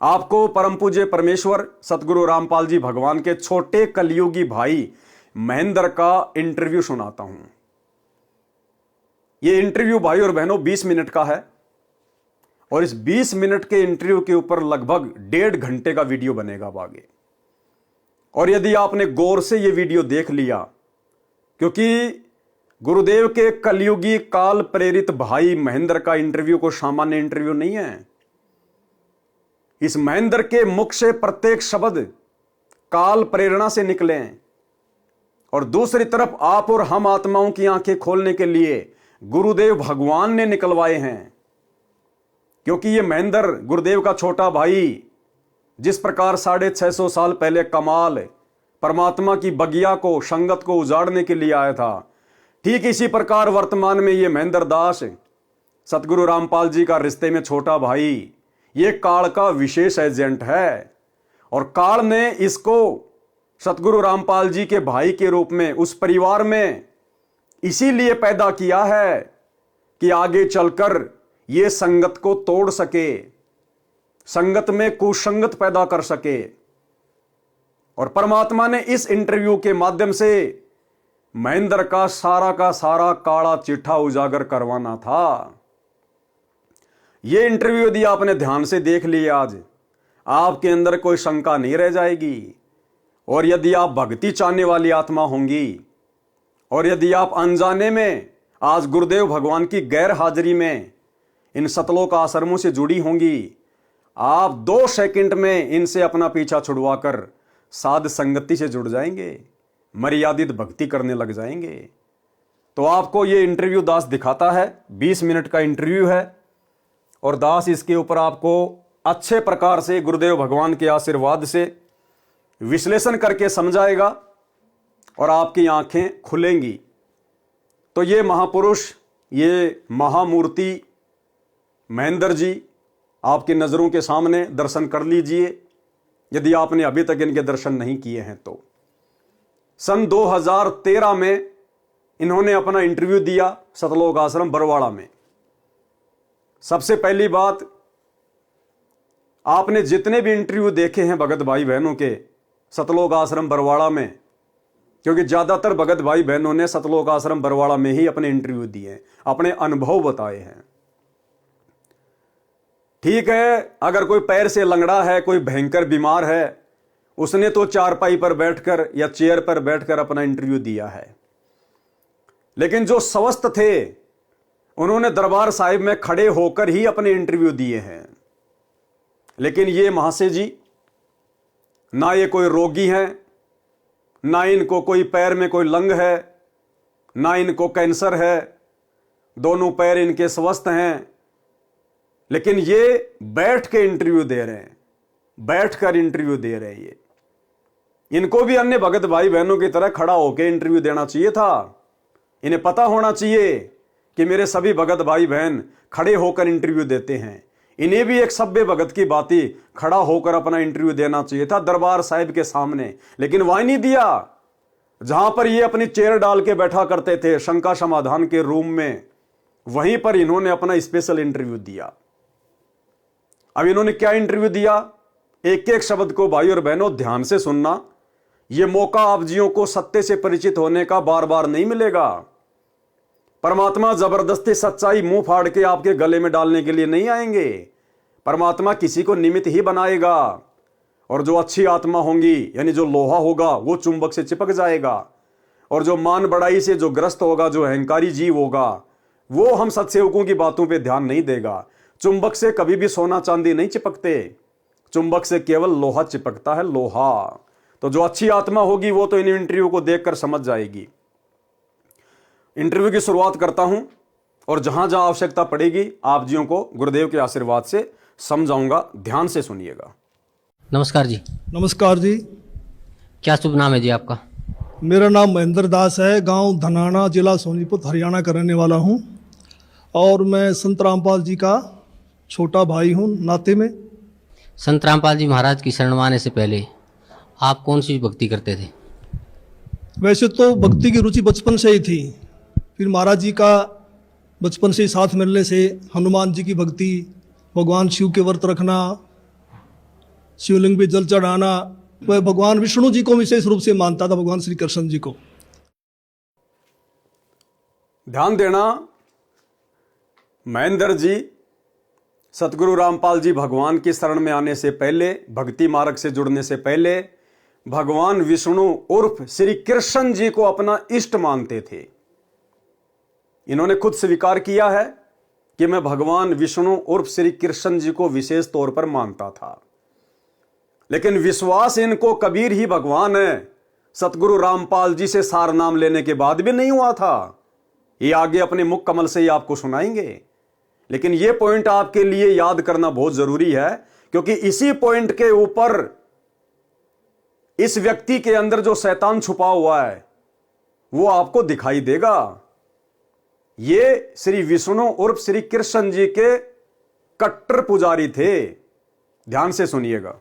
आपको परम पूज्य परमेश्वर सतगुरु रामपाल जी भगवान के छोटे कलयुगी भाई महेंद्र का इंटरव्यू सुनाता हूं। यह इंटरव्यू भाई और बहनों 20 मिनट का है और इस 20 मिनट के इंटरव्यू के ऊपर लगभग 1.5 घंटे का वीडियो बनेगा आगे। और यदि आपने गौर से यह वीडियो देख लिया, क्योंकि गुरुदेव के कलयुगी काल प्रेरित भाई महेंद्र का इंटरव्यू को सामान्य इंटरव्यू नहीं है। इस महेंद्र के मुख से प्रत्येक शब्द काल प्रेरणा से निकले हैं और दूसरी तरफ आप और हम आत्माओं की आंखें खोलने के लिए गुरुदेव भगवान ने निकलवाए हैं। क्योंकि ये महेंद्र गुरुदेव का छोटा भाई जिस प्रकार 650 साल पहले कमाल परमात्मा की बगिया को संगत को उजाड़ने के लिए आया था, ठीक इसी प्रकार वर्तमान में ये महेंद्र दास सतगुरु रामपाल जी का रिश्ते में छोटा भाई ये काल का विशेष एजेंट है। और काल ने इसको सतगुरु रामपाल जी के भाई के रूप में उस परिवार में इसीलिए पैदा किया है कि आगे चलकर ये संगत को तोड़ सके, संगत में कुसंगत पैदा कर सके। और परमात्मा ने इस इंटरव्यू के माध्यम से महेंद्र का सारा काला चिट्ठा उजागर करवाना था। यह इंटरव्यू यदि आपने ध्यान से देख लिया, आज आपके अंदर कोई शंका नहीं रह जाएगी। और यदि आप भक्ति चाहने वाली आत्मा होंगी और यदि आप अनजाने में आज गुरुदेव भगवान की गैर हाजिरी में इन सतलोक आश्रमों से जुड़ी होंगी, आप 2 सेकंड में इनसे अपना पीछा छुड़वाकर साध संगति से जुड़ जाएंगे, मर्यादित भक्ति करने लग जाएंगे। तो आपको ये इंटरव्यू दास दिखाता है, 20 मिनट का इंटरव्यू है और दास इसके ऊपर आपको अच्छे प्रकार से गुरुदेव भगवान के आशीर्वाद से विश्लेषण करके समझाएगा और आपकी आंखें खुलेंगी। तो ये महापुरुष, ये महामूर्ति महेंद्र जी आपकी नजरों के सामने दर्शन कर लीजिए यदि आपने अभी तक इनके दर्शन नहीं किए हैं तो। सन 2013 में इन्होंने अपना इंटरव्यू दिया सतलोक आश्रम बरवाड़ा में। सबसे पहली बात, आपने जितने भी इंटरव्यू देखे हैं भगत भाई बहनों के सतलोक आश्रम बरवाड़ा में, क्योंकि ज्यादातर भगत भाई बहनों ने सतलोक आश्रम बरवाड़ा में ही अपने इंटरव्यू दिए, अपने अनुभव बताए हैं। ठीक है, अगर कोई पैर से लंगड़ा है, कोई भयंकर बीमार है, उसने तो चारपाई पर बैठकर या चेयर पर बैठकर अपना इंटरव्यू दिया है। लेकिन जो स्वस्थ थे उन्होंने दरबार साहिब में खड़े होकर ही अपने इंटरव्यू दिए हैं। लेकिन ये महाशय जी, ना ये कोई रोगी हैं, ना इनको कोई पैर में कोई लंग है, ना इनको कैंसर है, दोनों पैर इनके स्वस्थ हैं, लेकिन ये बैठ के इंटरव्यू दे रहे हैं, बैठकर इंटरव्यू दे रहे हैं। इनको भी अन्य भगत भाई बहनों की तरह खड़ा होकर इंटरव्यू देना चाहिए था। इन्हें पता होना चाहिए कि मेरे सभी भगत भाई बहन खड़े होकर इंटरव्यू देते हैं, इन्हें भी एक सभ्य भगत की बाती खड़ा होकर अपना इंटरव्यू देना चाहिए था दरबार साहिब के सामने। लेकिन वह नहीं दिया। जहां पर ये अपनी चेयर डाल के बैठा करते थे शंका समाधान के रूम में, वहीं पर इन्होंने अपना स्पेशल इंटरव्यू दिया। अब इन्होंने क्या इंटरव्यू दिया, एक एक शब्द को भाई और बहनों ध्यान से सुनना। यह मौका आप जियों को सत्य से परिचित होने का बार बार नहीं मिलेगा। परमात्मा जबरदस्ती सच्चाई मुंह फाड़ के आपके गले में डालने के लिए नहीं आएंगे। परमात्मा किसी को निमित्त ही बनाएगा और जो अच्छी आत्मा होंगी, यानी जो लोहा होगा, वो चुंबक से चिपक जाएगा। और जो मान बढ़ाई से जो ग्रस्त होगा, जो अहंकारी जीव होगा, वो हम सत्सेवकों की बातों पे ध्यान नहीं देगा। चुंबक से कभी भी सोना चांदी नहीं चिपकते, चुंबक से केवल लोहा चिपकता है, लोहा। तो जो अच्छी आत्मा होगी वो तो इन इंटरव्यू को देखकर समझ जाएगी। इंटरव्यू की शुरुआत करता हूं और जहां जहां आवश्यकता पड़ेगी आप जियों को गुरुदेव के आशीर्वाद से समझाऊंगा, ध्यान से सुनिएगा। नमस्कार जी। नमस्कार जी। क्या शुभ नाम है जी आपका? मेरा नाम महेंद्र दास है, गांव धनाना, जिला सोनीपत, हरियाणा का रहने वाला हूं और मैं संत रामपाल जी का छोटा भाई हूं नाते में। संत रामपाल जी महाराज की शरण में आने से पहले आप कौन सी भक्ति करते थे? वैसे तो भक्ति की रुचि बचपन से ही थी, फिर महाराज जी का बचपन से साथ मिलने से हनुमान जी की भक्ति, भगवान शिव के व्रत रखना शिवलिंग पे जल चढ़ाना। वह भगवान विष्णु जी को विशेष रूप से मानता था, भगवान श्री कृष्ण जी को। ध्यान देना, महेंद्र जी सतगुरु रामपाल जी भगवान की शरण में आने से पहले, भक्ति मार्ग से जुड़ने से पहले, भगवान विष्णु उर्फ श्री कृष्ण जी को अपना इष्ट मानते थे। इन्होंने खुद स्वीकार किया है कि मैं भगवान विष्णु उर्फ श्री कृष्ण जी को विशेष तौर पर मानता था। लेकिन विश्वास इनको कबीर ही भगवान है, सतगुरु रामपाल जी से सार नाम लेने के बाद भी नहीं हुआ था। ये आगे अपने मुख कमल से ही आपको सुनाएंगे। लेकिन ये पॉइंट आपके लिए याद करना बहुत जरूरी है, क्योंकि इसी पॉइंट के ऊपर इस व्यक्ति के अंदर जो शैतान छुपा हुआ है वो आपको दिखाई देगा। ये श्री विष्णु उर्फ श्री कृष्ण जी के कट्टर पुजारी थे। ध्यान से सुनिएगा।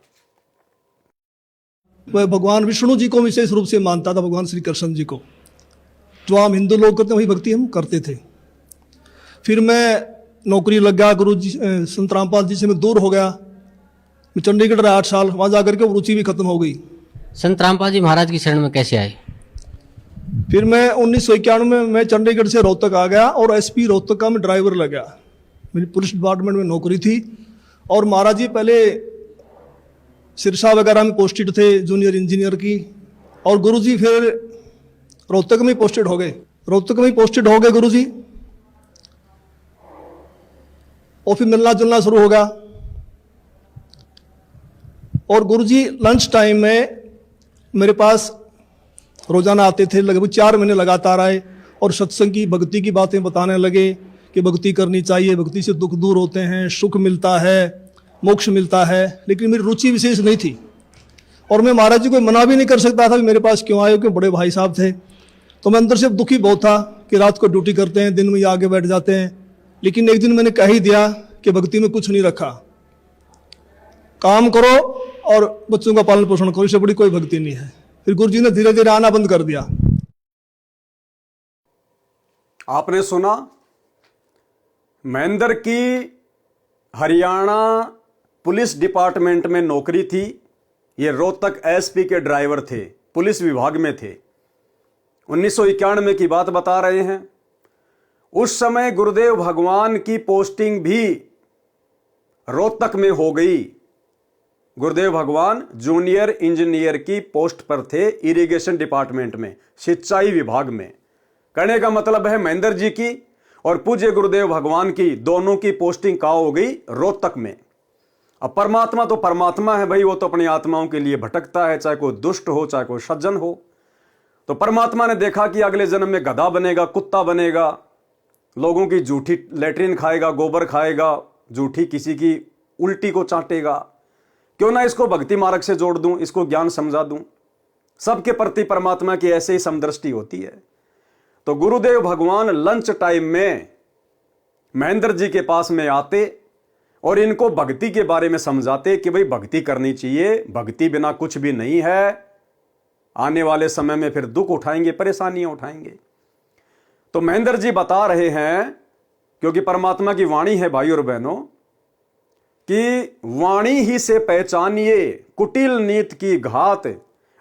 वह भगवान विष्णु जी को विशेष रूप से मानता था, भगवान श्री कृष्ण जी को। जो आम हिंदू लोग करते हैं वही भक्ति हम करते थे। फिर मैं नौकरी लग गया, गुरु जी संत रामपाल जी से मैं दूर हो गया। मैं चंडीगढ़ रहा 8 साल, वहाँ जाकर के रुचि भी खत्म हो गई। संत रामपाल जी महाराज की शरण में कैसे आए? फिर मैं 1991 में मैं चंडीगढ़ से रोहतक आ गया और एसपी रोहतक का मैं ड्राइवर लग गया। मेरी पुलिस डिपार्टमेंट में नौकरी थी और महाराज जी पहले सिरसा वगैरह में पोस्टेड थे, जूनियर इंजीनियर की। और गुरुजी फिर रोहतक में पोस्टेड हो गए। गुरुजी, और फिर मिलना जुलना शुरू हो गया। और गुरुजी लंच टाइम में मेरे पास रोजाना आते थे, लगभग 4 महीने लगातार आए और सत्संग की, भक्ति की बातें बताने लगे कि भक्ति करनी चाहिए, भक्ति से दुख दूर होते हैं, सुख मिलता है, मोक्ष मिलता है। लेकिन मेरी रुचि विशेष नहीं थी और मैं महाराज जी को मना भी नहीं कर सकता था कि मेरे पास क्यों आए, क्योंकि बड़े भाई साहब थे। तो मैं अंदर से दुखी बहुत था कि रात को ड्यूटी करते हैं, दिन में आगे बैठ जाते हैं। लेकिन एक दिन मैंने कह ही दिया कि भक्ति में कुछ नहीं रखा, काम करो और बच्चों का पालन पोषण करो, इससे बड़ी कोई भक्ति नहीं है। फिर गुरु जी ने धीरे धीरे आना बंद कर दिया। आपने सुना, महेंद्र की हरियाणा पुलिस डिपार्टमेंट में नौकरी थी। ये रोहतक एसपी के ड्राइवर थे, पुलिस विभाग में थे। 1991 की बात बता रहे हैं। उस समय गुरुदेव भगवान की पोस्टिंग भी रोहतक में हो गई। गुरुदेव भगवान जूनियर इंजीनियर की पोस्ट पर थे, इरिगेशन डिपार्टमेंट में, सिंचाई विभाग में। कहने का मतलब है महेंद्र जी की और पूज्य गुरुदेव भगवान की दोनों की पोस्टिंग कहाँ हो गई? रोहतक में। अब परमात्मा तो परमात्मा है भाई, वो तो अपनी आत्माओं के लिए भटकता है, चाहे कोई दुष्ट हो चाहे कोई सज्जन हो। तो परमात्मा ने देखा कि अगले जन्म में गधा बनेगा, कुत्ता बनेगा, लोगों की झूठी लेटरिन खाएगा, गोबर खाएगा, झूठी किसी की उल्टी को चाटेगा। क्यों ना इसको भक्ति मार्ग से जोड़ दूं, इसको ज्ञान समझा दूं। सबके प्रति परमात्मा की ऐसे ही समदृष्टि होती है। तो गुरुदेव भगवान लंच टाइम में महेंद्र जी के पास में आते और इनको भक्ति के बारे में समझाते कि भाई भक्ति करनी चाहिए, भक्ति बिना कुछ भी नहीं है, आने वाले समय में फिर दुख उठाएंगे, परेशानियां उठाएंगे। तो महेंद्र जी बता रहे हैं, क्योंकि परमात्मा की वाणी है भाई और बहनों, कि वाणी ही से पहचानिए कुटिल नीत की घात,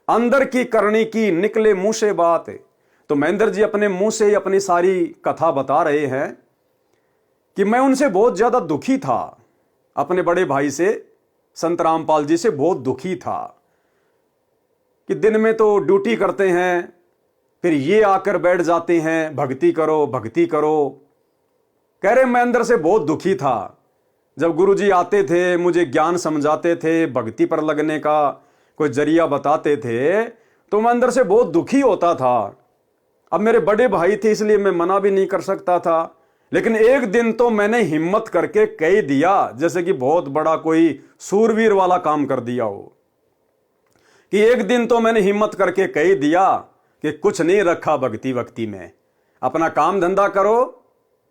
अंदर की करनी की निकले मुंह से बात। तो महेंद्र जी अपने मुंह से अपनी सारी कथा बता रहे हैं कि मैं उनसे बहुत ज्यादा दुखी था, अपने बड़े भाई से, संत रामपाल जी से बहुत दुखी था कि दिन में तो ड्यूटी करते हैं, फिर ये आकर बैठ जाते हैं भक्ति करो भक्ति करो। कह रहे मैं अंदर से बहुत दुखी था। जब गुरुजी आते थे, मुझे ज्ञान समझाते थे, भक्ति पर लगने का कोई जरिया बताते थे, तो मैं अंदर से बहुत दुखी होता था। अब मेरे बड़े भाई थे इसलिए मैं मना भी नहीं कर सकता था। लेकिन एक दिन तो मैंने हिम्मत करके कह दिया, जैसे कि बहुत बड़ा कोई सूरवीर वाला काम कर दिया हो, कि एक दिन तो मैंने हिम्मत करके कह दिया कि कुछ नहीं रखा भक्ति वक्ति में, अपना काम धंधा करो,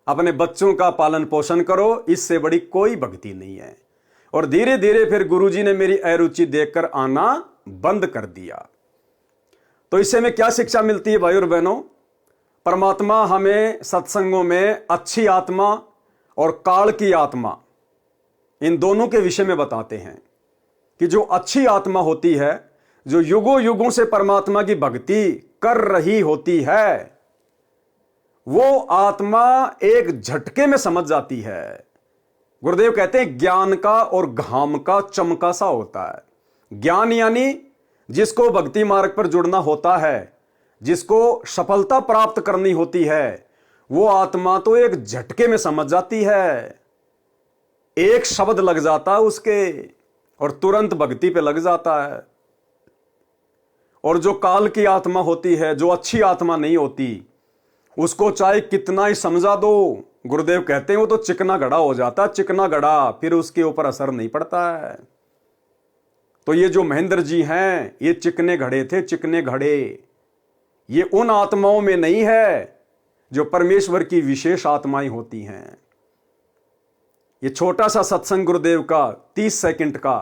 अपने बच्चों का पालन पोषण करो, इससे बड़ी कोई भक्ति नहीं है। और धीरे धीरे फिर गुरुजी ने मेरी अरुचि देखकर आना बंद कर दिया। तो इससे हमें क्या शिक्षा मिलती है भाई और बहनों? परमात्मा हमें सत्संगों में अच्छी आत्मा और काल की आत्मा, इन दोनों के विषय में बताते हैं कि जो अच्छी आत्मा होती है, जो युगों युगों से परमात्मा की भक्ति कर रही होती है, वो आत्मा एक झटके में समझ जाती है। गुरुदेव कहते हैं ज्ञान का और घाम का चमका सा होता है। ज्ञान यानी जिसको भक्ति मार्ग पर जुड़ना होता है, जिसको सफलता प्राप्त करनी होती है, वो आत्मा तो एक झटके में समझ जाती है। एक शब्द लग जाता है उसके और तुरंत भक्ति पे लग जाता है। और जो काल की आत्मा होती है, जो अच्छी आत्मा नहीं होती, उसको चाहे कितना ही समझा दो, गुरुदेव कहते हैं वो तो चिकना घड़ा हो जाता है, चिकना घड़ा, फिर उसके ऊपर असर नहीं पड़ता है। तो ये जो महेंद्र जी हैं, ये चिकने घड़े थे, चिकने घड़े। ये उन आत्माओं में नहीं है जो परमेश्वर की विशेष आत्माएं होती हैं। ये छोटा सा सत्संग गुरुदेव का 30 सेकंड का,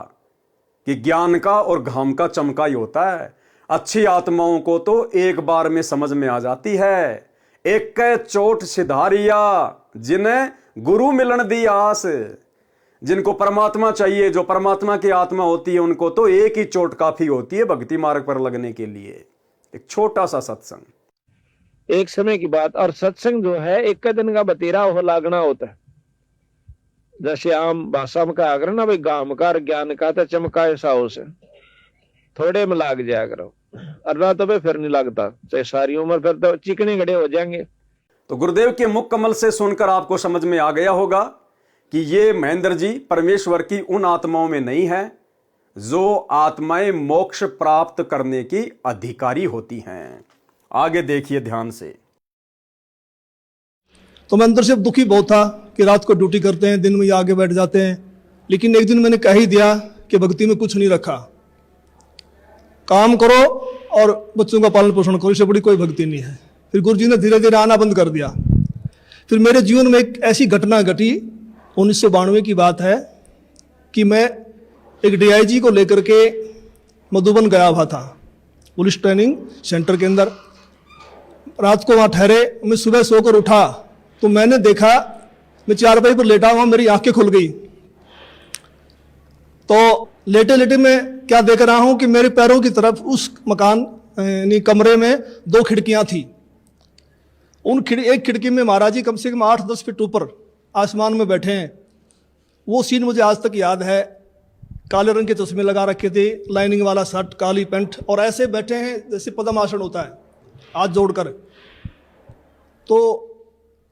कि ज्ञान का और घाम का चमका ही होता है। अच्छी आत्माओं को तो एक बार में समझ में आ जाती है। एक कै चोट सिधारिया जिन्हें गुरु मिलन दी आस। जिनको परमात्मा चाहिए, जो परमात्मा की आत्मा होती है, उनको तो एक ही चोट काफी होती है भक्ति मार्ग पर लगने के लिए। एक छोटा सा सत्संग, एक समय की बात। और सत्संग जो है एक दिन का बतेरा हो लागना होता है। जैसे आम भाषा में कहा करो ना भाई, गाम का ज्ञान का तो चमका ऐसा हो से थोड़े में लाग जाया करो, और ना तो भाई फिर नहीं लगता, चाहे सारी उम्र फिर तो चिकने गड़े हो जाएंगे। तो गुरुदेव के मुख कमल से सुनकर आपको समझ में आ गया होगा कि ये महेंद्र जी परमेश्वर की उन आत्माओं में नहीं है जो आत्माएं मोक्ष प्राप्त करने की अधिकारी होती हैं। आगे देखिए ध्यान से। तो मैं अंदर से दुखी बहुत था कि रात को ड्यूटी करते हैं, दिन में ये आगे बैठ जाते हैं। लेकिन एक दिन मैंने कह ही दिया कि भक्ति में कुछ नहीं रखा, काम करो और बच्चों का पालन पोषण करो, इससे बड़ी कोई भक्ति नहीं है। फिर गुरु जी ने धीरे धीरे आना बंद कर दिया। फिर मेरे जीवन में एक ऐसी घटना घटी, 1992 की बात है, कि मैं एक डीआईजी को लेकर के मधुबन गया हुआ था, पुलिस ट्रेनिंग सेंटर के अंदर। रात को वहाँ ठहरे, मैं सुबह सोकर उठा तो मैंने देखा, मैं चारपाई पर लेटा हुआ, मेरी आंखें खुल गई। तो लेटे लेटे मैं क्या देख रहा हूं कि मेरे पैरों की तरफ उस मकान यानी कमरे में 2 खिड़कियां थी। एक खिड़की में महाराज जी कम से कम 8-10 फीट ऊपर आसमान में बैठे हैं। वो सीन मुझे आज तक याद है। काले रंग के चश्मे लगा रखे थे, लाइनिंग वाला शर्ट, काली पैंट, और ऐसे बैठे हैं जैसे पद्मासन होता है, हाथ जोड़कर। तो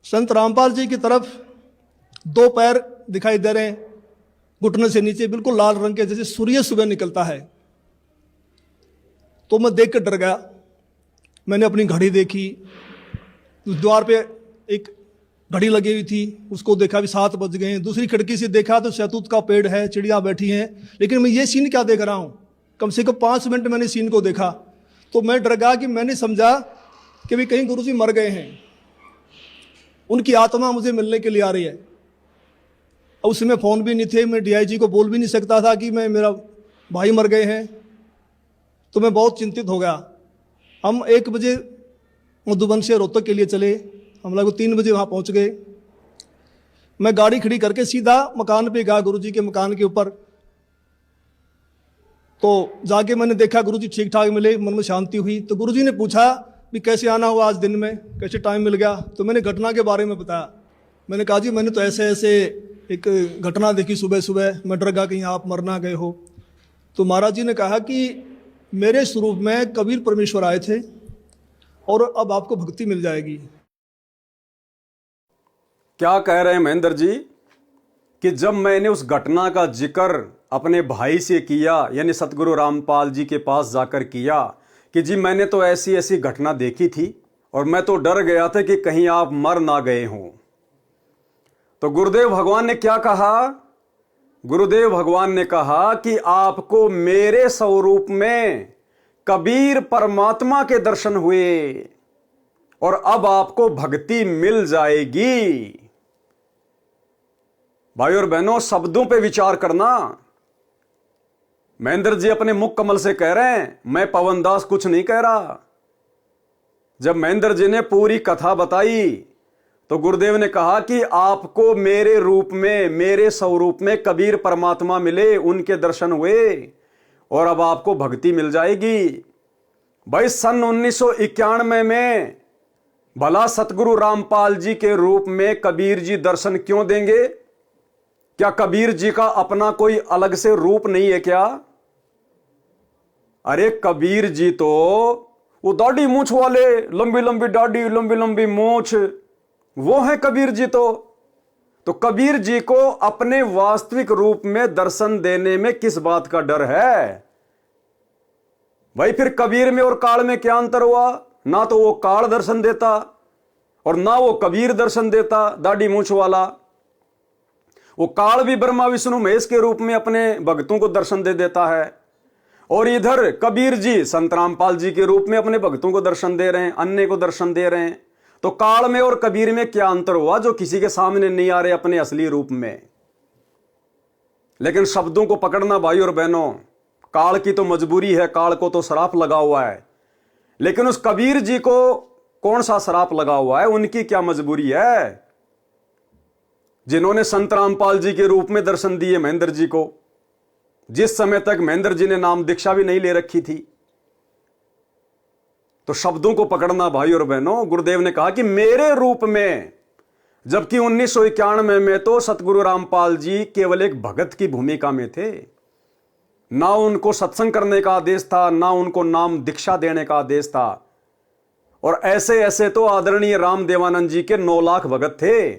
संत रामपाल जी की तरफ 2 पैर दिखाई दे रहे हैं, घुटने से नीचे बिल्कुल लाल रंग के, जैसे सूर्य सुबह निकलता है। तो मैं देख कर डर गया। मैंने अपनी घड़ी देखी, उस द्वार पे एक घड़ी लगी हुई थी, उसको देखा भी 7 बज गए हैं। दूसरी खिड़की से देखा तो शहतूत का पेड़ है, चिड़िया बैठी हैं। लेकिन मैं ये सीन क्या देख रहा हूँ, कम से कम 5 मिनट मैंने सीन को देखा। तो मैं डर गया कि मैंने समझा कि भी कहीं गुरु जी मर गए हैं, उनकी आत्मा मुझे मिलने के लिए आ रही है। अब उसमें फ़ोन भी नहीं थे, मैं डीआईजी को बोल भी नहीं सकता था कि मेरा भाई मर गए हैं। तो मैं बहुत चिंतित हो गया। हम 1 बजे मधुबन से रोहतक के लिए चले, हम लगभग 3 बजे वहाँ पहुँच गए। मैं गाड़ी खड़ी करके सीधा मकान पे गया, गुरुजी के मकान के ऊपर। तो जाके मैंने देखा गुरुजी ठीक ठाक मिले, मन में शांति हुई। तो गुरुजी ने पूछा भी कैसे आना हुआ आज दिन में, कैसे टाइम मिल गया। तो मैंने घटना के बारे में बताया। मैंने कहा जी मैंने तो ऐसे ऐसे एक घटना देखी सुबह सुबह, मैं डर गया कहीं आप मर ना गए हो। तो महाराज जी ने कहा कि मेरे स्वरूप में कबीर परमेश्वर आए थे और अब आपको भक्ति मिल जाएगी। क्या कह रहे हैं महेंद्र जी कि जब मैंने उस घटना का जिक्र अपने भाई से किया, यानी सतगुरु रामपाल जी के पास जाकर किया कि जी मैंने तो ऐसी ऐसी घटना देखी थी और मैं तो डर गया था कि कहीं आप मर ना गए हों। तो गुरुदेव भगवान ने क्या कहा? गुरुदेव भगवान ने कहा कि आपको मेरे स्वरूप में कबीर परमात्मा के दर्शन हुए और अब आपको भक्ति मिल जाएगी। भाई और बहनों, शब्दों पे विचार करना। महेंद्र जी अपने मुख कमल से कह रहे हैं, मैं पवन दास कुछ नहीं कह रहा। जब महेंद्र जी ने पूरी कथा बताई तो गुरुदेव ने कहा कि आपको मेरे रूप में, मेरे स्वरूप में कबीर परमात्मा मिले, उनके दर्शन हुए और अब आपको भक्ति मिल जाएगी। भाई सन 1991 में भला सतगुरु रामपाल जी के रूप में कबीर जी दर्शन क्यों देंगे? क्या कबीर जी का अपना कोई अलग से रूप नहीं है क्या? अरे कबीर जी तो वो दाढ़ी मूछ वाले, लंबी लंबी दाढ़ी, लंबी लंबी मूछ, वो है कबीर जी। तो कबीर जी को अपने वास्तविक रूप में दर्शन देने में किस बात का डर है? भाई फिर कबीर में और काल में क्या अंतर हुआ? ना तो वो काल दर्शन देता और ना वो कबीर दर्शन देता दाढ़ी मूछ वाला। वो काल भी ब्रह्मा विष्णु महेश के रूप में अपने भक्तों को दर्शन दे देता है और इधर कबीर जी संत रामपाल जी के रूप में अपने भक्तों को दर्शन दे रहे हैं, अन्य को दर्शन दे रहे हैं। तो काल में और कबीर में क्या अंतर हुआ जो किसी के सामने नहीं आ रहे अपने असली रूप में? लेकिन शब्दों को पकड़ना भाई और बहनों, काल की तो मजबूरी है, काल को तो श्राप लगा हुआ है, लेकिन उस कबीर जी को कौन सा श्राप लगा हुआ है? उनकी क्या मजबूरी है जिन्होंने संत रामपाल जी के रूप में दर्शन दिए महेंद्र जी को, जिस समय तक महेंद्र जी ने नाम दीक्षा भी नहीं ले रखी थी। तो शब्दों को पकड़ना भाई और बहनों, गुरुदेव ने कहा कि मेरे रूप में, जबकि 1991 में तो सतगुरु रामपाल जी केवल एक भगत की भूमिका में थे। ना उनको सत्संग करने का आदेश था, ना उनको नाम दीक्षा देने का आदेश था। और ऐसे ऐसे तो आदरणीय राम देवानंद जी के 9 लाख भगत थे।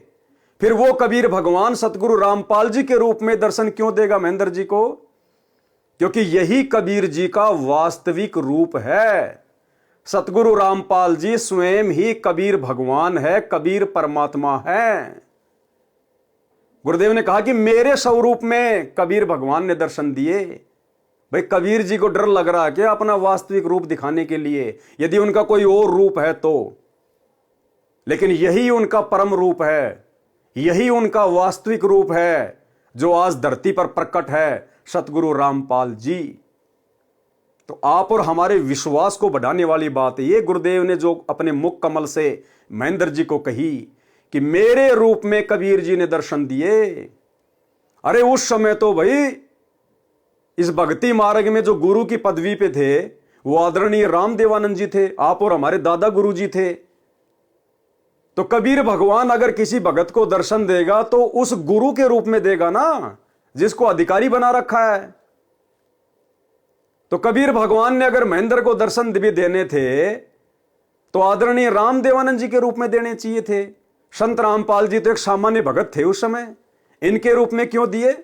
फिर वो कबीर भगवान सतगुरु रामपाल जी के रूप में दर्शन क्यों देगा महेंद्र जी को? क्योंकि यही कबीर जी का वास्तविक रूप है। सतगुरु रामपाल जी स्वयं ही कबीर भगवान है, कबीर परमात्मा है। गुरुदेव ने कहा कि मेरे स्वरूप में कबीर भगवान ने दर्शन दिए। भाई कबीर जी को डर लग रहा है क्या अपना वास्तविक रूप दिखाने के लिए? यदि उनका कोई और रूप है तो, लेकिन यही उनका परम रूप है, यही उनका वास्तविक रूप है जो आज धरती पर प्रकट है, सतगुरु रामपाल जी। तो आप और हमारे विश्वास को बढ़ाने वाली बात ये गुरुदेव ने जो अपने मुख कमल से महेंद्र जी को कही कि मेरे रूप में कबीर जी ने दर्शन दिए। अरे उस समय तो भाई इस भक्ति मार्ग में जो गुरु की पदवी पे थे वो आदरणीय राम देवानंद जी थे, आप और हमारे दादा गुरु जी थे। तो कबीर भगवान अगर किसी भगत को दर्शन देगा तो उस गुरु के रूप में देगा ना, जिसको अधिकारी बना रखा है। तो कबीर भगवान ने अगर महेंद्र को दर्शन भी देने थे तो आदरणीय राम देवानंद जी के रूप में देने चाहिए थे। संत रामपाल जी तो एक सामान्य भगत थे उस समय, इनके रूप में क्यों दिए?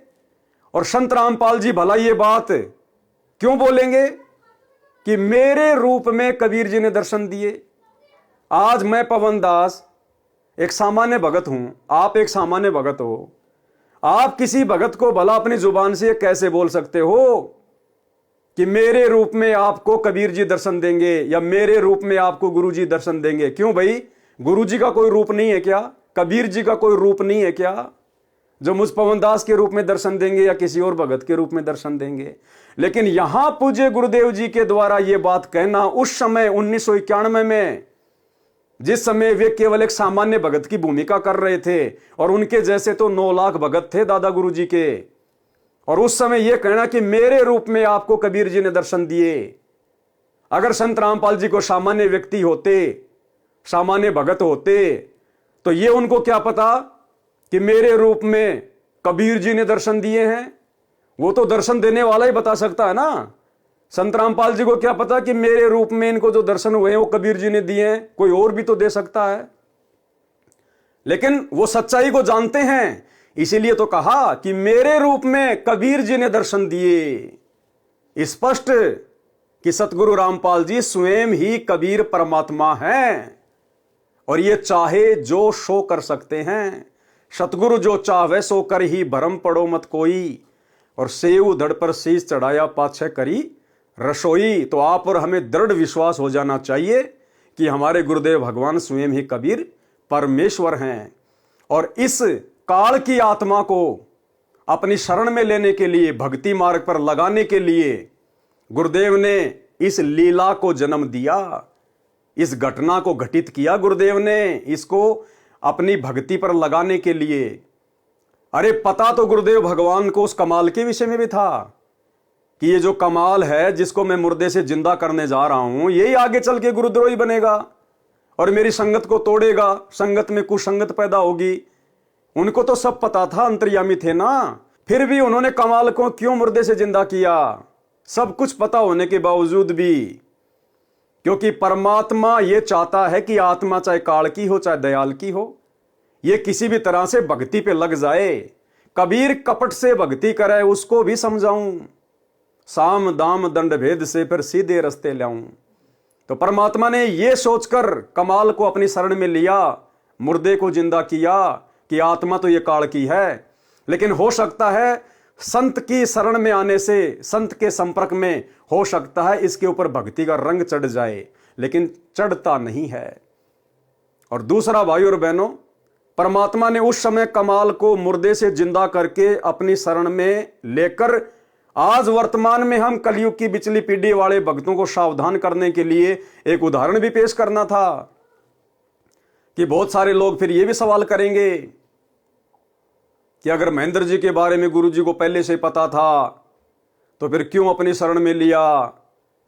और संत रामपाल जी भला ये बात क्यों बोलेंगे कि मेरे रूप में कबीर जी ने दर्शन दिए? आज मैं पवन दास एक सामान्य भगत हूं, आप एक सामान्य भगत हो। आप किसी भगत को भला अपनी जुबान से कैसे बोल सकते हो कि मेरे रूप में आपको कबीर जी दर्शन देंगे या मेरे रूप में आपको गुरु जी दर्शन देंगे? क्यों भाई, गुरु जी का कोई रूप नहीं है क्या? कबीर जी का कोई रूप नहीं है क्या जो मुझ पवन दास के रूप में दर्शन देंगे या किसी और भगत के रूप में दर्शन देंगे? लेकिन यहां पूज्य गुरुदेव जी के द्वारा यह बात कहना उस समय 1991 में, जिस समय वे केवल एक सामान्य भगत की भूमिका कर रहे थे और उनके जैसे तो 9 लाख भगत थे दादा गुरु जी के, और उस समय यह कहना कि मेरे रूप में आपको कबीर जी ने दर्शन दिए। अगर संत रामपाल जी को सामान्य व्यक्ति होते, सामान्य भगत होते, तो ये उनको क्या पता कि मेरे रूप में कबीर जी ने दर्शन दिए हैं? वो तो दर्शन देने वाला ही बता सकता है ना। संत रामपाल जी को क्या पता कि मेरे रूप में इनको जो दर्शन हुए हैं वो कबीर जी ने दिए हैं? कोई और भी तो दे सकता है। लेकिन वो सच्चाई को जानते हैं, इसीलिए तो कहा कि मेरे रूप में कबीर जी ने दर्शन दिए। स्पष्ट कि सतगुरु रामपाल जी स्वयं ही कबीर परमात्मा हैं और ये चाहे जो सो कर सकते हैं। सतगुरु जो चाहे सो कर ही भरम पड़ो मत कोई, और सेव धड़ पर शीश चढ़ाया पाछे करी रसोई। तो आप और हमें दृढ़ विश्वास हो जाना चाहिए कि हमारे गुरुदेव भगवान स्वयं ही कबीर परमेश्वर हैं। और इस काल की आत्मा को अपनी शरण में लेने के लिए, भक्ति मार्ग पर लगाने के लिए गुरुदेव ने इस लीला को जन्म दिया, इस घटना को घटित किया गुरुदेव ने, इसको अपनी भक्ति पर लगाने के लिए। अरे पता तो गुरुदेव भगवान को उस कमाल के विषय में भी था कि ये जो कमाल है जिसको मैं मुर्दे से जिंदा करने जा रहा हूं, यही आगे चल के गुरुद्रोही बनेगा और मेरी संगत को तोड़ेगा, संगत में कुसंगत पैदा होगी। उनको तो सब पता था, अंतर्यामी थे ना, फिर भी उन्होंने कमाल को क्यों मुर्दे से जिंदा किया, सब कुछ पता होने के बावजूद भी। क्योंकि परमात्मा ये चाहता है कि आत्मा चाहे काल की हो चाहे दयाल की हो, ये किसी भी तरह से भक्ति पे लग जाए। कबीर कपट से भक्ति करे उसको भी समझाऊं, साम दाम दंड भेद से फिर सीधे रास्ते लाऊं। तो परमात्मा ने ये सोचकर कमाल को अपनी शरण में लिया, मुर्दे को जिंदा किया कि आत्मा तो ये काल की है, लेकिन हो सकता है संत की शरण में आने से, संत के संपर्क में हो सकता है इसके ऊपर भक्ति का रंग चढ़ जाए, लेकिन चढ़ता नहीं है। और दूसरा भाई और बहनों, परमात्मा ने उस समय कमाल को मुर्दे से जिंदा करके अपनी शरण में लेकर आज वर्तमान में हम कलयुग की बिचली पीढ़ी वाले भक्तों को सावधान करने के लिए एक उदाहरण भी पेश करना था। कि बहुत सारे लोग फिर ये भी सवाल करेंगे कि अगर महेंद्र जी के बारे में गुरु जी को पहले से पता था तो फिर क्यों अपनी शरण में लिया,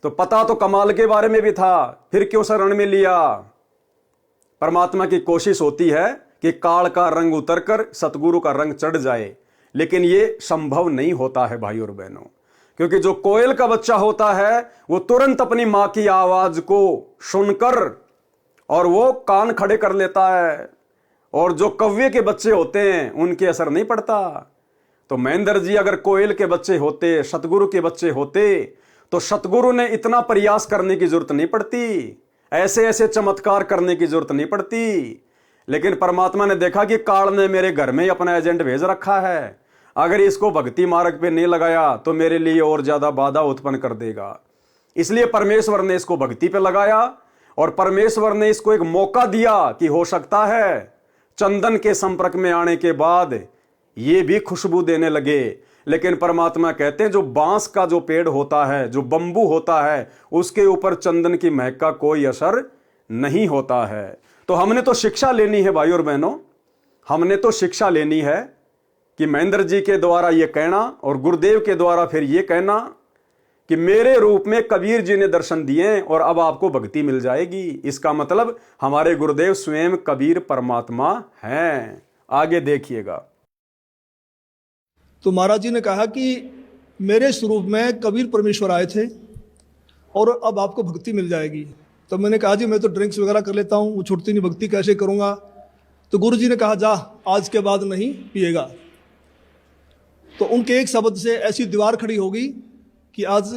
तो पता तो कमाल के बारे में भी था, फिर क्यों शरण में लिया। परमात्मा की कोशिश होती है कि काल का रंग उतरकर सतगुरु का रंग चढ़ जाए, लेकिन यह संभव नहीं होता है भाई और बहनों। क्योंकि जो कोयल का बच्चा होता है वो तुरंत अपनी मां की आवाज को सुनकर और वो कान खड़े कर लेता है, और जो कौवे के बच्चे होते हैं उनके असर नहीं पड़ता। तो महेंद्र जी अगर कोयल के बच्चे होते, सतगुरु के बच्चे होते, तो सतगुरु ने इतना प्रयास करने की जरूरत नहीं पड़ती, ऐसे ऐसे चमत्कार करने की जरूरत नहीं पड़ती। लेकिन परमात्मा ने देखा कि काल ने मेरे घर में अपना एजेंट भेज रखा है, अगर इसको भक्ति मार्ग पे नहीं लगाया तो मेरे लिए और ज्यादा बाधा उत्पन्न कर देगा। इसलिए परमेश्वर ने इसको भक्ति पे लगाया, और परमेश्वर ने इसको एक मौका दिया कि हो सकता है चंदन के संपर्क में आने के बाद ये भी खुशबू देने लगे। लेकिन परमात्मा कहते हैं जो बांस का जो पेड़ होता है, जो बंबू होता है, उसके ऊपर चंदन की महक का कोई असर नहीं होता है। तो हमने तो शिक्षा लेनी है भाई और बहनों, हमने तो शिक्षा लेनी है कि महेंद्र जी के द्वारा ये कहना और गुरुदेव के द्वारा फिर ये कहना कि मेरे रूप में कबीर जी ने दर्शन दिए और अब आपको भक्ति मिल जाएगी। इसका मतलब हमारे गुरुदेव स्वयं कबीर परमात्मा हैं। आगे देखिएगा। तो महाराज जी ने कहा कि मेरे स्वरूप में कबीर परमेश्वर आए थे और अब आपको भक्ति मिल जाएगी। तो मैंने कहा जी मैं तो ड्रिंक्स वगैरह कर लेता हूँ, वो छूटती नहीं, भक्ति कैसे करूँगा। तो गुरु जी ने कहा जा आज के बाद नहीं पिएगा। तो उनके एक शब्द से ऐसी दीवार खड़ी हो गई कि आज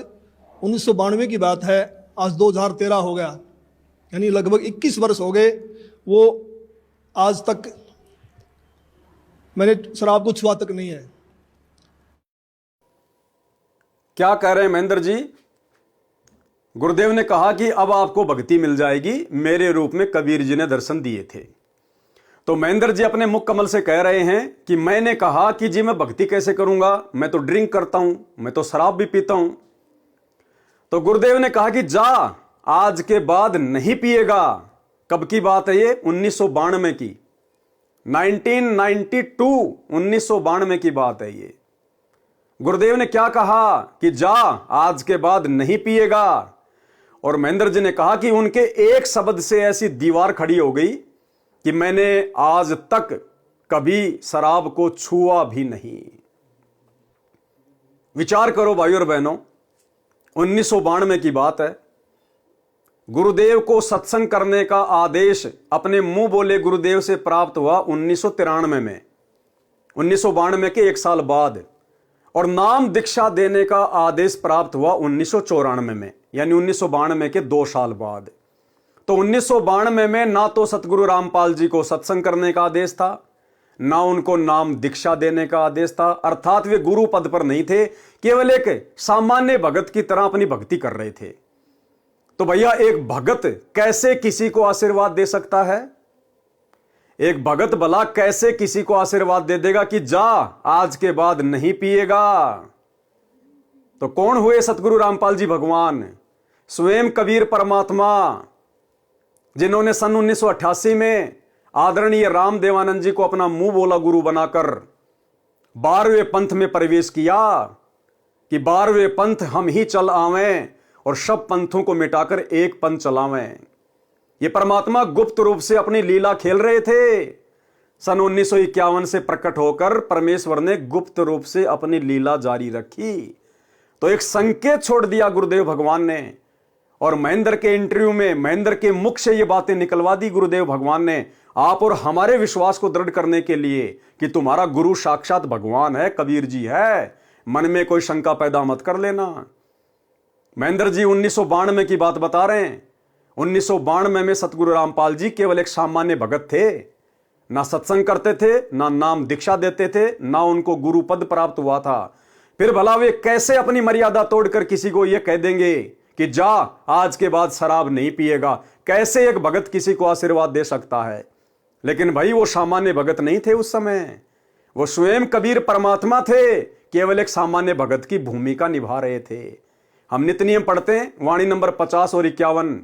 1992 की बात है, आज 2013 हो गया, यानी लगभग 21 वर्ष हो गए। वो आज तक मैंने शराब को छुआ तक नहीं है। क्या कह रहे हैं महेंद्र जी? गुरुदेव ने कहा कि अब आपको भक्ति मिल जाएगी, मेरे रूप में कबीर जी ने दर्शन दिए थे। तो महेंद्र जी अपने मुख कमल से कह रहे हैं कि मैंने कहा कि जी मैं भक्ति कैसे करूंगा, मैं तो ड्रिंक करता हूं, मैं तो शराब भी पीता हूं। तो गुरुदेव ने कहा कि जा आज के बाद नहीं पिएगा। कब की बात है ये? 1992 की, 1992, 1992 की बात है ये। गुरुदेव ने क्या कहा कि जा आज के बाद नहीं पिएगा, और महेंद्र जी ने कहा कि उनके एक शब्द से ऐसी दीवार खड़ी हो गई कि मैंने आज तक कभी शराब को छुआ भी नहीं। विचार करो भाई और बहनों, 1992 की बात है। गुरुदेव को सत्संग करने का आदेश अपने मुंह बोले गुरुदेव से प्राप्त हुआ 1993 में, 1992 के एक साल बाद, और नाम दीक्षा देने का आदेश प्राप्त हुआ 1994 में, यानी 1992 के 2 साल बाद। तो 1992 में ना तो सतगुरु रामपाल जी को सत्संग करने का आदेश था, ना उनको नाम दीक्षा देने का आदेश था, अर्थात वे गुरु पद पर नहीं थे, केवल एक सामान्य भगत की तरह अपनी भक्ति कर रहे थे। तो भैया एक भगत कैसे किसी को आशीर्वाद दे सकता है? एक भगत भला कैसे किसी को आशीर्वाद दे देगा कि जा आज के बाद नहीं पिएगा? तो कौन हुए सतगुरु रामपाल जी भगवान? स्वयं कबीर परमात्मा, जिन्होंने सन 1988 में आदरणीय राम देवानंद जी को अपना मुंह बोला गुरु बनाकर 12वें पंथ में प्रवेश किया कि 12वें पंथ हम ही चल आवें और सब पंथों को मिटाकर एक पंथ चलावें। ये परमात्मा गुप्त रूप से अपनी लीला खेल रहे थे। सन 1951 से प्रकट होकर परमेश्वर ने गुप्त रूप से अपनी लीला जारी रखी। तो एक संकेत छोड़ दिया गुरुदेव भगवान ने, और महेंद्र के इंटरव्यू में महेंद्र के मुख से ये बातें निकलवा दी गुरुदेव भगवान ने, आप और हमारे विश्वास को दृढ़ करने के लिए कि तुम्हारा गुरु साक्षात भगवान है, कबीर जी है, मन में कोई शंका पैदा मत कर लेना। महेंद्र जी 1992 की बात बता रहे हैं। 1992 में सतगुरु रामपाल जी केवल एक सामान्य भगत थे, ना सत्संग करते थे, ना नाम दीक्षा देते थे, ना उनको गुरु पद प्राप्त हुआ था। फिर भला वे कैसे अपनी मर्यादा तोड़कर किसी को यह कह देंगे कि जा आज के बाद शराब नहीं पिएगा? कैसे एक भगत किसी को आशीर्वाद दे सकता है? लेकिन भाई वो सामान्य भगत नहीं थे उस समय, वो स्वयं कबीर परमात्मा थे, केवल एक सामान्य भगत की भूमिका निभा रहे थे। हम नित्य नियम पढ़ते हैं, वाणी नंबर 50 और 51,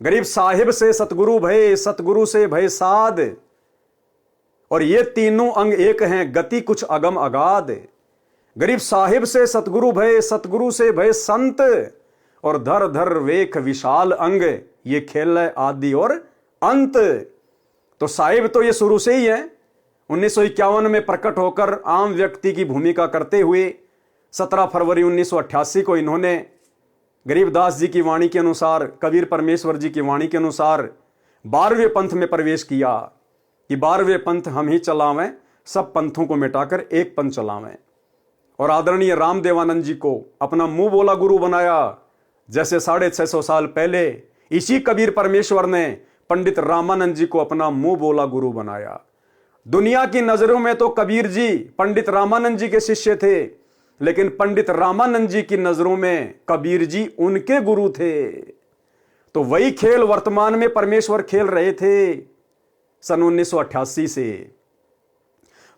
गरीब साहिब से सतगुरु भय, सतगुरु से भय साध, और ये तीनों अंग एक हैं, गति कुछ अगम अगाध। गरीब साहिब से सतगुरु भय, सतगुरु से भय संत, और धर धर वेख विशाल अंग, ये खेल है आदि और अंत। तो साहिब तो ये शुरू से ही है। 1951 में प्रकट होकर आम व्यक्ति की भूमिका करते हुए 17 फरवरी 1988 को इन्होंने गरीबदास जी की वाणी के अनुसार, कबीर परमेश्वर जी की वाणी के अनुसार 12वें पंथ में प्रवेश किया कि 12वें पंथ हम ही चलावें, सब पंथों को मिटाकर एक पंथ चलावें। और आदरणीय राम देवानंद जी को अपना मुंह बोला गुरु बनाया, जैसे 650 साल पहले इसी कबीर परमेश्वर ने पंडित रामानंद जी को अपना मुंह बोला गुरु बनाया। दुनिया की नजरों में तो कबीर जी पंडित रामानंद जी के शिष्य थे, लेकिन पंडित रामानंद जी की नजरों में कबीर जी उनके गुरु थे। तो वही खेल वर्तमान में परमेश्वर खेल रहे थे सन 1988 से।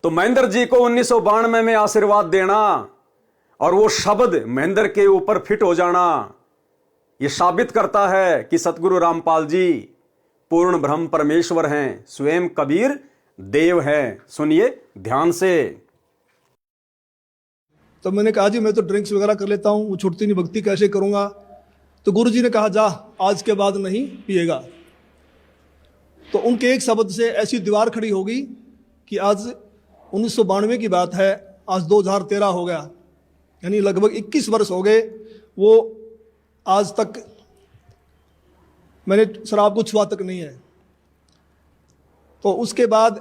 तो महेंद्र जी को 1992 में आशीर्वाद देना और वो शब्द महेंद्र के ऊपर फिट हो जाना, ये साबित करता है कि सतगुरु रामपाल जी पूर्ण ब्रह्म परमेश्वर हैं, स्वयं कबीर देव हैं। सुनिए ध्यान से। तो मैंने कहा जी मैं तो ड्रिंक्स वगैरह कर लेता हूँ, वो छुटती नहीं, भक्ति कैसे करूँगा? तो गुरु जी ने कहा जा आज के बाद नहीं पिएगा। तो उनके एक शब्द से ऐसी दीवार खड़ी हो गई कि आज 1992 की बात है, आज 2013 हो गया, यानी लगभग 21 वर्ष हो गए। वो आज तक मैंने शराब को छुआ तक नहीं है। तो उसके बाद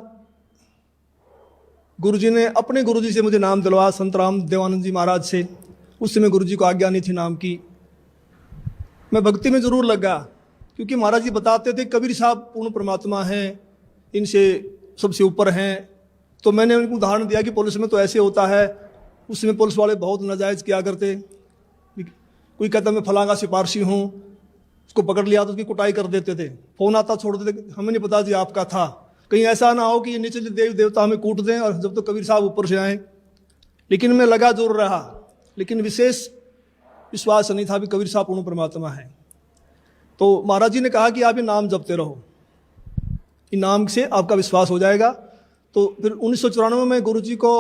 गुरुजी ने अपने गुरुजी से मुझे नाम दिलवाया, संत राम देवानंद जी महाराज से। उस समय गुरुजी को आज्ञा नहीं थी नाम की। मैं भक्ति में जरूर लगा, क्योंकि महाराज जी बताते थे कबीर साहब पूर्ण परमात्मा हैं, इनसे सबसे ऊपर हैं। तो मैंने उनको उदाहरण दिया कि पुलिस में तो ऐसे होता है, उस समय पुलिस वाले बहुत नाजायज़ किया करते। कोई कहता मैं फलांगा सिपारसी हूँ, उसको पकड़ लिया तो उसकी कुटाई कर देते थे, फोन आता छोड़ देते, हमें नहीं पता जी आपका था। कहीं ऐसा ना हो कि ये नीचे देव देवता हमें कूट दें और जब तो कबीर साहब ऊपर से आए। लेकिन मैं लगा जरूर रहा, लेकिन विशेष विश्वास नहीं था कि कबीर साहब पूर्ण परमात्मा है। तो महाराज जी ने कहा कि आप ये नाम जपते रहो, इन नाम से आपका विश्वास हो जाएगा। तो फिर 1994 में गुरु जी को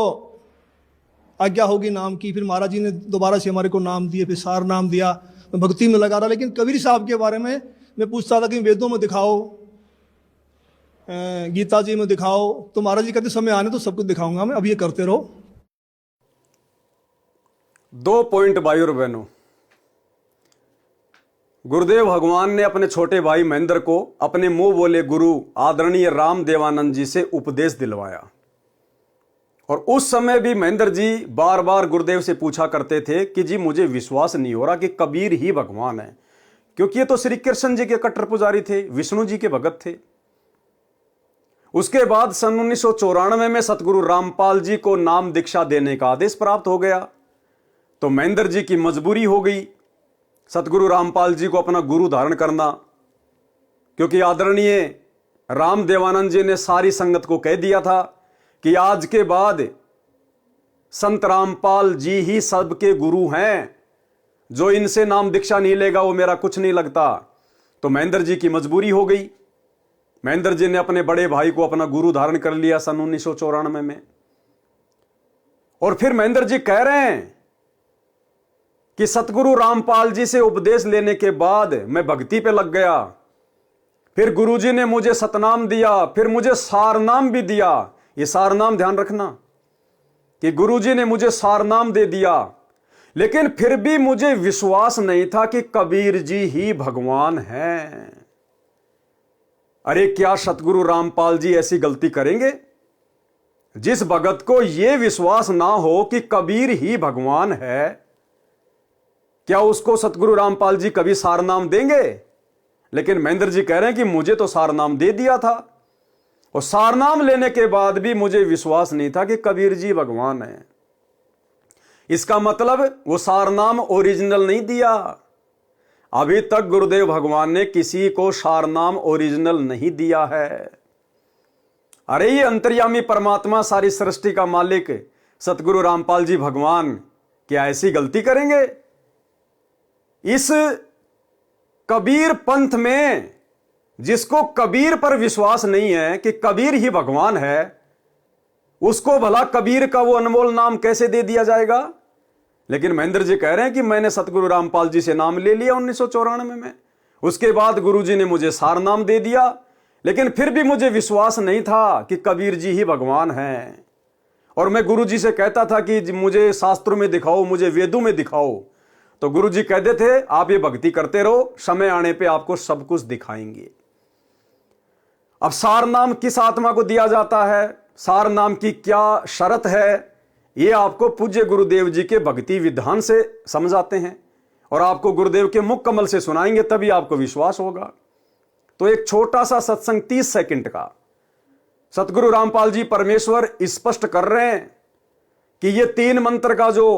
आज्ञा होगी नाम की। फिर महाराज जी ने दोबारा से हमारे को नाम दिए, फिर सार नाम दिया। मैं भक्ति में लगा रहा, लेकिन कबीर साहब के बारे में मैं पूछता था कि वेदों में दिखाओ, गीता जी में दिखाओ। तो महाराज जी कहते समय आने तो सब कुछ दिखाऊंगा मैं, अब ये करते रहो। 2 पॉइंट भाई और बहनों, गुरुदेव भगवान ने अपने छोटे भाई महेंद्र को अपने मुंह बोले गुरु आदरणीय राम देवानंद जी से उपदेश दिलवाया। और उस समय भी महेंद्र जी बार बार गुरुदेव से पूछा करते थे कि जी मुझे विश्वास नहीं हो रहा कि कबीर ही भगवान है, क्योंकि ये तो श्री कृष्ण जी के कट्टर पुजारी थे, विष्णु जी के भगत थे। उसके बाद सन 1994 में सतगुरु रामपाल जी को नाम दीक्षा देने का आदेश प्राप्त हो गया। तो महेंद्र जी की मजबूरी हो गई सतगुरु रामपाल जी को अपना गुरु धारण करना, क्योंकि आदरणीय राम देवानंद जी ने सारी संगत को कह दिया था कि आज के बाद संत रामपाल जी ही सबके गुरु हैं, जो इनसे नाम दीक्षा नहीं लेगा वो मेरा कुछ नहीं लगता। तो महेंद्र जी की मजबूरी हो गई। महेंद्र जी ने अपने बड़े भाई को अपना गुरु धारण कर लिया सन 1994 में। और फिर महेंद्र जी कह रहे हैं कि सतगुरु रामपाल जी से उपदेश लेने के बाद मैं भक्ति पे लग गया, फिर गुरुजी ने मुझे सतनाम दिया, फिर मुझे सारनाम भी दिया। ये सारनाम ध्यान रखना कि गुरुजी ने मुझे सारनाम दे दिया, लेकिन फिर भी मुझे विश्वास नहीं था कि कबीर जी ही भगवान हैं। अरे क्या सतगुरु रामपाल जी ऐसी गलती करेंगे? जिस भगत को यह विश्वास ना हो कि कबीर ही भगवान है, क्या उसको सतगुरु रामपाल जी कभी सारनाम देंगे? लेकिन महेंद्र जी कह रहे हैं कि मुझे तो सारनाम दे दिया था, और सारनाम लेने के बाद भी मुझे विश्वास नहीं था कि कबीर जी भगवान है। इसका मतलब वो सारनाम ओरिजिनल नहीं दिया। अभी तक गुरुदेव भगवान ने किसी को सारनाम ओरिजिनल नहीं दिया है। अरे ये अंतर्यामी परमात्मा, सारी सृष्टि का मालिक सतगुरु रामपाल जी भगवान क्या ऐसी गलती करेंगे? इस कबीर पंथ में जिसको कबीर पर विश्वास नहीं है कि कबीर ही भगवान है, उसको भला कबीर का वो अनमोल नाम कैसे दे दिया जाएगा? लेकिन महेंद्र जी कह रहे हैं कि मैंने सतगुरु रामपाल जी से नाम ले लिया 1994 में, उसके बाद गुरुजी ने मुझे सार नाम दे दिया, लेकिन फिर भी मुझे विश्वास नहीं था कि कबीर जी ही भगवान हैं। और मैं गुरुजी से कहता था कि मुझे शास्त्रों में दिखाओ, मुझे वेदों में दिखाओ, तो गुरुजी कहते थे आप ये भक्ति करते रहो, समय आने पे आपको सब कुछ दिखाएंगे। अब सार नाम किस आत्मा को दिया जाता है, सार नाम की क्या शर्त है, ये आपको पूज्य गुरुदेव जी के भक्ति विधान से समझाते हैं, और आपको गुरुदेव के मुख कमल से सुनाएंगे, तभी आपको विश्वास होगा। तो एक छोटा सा सत्संग 30 सेकंड का सतगुरु रामपाल जी परमेश्वर स्पष्ट कर रहे हैं कि ये 3 मंत्र का जो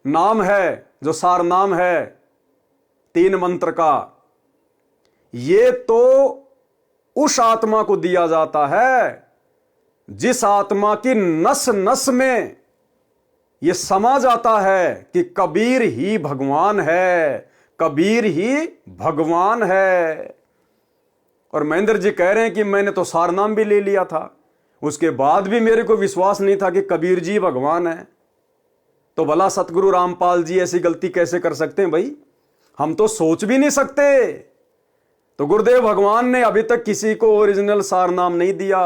नाम है, जो सार नाम है 3 मंत्र का, ये तो उस आत्मा को दिया जाता है जिस आत्मा की नस नस में यह समा जाता है कि कबीर ही भगवान है, कबीर ही भगवान है। और महेंद्र जी कह रहे हैं कि मैंने तो सार नाम भी ले लिया था, उसके बाद भी मेरे को विश्वास नहीं था कि कबीर जी भगवान है। तो भला सतगुरु रामपाल जी ऐसी गलती कैसे कर सकते हैं भाई? हम तो सोच भी नहीं सकते। तो गुरुदेव भगवान ने अभी तक किसी को ओरिजिनल सार नाम नहीं दिया।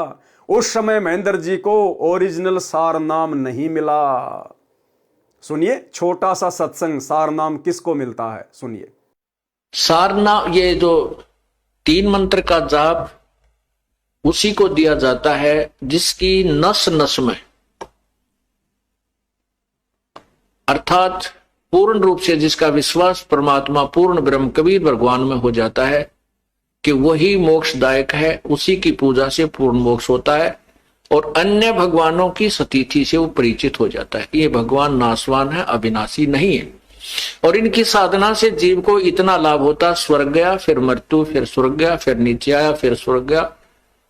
उस समय महेंद्र जी को ओरिजिनल सार नाम नहीं मिला। सुनिए छोटा सा सत्संग, सार नाम किसको मिलता है, सुनिए। सार नाम, ये जो 3 मंत्र का जाप उसी को दिया जाता है जिसकी नस नस में, अर्थात पूर्ण रूप से जिसका विश्वास परमात्मा पूर्ण ब्रह्म कबीर भगवान में हो जाता है कि वही मोक्षदायक है, उसी की पूजा से पूर्ण मोक्ष होता है, और अन्य भगवानों की सतीथि से वो परिचित हो जाता है। ये भगवान नाशवान है, अविनाशी नहीं है, और इनकी साधना से जीव को इतना लाभ होता, स्वर्ग गया, फिर मृत्यु, फिर स्वर्ग गया, फिर नीचे आया, फिर स्वर्ग गया,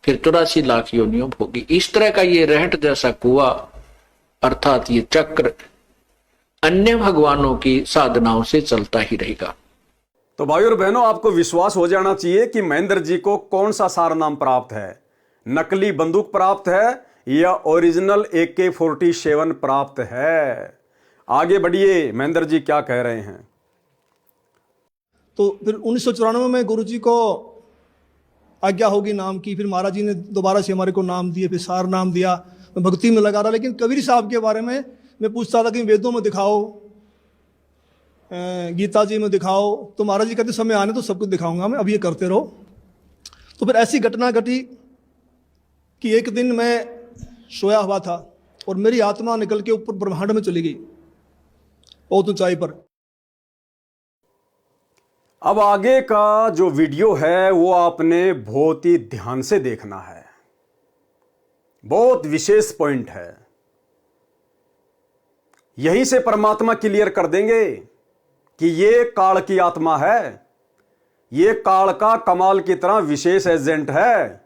फिर 83 लाख योनियों भोगी। इस तरह का ये रहट जैसा कुआं, अर्थात ये चक्र अन्य भगवानों की साधनाओं से चलता ही रहेगा। तो भाई और बहनों, आपको विश्वास हो जाना चाहिए कि महेंद्र जी को कौन सा सार नाम प्राप्त है, नकली बंदूक प्राप्त है या ओरिजिनल AK-47 प्राप्त है। आगे बढ़िए, महेंद्र जी क्या कह रहे हैं। तो फिर 1994 में गुरु जी को आज्ञा होगी नाम की, फिर महाराज जी ने दोबारा से हमारे को नाम दिए, फिर सार नाम दिया। मैं भक्ति में लगा रहा, लेकिन कबीर साहब के बारे में मैं पूछता था कि वेदों में दिखाओ, गीता जी में दिखाओ, तो महाराज जी कहते समय आने तो सब कुछ दिखाऊंगा मैं, अब ये करते रहो। तो फिर ऐसी घटना घटी कि एक दिन मैं सोया हुआ था और मेरी आत्मा निकल के ऊपर ब्रह्मांड में चली गई, बहुत ऊंचाई पर। अब आगे का जो वीडियो है वो आपने बहुत ही ध्यान से देखना है, बहुत विशेष पॉइंट है। यहीं से परमात्मा क्लियर कर देंगे कि ये काल की आत्मा है, ये काल का कमाल की तरह विशेष एजेंट है,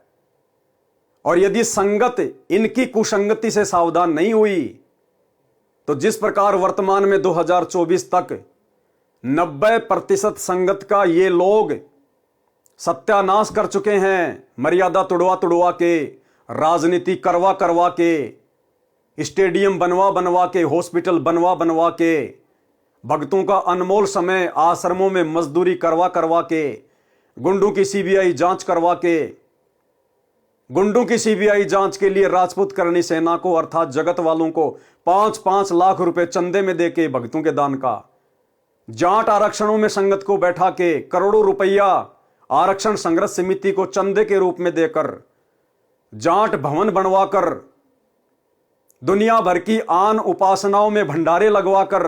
और यदि संगत इनकी कुसंगति से सावधान नहीं हुई तो जिस प्रकार वर्तमान में 2024 तक 90% संगत का ये लोग सत्यानाश कर चुके हैं, मर्यादा तुड़वा तुड़वा के, राजनीति करवा करवा के, स्टेडियम बनवा बनवा के, हॉस्पिटल बनवा बनवा के, भक्तों का अनमोल समय आश्रमों में मजदूरी करवा करवा के, गुंडों की सीबीआई जांच करवा के, गुंडों की सीबीआई जांच के लिए राजपूत करणी सेना को अर्थात जगत वालों को 5-5 लाख रुपए चंदे में देके भक्तों के दान का, जाट आरक्षणों में संगत को बैठा के करोड़ों रुपया आरक्षण संघर्ष समिति को चंदे के रूप में देकर, जाट भवन बनवाकर, दुनिया भर की आन उपासनाओं में भंडारे लगवाकर,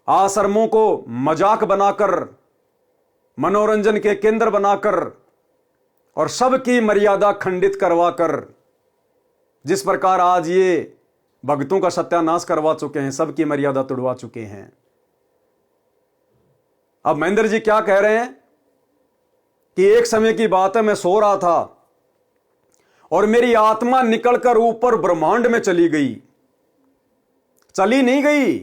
आश्रमों को मजाक बनाकर, मनोरंजन के केंद्र बनाकर और सबकी मर्यादा खंडित करवाकर, जिस प्रकार आज ये भक्तों का सत्यानाश करवा चुके हैं, सबकी मर्यादा तोड़वा चुके हैं। अब महेंद्र जी क्या कह रहे हैं कि एक समय की बात है, मैं सो रहा था और मेरी आत्मा निकलकर ऊपर ब्रह्मांड में चली गई। चली नहीं गई,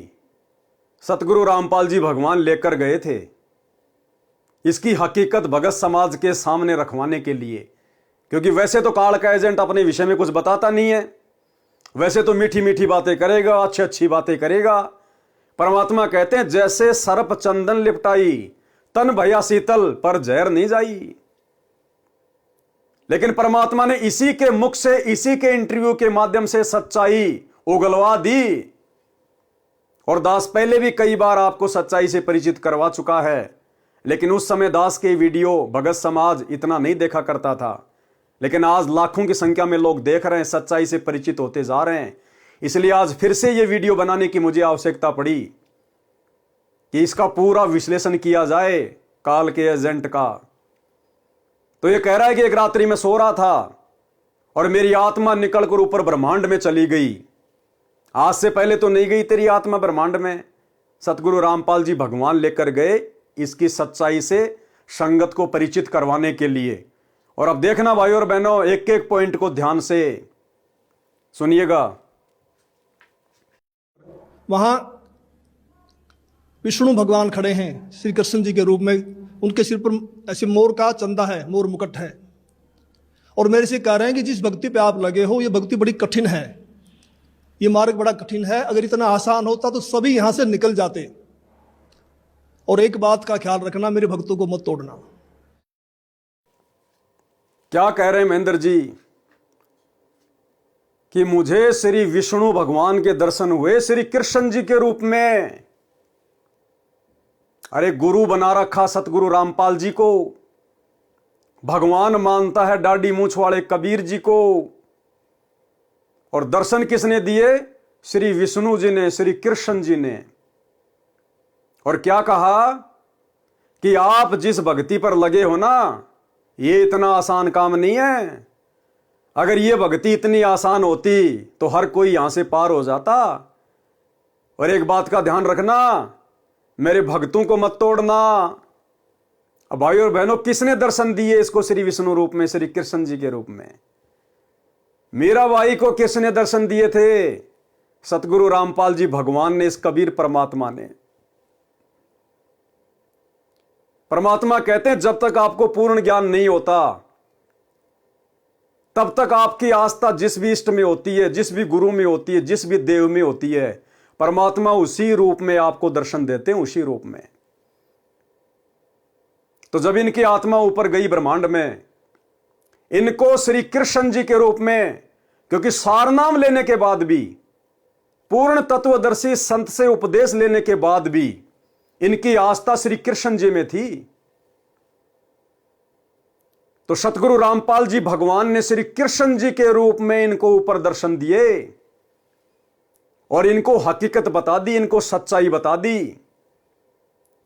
सतगुरु रामपाल जी भगवान लेकर गए थे। इसकी हकीकत भगत समाज के सामने रखवाने के लिए, क्योंकि वैसे तो काल का एजेंट अपने विषय में कुछ बताता नहीं है, वैसे तो मीठी मीठी बातें करेगा, अच्छी अच्छी बातें करेगा। परमात्मा कहते हैं जैसे सर्प चंदन लिपटाई तन भया शीतल पर जहर नहीं जाई। लेकिन परमात्मा ने इसी के मुख से, इसी के इंटरव्यू के माध्यम से सच्चाई उगलवा दी। और दास पहले भी कई बार आपको सच्चाई से परिचित करवा चुका है, लेकिन उस समय दास के वीडियो भगत समाज इतना नहीं देखा करता था। लेकिन आज लाखों की संख्या में लोग देख रहे हैं, सच्चाई से परिचित होते जा रहे हैं। इसलिए आज फिर से यह वीडियो बनाने की मुझे आवश्यकता पड़ी कि इसका पूरा विश्लेषण किया जाए काल के एजेंट का। तो यह कह रहा है कि एक रात्रि में सो रहा था और मेरी आत्मा निकलकर ऊपर ब्रह्मांड में चली गई। आज से पहले तो नहीं गई तेरी आत्मा ब्रह्मांड में, सतगुरु रामपाल जी भगवान लेकर गए इसकी सच्चाई से संगत को परिचित करवाने के लिए। और अब देखना भाई और बहनों, एक एक पॉइंट को ध्यान से सुनिएगा। वहां विष्णु भगवान खड़े हैं श्री कृष्ण जी के रूप में, उनके सिर पर ऐसे मोर का चंदा है, मोर मुकुट है, और मेरे से कह रहे हैं कि जिस भक्ति पे आप लगे हो ये भक्ति बड़ी कठिन है, ये मार्ग बड़ा कठिन है, अगर इतना आसान होता तो सभी यहां से निकल जाते। और एक बात का ख्याल रखना, मेरे भक्तों को मत तोड़ना। क्या कह रहे हैं महेंद्र जी कि मुझे श्री विष्णु भगवान के दर्शन हुए श्री कृष्ण जी के रूप में। अरे गुरु बना रखा सतगुरु रामपाल जी को, भगवान मानता है दाढ़ी मूंछ वाले कबीर जी को, और दर्शन किसने दिए? श्री विष्णु जी ने, श्री कृष्ण जी ने। और क्या कहा कि आप जिस भक्ति पर लगे हो ना, ये इतना आसान काम नहीं है। अगर ये भक्ति इतनी आसान होती तो हर कोई यहां से पार हो जाता। और एक बात का ध्यान रखना, मेरे भक्तों को मत तोड़ना। अब भाई और बहनों, किसने दर्शन दिए इसको श्री विष्णु रूप में, श्री कृष्ण जी के रूप में? मीरा बाई को किसने दर्शन दिए थे? सतगुरु रामपाल जी भगवान ने, इस कबीर परमात्मा ने। परमात्मा कहते हैं जब तक आपको पूर्ण ज्ञान नहीं होता तब तक आपकी आस्था जिस भी इष्ट में होती है, जिस भी गुरु में होती है, जिस भी देव में होती है, परमात्मा उसी रूप में आपको दर्शन देते हैं, उसी रूप में। तो जब इनकी आत्मा ऊपर गई ब्रह्मांड में, इनको श्री कृष्ण जी के रूप में, क्योंकि सारनाम लेने के बाद भी, पूर्ण तत्वदर्शी संत से उपदेश लेने के बाद भी इनकी आस्था श्री कृष्ण जी में थी। तो सतगुरु रामपाल जी भगवान ने श्री कृष्ण जी के रूप में इनको ऊपर दर्शन दिए और इनको हकीकत बता दी, इनको सच्चाई बता दी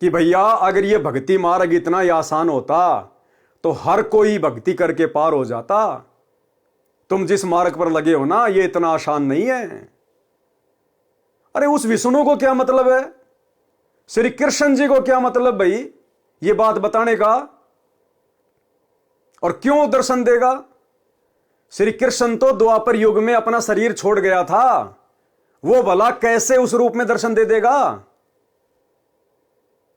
कि भैया अगर ये भक्ति मार्ग इतना ही आसान होता तो हर कोई भक्ति करके पार हो जाता। तुम जिस मार्ग पर लगे हो ना, ये इतना आसान नहीं है। अरे उस विष्णु को क्या मतलब है, श्री कृष्ण जी को क्या मतलब भाई ये बात बताने का? और क्यों दर्शन देगा? श्री कृष्ण तो द्वापर युग में अपना शरीर छोड़ गया था, वो भला कैसे उस रूप में दर्शन दे देगा?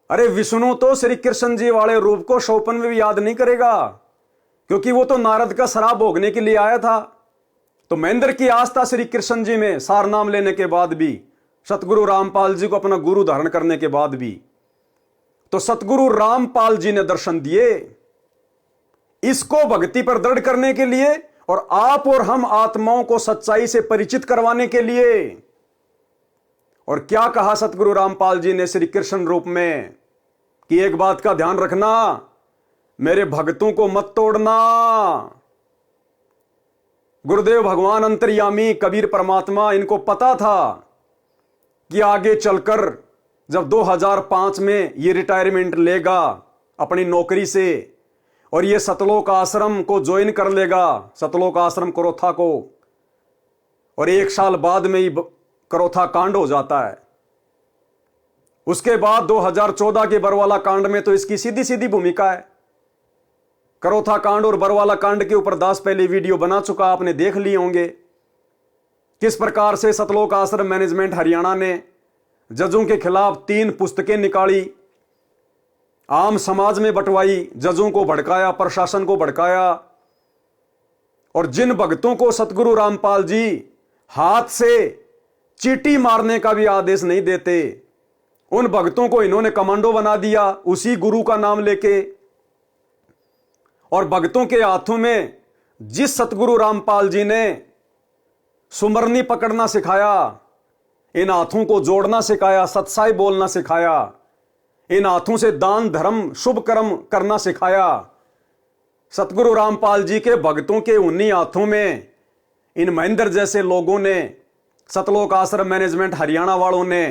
अरे विष्णु तो श्री कृष्ण जी वाले रूप को शोपन में भी याद नहीं करेगा, क्योंकि वो तो नारद का शराब भोगने के लिए आया था। तो महेंद्र की आस्था श्री कृष्ण जी में सार नाम लेने के बाद भी, सतगुरु रामपाल जी को अपना गुरु धारण करने के बाद भी, तो सतगुरु रामपाल जी ने दर्शन दिए इसको भक्ति पर दृढ़ करने के लिए और आप और हम आत्माओं को सच्चाई से परिचित करवाने के लिए। और क्या कहा सतगुरु रामपाल जी ने श्री कृष्ण रूप में कि एक बात का ध्यान रखना, मेरे भक्तों को मत तोड़ना। गुरुदेव भगवान अंतर्यामी कबीर परमात्मा, इनको पता था कि आगे चलकर जब 2005 में ये रिटायरमेंट लेगा अपनी नौकरी से और ये सतलोक आश्रम को ज्वाइन कर लेगा, सतलोक आश्रम करोथा को, और 1 साल बाद में ही करोथा कांड हो जाता है। उसके बाद 2014 के बरवाला कांड में तो इसकी सीधी सीधी भूमिका है। करोथा कांड और बरवाला कांड के ऊपर 10 पहले वीडियो बना चुका, आपने देख लिए होंगे किस प्रकार से सतलोक आश्रम मैनेजमेंट हरियाणा ने जजों के खिलाफ 3 पुस्तकें निकाली, आम समाज में बंटवाई, जजों को भड़काया, प्रशासन को भड़काया। और जिन भक्तों को सतगुरु रामपाल जी हाथ से चीटी मारने का भी आदेश नहीं देते, उन भक्तों को इन्होंने कमांडो बना दिया उसी गुरु का नाम लेके। और भक्तों के हाथों में जिस सतगुरु रामपाल जी ने सुमरनी पकड़ना सिखाया, इन हाथों को जोड़ना सिखाया, सत्साई बोलना सिखाया, इन हाथों से दान धर्म शुभ कर्म करना सिखाया, सतगुरु रामपाल जी के भक्तों के उन्हीं हाथों में इन महेंद्र जैसे लोगों ने, सतलोक आश्रम मैनेजमेंट हरियाणा वालों ने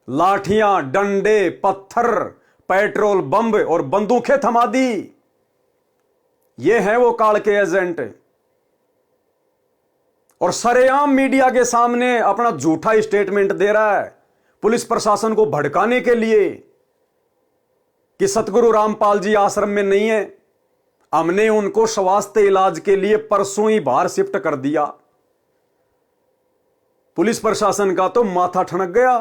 लाठियां, डंडे, पत्थर, पेट्रोल बम और बंदूकें थमा दी। ये हैं वो काल के एजेंट। और सरेआम मीडिया के सामने अपना झूठा स्टेटमेंट दे रहा है पुलिस प्रशासन को भड़काने के लिए कि सतगुरु रामपाल जी आश्रम में नहीं है, हमने उनको स्वास्थ्य इलाज के लिए परसों ही बाहर शिफ्ट कर दिया। पुलिस प्रशासन का तो माथा ठनक गया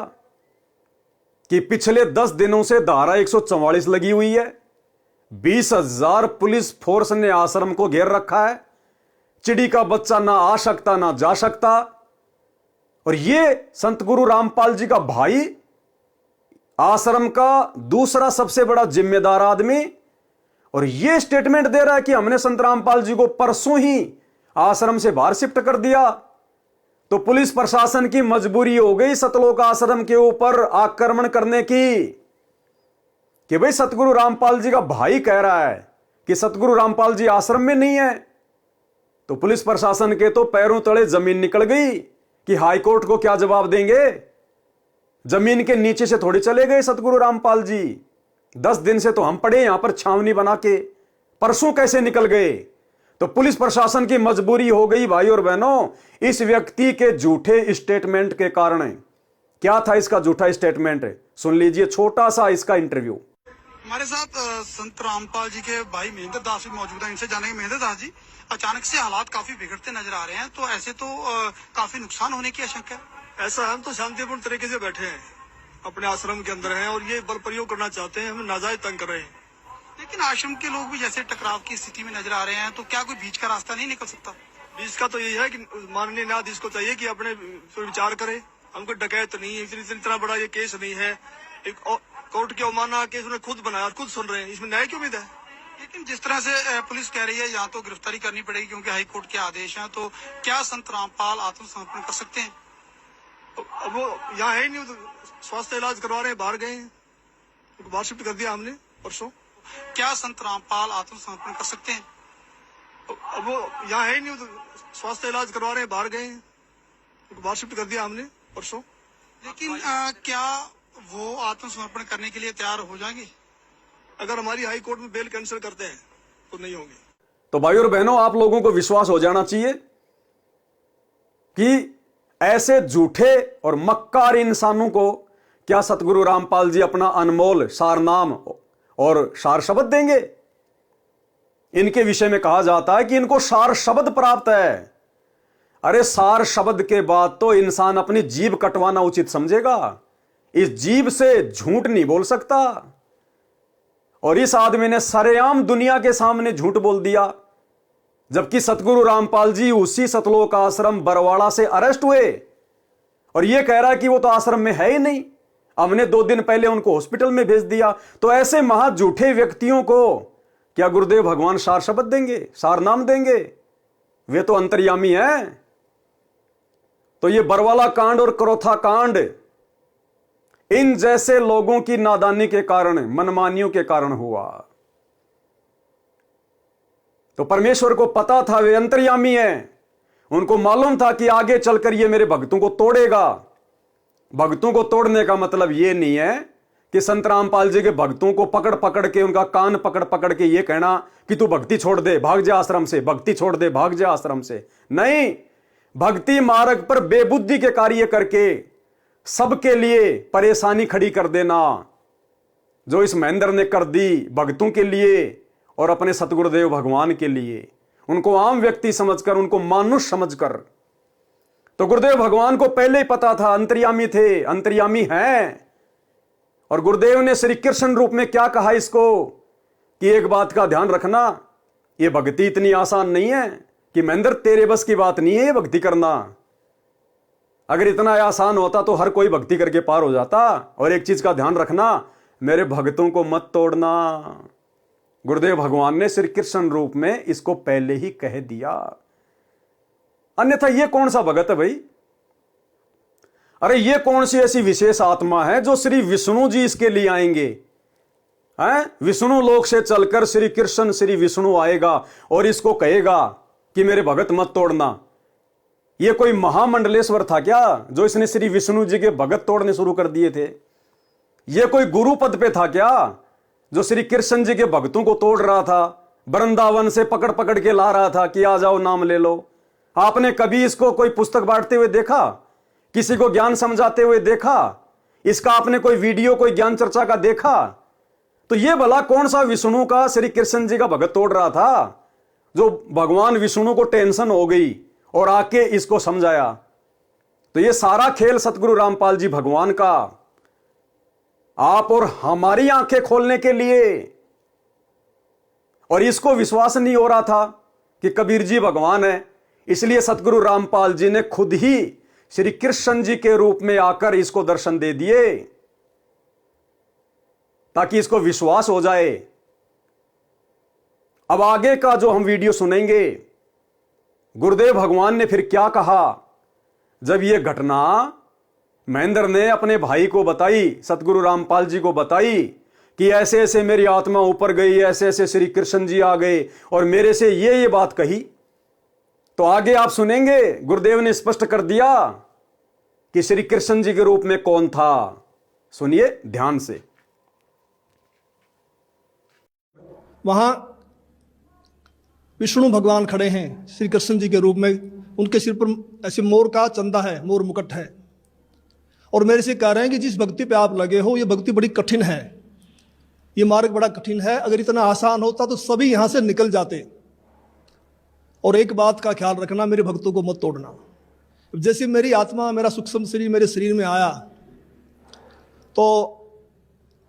कि पिछले 10 दिनों से धारा 144 लगी हुई है, 20,000 पुलिस फोर्स ने आश्रम को घेर रखा है, चिड़ी का बच्चा ना आ सकता ना जा सकता। और ये संत गुरु रामपाल जी का भाई, आश्रम का दूसरा सबसे बड़ा जिम्मेदार आदमी, और ये स्टेटमेंट दे रहा है कि हमने संत रामपाल जी को परसों ही आश्रम से बाहर शिफ्ट कर दिया। तो पुलिस प्रशासन की मजबूरी हो गई सतलोक आश्रम के ऊपर आक्रमण करने की कि भाई सतगुरु रामपाल जी का भाई कह रहा है कि सतगुरु रामपाल जी आश्रम में नहीं है। तो पुलिस प्रशासन के तो पैरों तले जमीन निकल गई कि हाईकोर्ट को क्या जवाब देंगे। जमीन के नीचे से थोड़ी चले गए सतगुरु रामपाल जी। 10 दिन से तो हम पड़े यहां पर छावनी बना के, परसों कैसे निकल गए। तो पुलिस प्रशासन की मजबूरी हो गई भाई और बहनों, इस व्यक्ति के झूठे स्टेटमेंट के कारण। क्या था इसका झूठा स्टेटमेंट, सुन लीजिए छोटा सा इसका इंटरव्यू। हमारे साथ संत रामपाल जी के भाई महेंद्र दास भी मौजूद हैं। इनसे जानेंगे, महेंद्र दास जी, अचानक से हालात काफी बिगड़ते नजर आ रहे हैं, तो ऐसे तो काफी नुकसान होने की आशंका है। ऐसा, हम तो शांतिपूर्ण तरीके से बैठे हैं, अपने आश्रम के अंदर हैं और ये बल प्रयोग करना चाहते हैं, हमें नाजायज तंग कर रहे हैं। लेकिन आश्रम के लोग भी जैसे टकराव की स्थिति में नजर आ रहे हैं, तो क्या कोई बीच का रास्ता नहीं निकल सकता? बीच का तो यही है कि माननीय न्यायाधीश को चाहिए कि अपने विचार करे। हमको डकैत नहीं है, इतना बड़ा ये केस नहीं है, एक कोर्ट की अवमानना केस उन्होंने खुद बनाया, खुद सुन रहे हैं, इसमें न्याय की उम्मीद है। लेकिन जिस तरह से पुलिस कह रही है यहाँ तो गिरफ्तारी करनी पड़ेगी क्योंकि हाईकोर्ट के आदेश हैं, तो क्या संत रामपाल आत्मसमर्पण कर सकते हैं? अब वो यहाँ है ही नहीं, स्वास्थ्य इलाज करवा रहे हैं, बाहर गए हैं, बाहर शिफ्ट कर दिया हमने परसों। क्या संत रामपाल आत्मसमर्पण कर सकते हैं? अब वो यहाँ है ही नहीं, स्वास्थ्य इलाज करवा रहे हैं, बाहर गए हैं, बाहर शिफ्ट कर दिया हमने परसों। लेकिन क्या वो आत्मसमर्पण करने के लिए तैयार हो जाएंगे? अगर हमारी हाई कोर्ट में बेल कैंसिल करते हैं तो नहीं होंगे। तो भाई और बहनों, आप लोगों को विश्वास हो जाना चाहिए कि ऐसे झूठे और मक्कार इंसानों को क्या सतगुरु रामपाल जी अपना अनमोल सारनाम और सार शब्द देंगे। इनके विषय में कहा जाता है कि इनको सार शब्द प्राप्त है। अरे सार शब्द के बाद तो इंसान अपनी जीभ कटवाना उचित समझेगा। इस जीभ से झूठ नहीं बोल सकता। और इस आदमी ने सरेआम दुनिया के सामने झूठ बोल दिया, जबकि सतगुरु रामपाल जी उसी सतलोक आश्रम बरवाड़ा से अरेस्ट हुए और यह कह रहा है कि वो तो आश्रम में है ही नहीं, हमने 2 दिन पहले उनको हॉस्पिटल में भेज दिया। तो ऐसे महा झूठे व्यक्तियों को क्या गुरुदेव भगवान सार शब्द देंगे, सार नाम देंगे? वे तो अंतर्यामी हैं। तो ये बरवाला कांड और करोथा कांड इन जैसे लोगों की नादानी के कारण, मनमानियों के कारण हुआ। तो परमेश्वर को पता था वे अंतर्यामी हैं, उनको मालूम था कि आगे चलकर ये मेरे भक्तों को तोड़ेगा। भक्तों को तोड़ने का मतलब यह नहीं है कि संत रामपाल जी के भक्तों को पकड़ पकड़ के, उनका कान पकड़ पकड़ के ये कहना कि तू भक्ति छोड़ दे, भाग जा आश्रम से, भक्ति छोड़ दे, भाग जा आश्रम से। नहीं, भक्ति मार्ग पर बेबुद्धि के कार्य करके सबके लिए परेशानी खड़ी कर देना, जो इस महेंद्र ने कर दी भक्तों के लिए और अपने सतगुरुदेव भगवान के लिए, उनको आम व्यक्ति समझकर, उनको मानुष समझकर। तो गुरुदेव भगवान को पहले ही पता था अंतर्यामी थे, अंतर्यामी हैं। और गुरुदेव ने श्री कृष्ण रूप में क्या कहा इसको कि एक बात का ध्यान रखना, ये भक्ति इतनी आसान नहीं है कि महेंद्र तेरे बस की बात नहीं है ये भक्ति करना। अगर इतना आसान होता तो हर कोई भक्ति करके पार हो जाता। और एक चीज का ध्यान रखना, मेरे भक्तों को मत तोड़ना। गुरुदेव भगवान ने श्री कृष्ण रूप में इसको पहले ही कह दिया। अन्यथा ये कौन सा भगत है भाई? अरे ये कौन सी ऐसी विशेष आत्मा है जो श्री विष्णु जी इसके लिए आएंगे? हैं? विष्णु लोक से चलकर श्री कृष्ण, श्री विष्णु आएगा और इसको कहेगा कि मेरे भगत मत तोड़ना। ये कोई महामंडलेश्वर था क्या जो इसने श्री विष्णु जी के भगत तोड़ने शुरू कर दिए थे? ये कोई गुरु पद पे था क्या जो श्री कृष्ण जी के भक्तों को तोड़ रहा था, वृंदावन से पकड़ पकड़ के ला रहा था कि आ जाओ नाम ले लो? आपने कभी इसको कोई पुस्तक बांटते हुए देखा? किसी को ज्ञान समझाते हुए देखा? इसका आपने कोई वीडियो, कोई ज्ञान चर्चा का देखा? तो ये भला कौन सा विष्णु का, श्री कृष्ण जी का भगत तोड़ रहा था जो भगवान विष्णु को टेंशन हो गई और आके इसको समझाया? तो ये सारा खेल सतगुरु रामपाल जी भगवान का आप और हमारी आंखें खोलने के लिए। और इसको विश्वास नहीं हो रहा था कि कबीर जी भगवान है, इसलिए सतगुरु रामपाल जी ने खुद ही श्री कृष्ण जी के रूप में आकर इसको दर्शन दे दिए ताकि इसको विश्वास हो जाए। अब आगे का जो हम वीडियो सुनेंगे, गुरुदेव भगवान ने फिर क्या कहा जब यह घटना महेंद्र ने अपने भाई को बताई, सतगुरु रामपाल जी को बताई कि ऐसे ऐसे मेरी आत्मा ऊपर गई, ऐसे ऐसे श्री कृष्ण जी आ गए और मेरे से ये बात कही। तो आगे आप सुनेंगे गुरुदेव ने स्पष्ट कर दिया कि श्री कृष्ण जी के रूप में कौन था। सुनिए ध्यान से। वहां विष्णु भगवान खड़े हैं श्री कृष्ण जी के रूप में, उनके सिर पर ऐसे मोर का चंदा है, मोर मुकुट है, और मेरे से कह रहे हैं कि जिस भक्ति पे आप लगे हो ये भक्ति बड़ी कठिन है, ये मार्ग बड़ा कठिन है, अगर इतना आसान होता तो सभी यहां से निकल जाते। और एक बात का ख्याल रखना, मेरे भक्तों को मत तोड़ना। जैसे मेरी आत्मा, मेरा सूक्ष्म शरीर मेरे शरीर में आया तो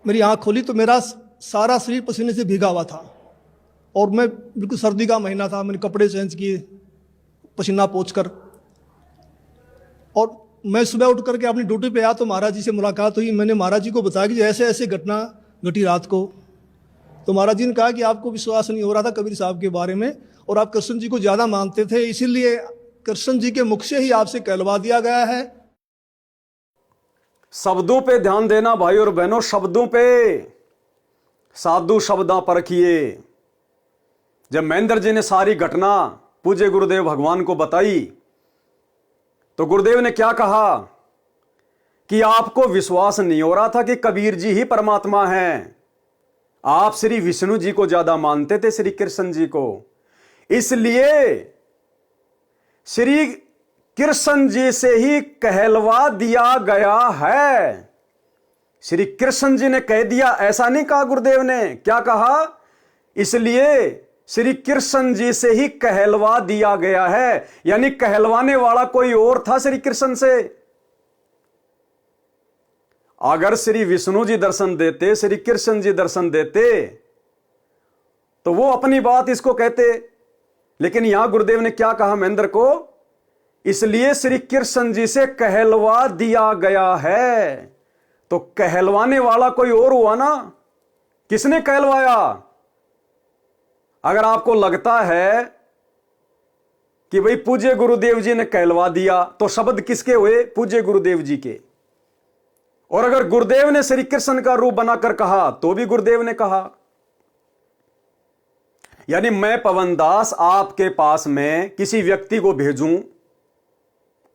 मेरी आँख खोली तो मेरा सारा शरीर पसीने से भीगा हुआ था और मैं बिल्कुल सर्दी का महीना था, मैंने कपड़े चेंज किए पसीना पोंछकर, और मैं सुबह उठ करके अपनी ड्यूटी पे आया तो महाराज जी से मुलाकात हुई। मैंने महाराज जी को बताया कि ऐसे ऐसे घटना घटी रात को। तो महाराज जी ने कहा कि आपको विश्वास नहीं हो रहा था कबीर साहब के बारे में और आप कृष्ण जी को ज़्यादा मानते थे, इसीलिए कृष्ण जी के मुख से ही आपसे कहलवा दिया गया है। शब्दों पे ध्यान देना भाई और बहनों, शब्दों पे। साधु शब्दा परखिए। जब महेंद्र जी ने सारी घटना पूज्य गुरुदेव भगवान को बताई तो गुरुदेव ने क्या कहा कि आपको विश्वास नहीं हो रहा था कि कबीर जी ही परमात्मा हैं। आप श्री विष्णु जी को ज्यादा मानते थे, श्री कृष्ण जी को, इसलिए श्री कृष्ण जी से ही कहलवा दिया गया है। श्री कृष्ण जी ने कह दिया, ऐसा नहीं कहा गुरुदेव ने। क्या कहा? इसलिए श्री कृष्ण जी से ही कहलवा दिया गया है, यानी कहलवाने वाला कोई और था श्री कृष्ण से। अगर श्री विष्णु जी दर्शन देते, श्री कृष्ण जी दर्शन देते, तो वो अपनी बात इसको कहते। लेकिन यहां गुरुदेव ने क्या कहा महेंद्र को, इसलिए श्री कृष्ण जी से कहलवा दिया गया है। तो कहलवाने वाला कोई और हुआ ना, किसने कहलवाया? अगर आपको लगता है कि भाई पूज्य गुरुदेव जी ने कहलवा दिया, तो शब्द किसके हुए? पूज्य गुरुदेव जी के। और अगर गुरुदेव ने श्री कृष्ण का रूप बनाकर कहा, तो भी गुरुदेव ने कहा। यानी मैं पवन दास आपके पास में किसी व्यक्ति को भेजूं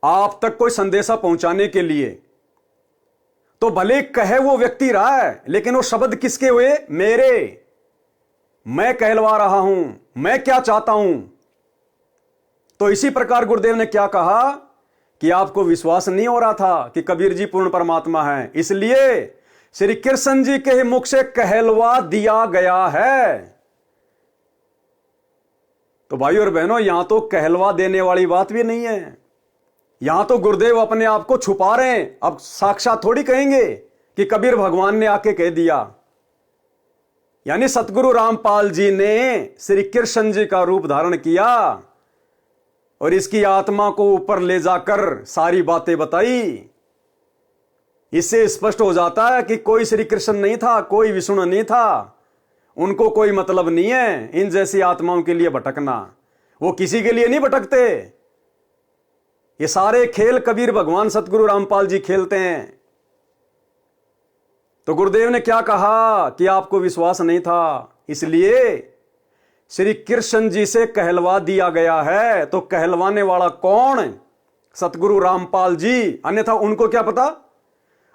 आप तक कोई संदेशा पहुंचाने के लिए, तो भले कहे वो व्यक्ति रहा है, लेकिन वो शब्द किसके हुए? मेरे। मैं कहलवा रहा हूं, मैं क्या चाहता हूं। तो इसी प्रकार गुरुदेव ने क्या कहा कि आपको विश्वास नहीं हो रहा था कि कबीर जी पूर्ण परमात्मा है, इसलिए श्री कृष्ण जी के मुख से कहलवा दिया गया है। तो भाई और बहनों, यहां तो कहलवा देने वाली बात भी नहीं है, यहां तो गुरुदेव अपने आप को छुपा रहे हैं। अब साक्षात थोड़ी कहेंगे कि कबीर भगवान ने आके कह दिया। यानी सतगुरु रामपाल जी ने श्री कृष्ण जी का रूप धारण किया और इसकी आत्मा को ऊपर ले जाकर सारी बातें बताई। इससे स्पष्ट हो जाता है कि कोई श्री कृष्ण नहीं था, कोई विष्णु नहीं था। उनको कोई मतलब नहीं है इन जैसी आत्माओं के लिए भटकना, वो किसी के लिए नहीं भटकते। ये सारे खेल कबीर भगवान सतगुरु रामपाल जी खेलते हैं। तो गुरुदेव ने क्या कहा कि आपको विश्वास नहीं था, इसलिए श्री कृष्ण जी से कहलवा दिया गया है। तो कहलवाने वाला कौन? सतगुरु रामपाल जी, अन्यथा उनको क्या पता।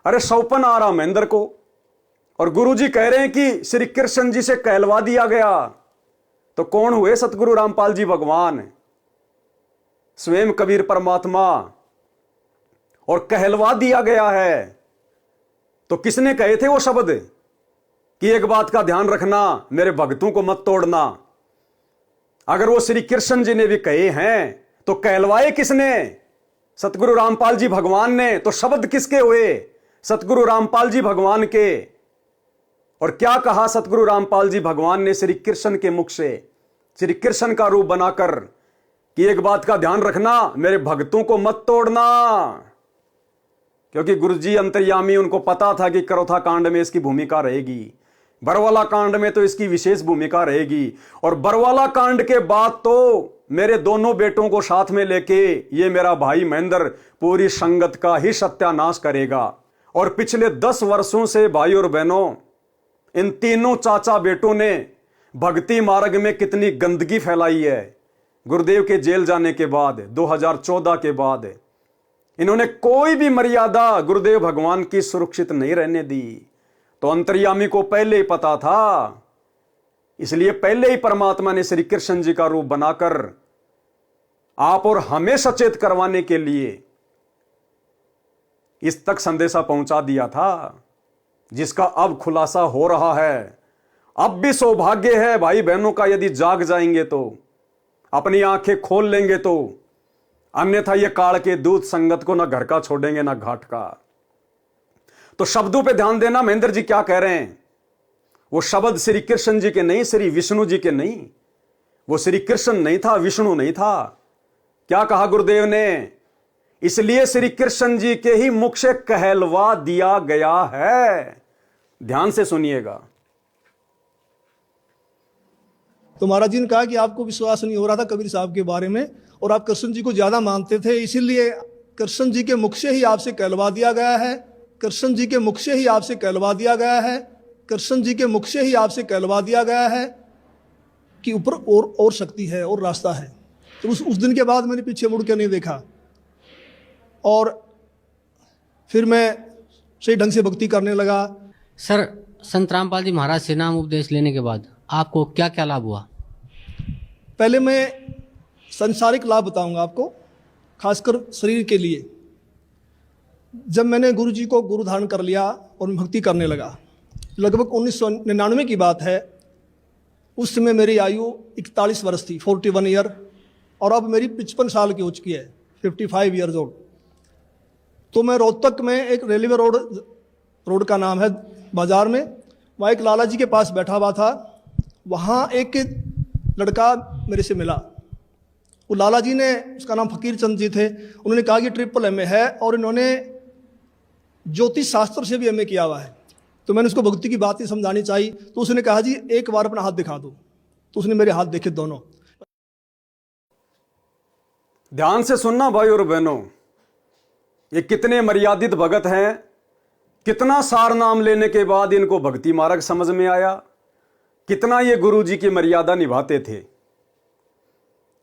अरे सौपन आ रहा महेंद्र को, और गुरु जी कह रहे हैं कि श्री कृष्ण जी से कहलवा दिया गया। तो कौन हुए? सतगुरु रामपाल जी भगवान, स्वयं कबीर परमात्मा। और कहलवा दिया गया है, तो किसने कहे थे वो शब्द कि एक बात का ध्यान रखना, मेरे भक्तों को मत तोड़ना। अगर वो श्री कृष्ण जी ने भी कहे हैं, तो कहलवाए किसने? सतगुरु रामपाल जी भगवान ने। तो शब्द किसके हुए? सतगुरु रामपाल जी भगवान के। और क्या कहा सतगुरु रामपाल जी भगवान ने श्री कृष्ण के मुख से, श्री कृष्ण का रूप बनाकर, कि एक बात का ध्यान रखना, मेरे भक्तों को मत तोड़ना। क्योंकि गुरुजी अंतर्यामी, उनको पता था कि करोथा कांड में इसकी भूमिका रहेगी, बरवाला कांड में तो इसकी विशेष भूमिका रहेगी, और बरवाला कांड के बाद तो मेरे दोनों बेटों को साथ में लेके ये मेरा भाई महेंद्र पूरी संगत का ही सत्यानाश करेगा। और पिछले 10 वर्षों से भाई और बहनों, इन तीनों चाचा बेटों ने भक्ति मार्ग में कितनी गंदगी फैलाई है। गुरुदेव के जेल जाने के बाद 2014 के बाद इन्होंने कोई भी मर्यादा गुरुदेव भगवान की सुरक्षित नहीं रहने दी। तो अंतर्यामी को पहले ही पता था, इसलिए पहले ही परमात्मा ने श्री कृष्ण जी का रूप बनाकर आप और हमें सचेत करवाने के लिए इस तक संदेशा पहुंचा दिया था, जिसका अब खुलासा हो रहा है। अब भी सौभाग्य है भाई बहनों का, यदि जाग जाएंगे तो, अपनी आंखें खोल लेंगे तो, अन्यथा ये काल के दूत संगत को ना घर का छोड़ेंगे ना घाट का। तो शब्दों पे ध्यान देना, महेंद्र जी क्या कह रहे हैं। वो शब्द श्री कृष्ण जी के नहीं, श्री विष्णु जी के नहीं। वो श्री कृष्ण नहीं था, विष्णु नहीं था। क्या कहा गुरुदेव ने? इसलिए श्री कृष्ण जी के ही मुख से कहलवा दिया गया है। ध्यान से सुनिएगा। तो महाराज जी ने कहा कि आपको विश्वास नहीं हो रहा था कबीर साहब के बारे में, और आप कृष्ण जी को ज्यादा मानते थे, इसीलिए कृष्ण जी के मुख से ही आपसे कहलवा दिया गया है। कृष्ण जी के मुख से ही आपसे कहलवा दिया गया है। कृष्ण जी के मुख से ही आपसे कहलवा दिया गया है कि ऊपर और शक्ति है और रास्ता है। तो उस दिन के बाद मैंने पीछे मुड़ के नहीं देखा, और फिर मैं सही ढंग से भक्ति करने लगा। सर, संत रामपाल जी महाराज से नाम उपदेश लेने के बाद आपको क्या क्या लाभ हुआ? पहले मैं संसारिक लाभ बताऊंगा आपको, खासकर शरीर के लिए। जब मैंने गुरु जी को गुरु धारण कर लिया और मैं भक्ति करने लगा, लगभग 1999 की बात है। उस समय मेरी आयु 41 वर्ष थी, 41 ईयर, और अब मेरी 55 साल की हो चुकी है, 55 ईयर्स ओल्ड। तो मैं रोहतक में एक रेलवे रोड रोड का नाम है, बाजार में। वहाँ एक लाला जी के पास बैठा हुआ था। वहाँ एक लड़का मेरे से मिला। वो लाला जी ने, उसका नाम फकीर चंद जी थे, उन्होंने कहा कि MMA है और इन्होंने ज्योतिष शास्त्र से भी MA किया हुआ है। तो मैंने उसको भक्ति की बात ही समझानी चाहिए। तो उसने कहा जी एक बार अपना हाथ दिखा दो। तो उसने मेरे हाथ देखे दोनों। ध्यान से सुनना भाई और बहनों, ये कितने मर्यादित भगत हैं, कितना सार नाम लेने के बाद इनको भक्ति मार्ग समझ में आया, कितना ये गुरु जी की मर्यादा निभाते थे।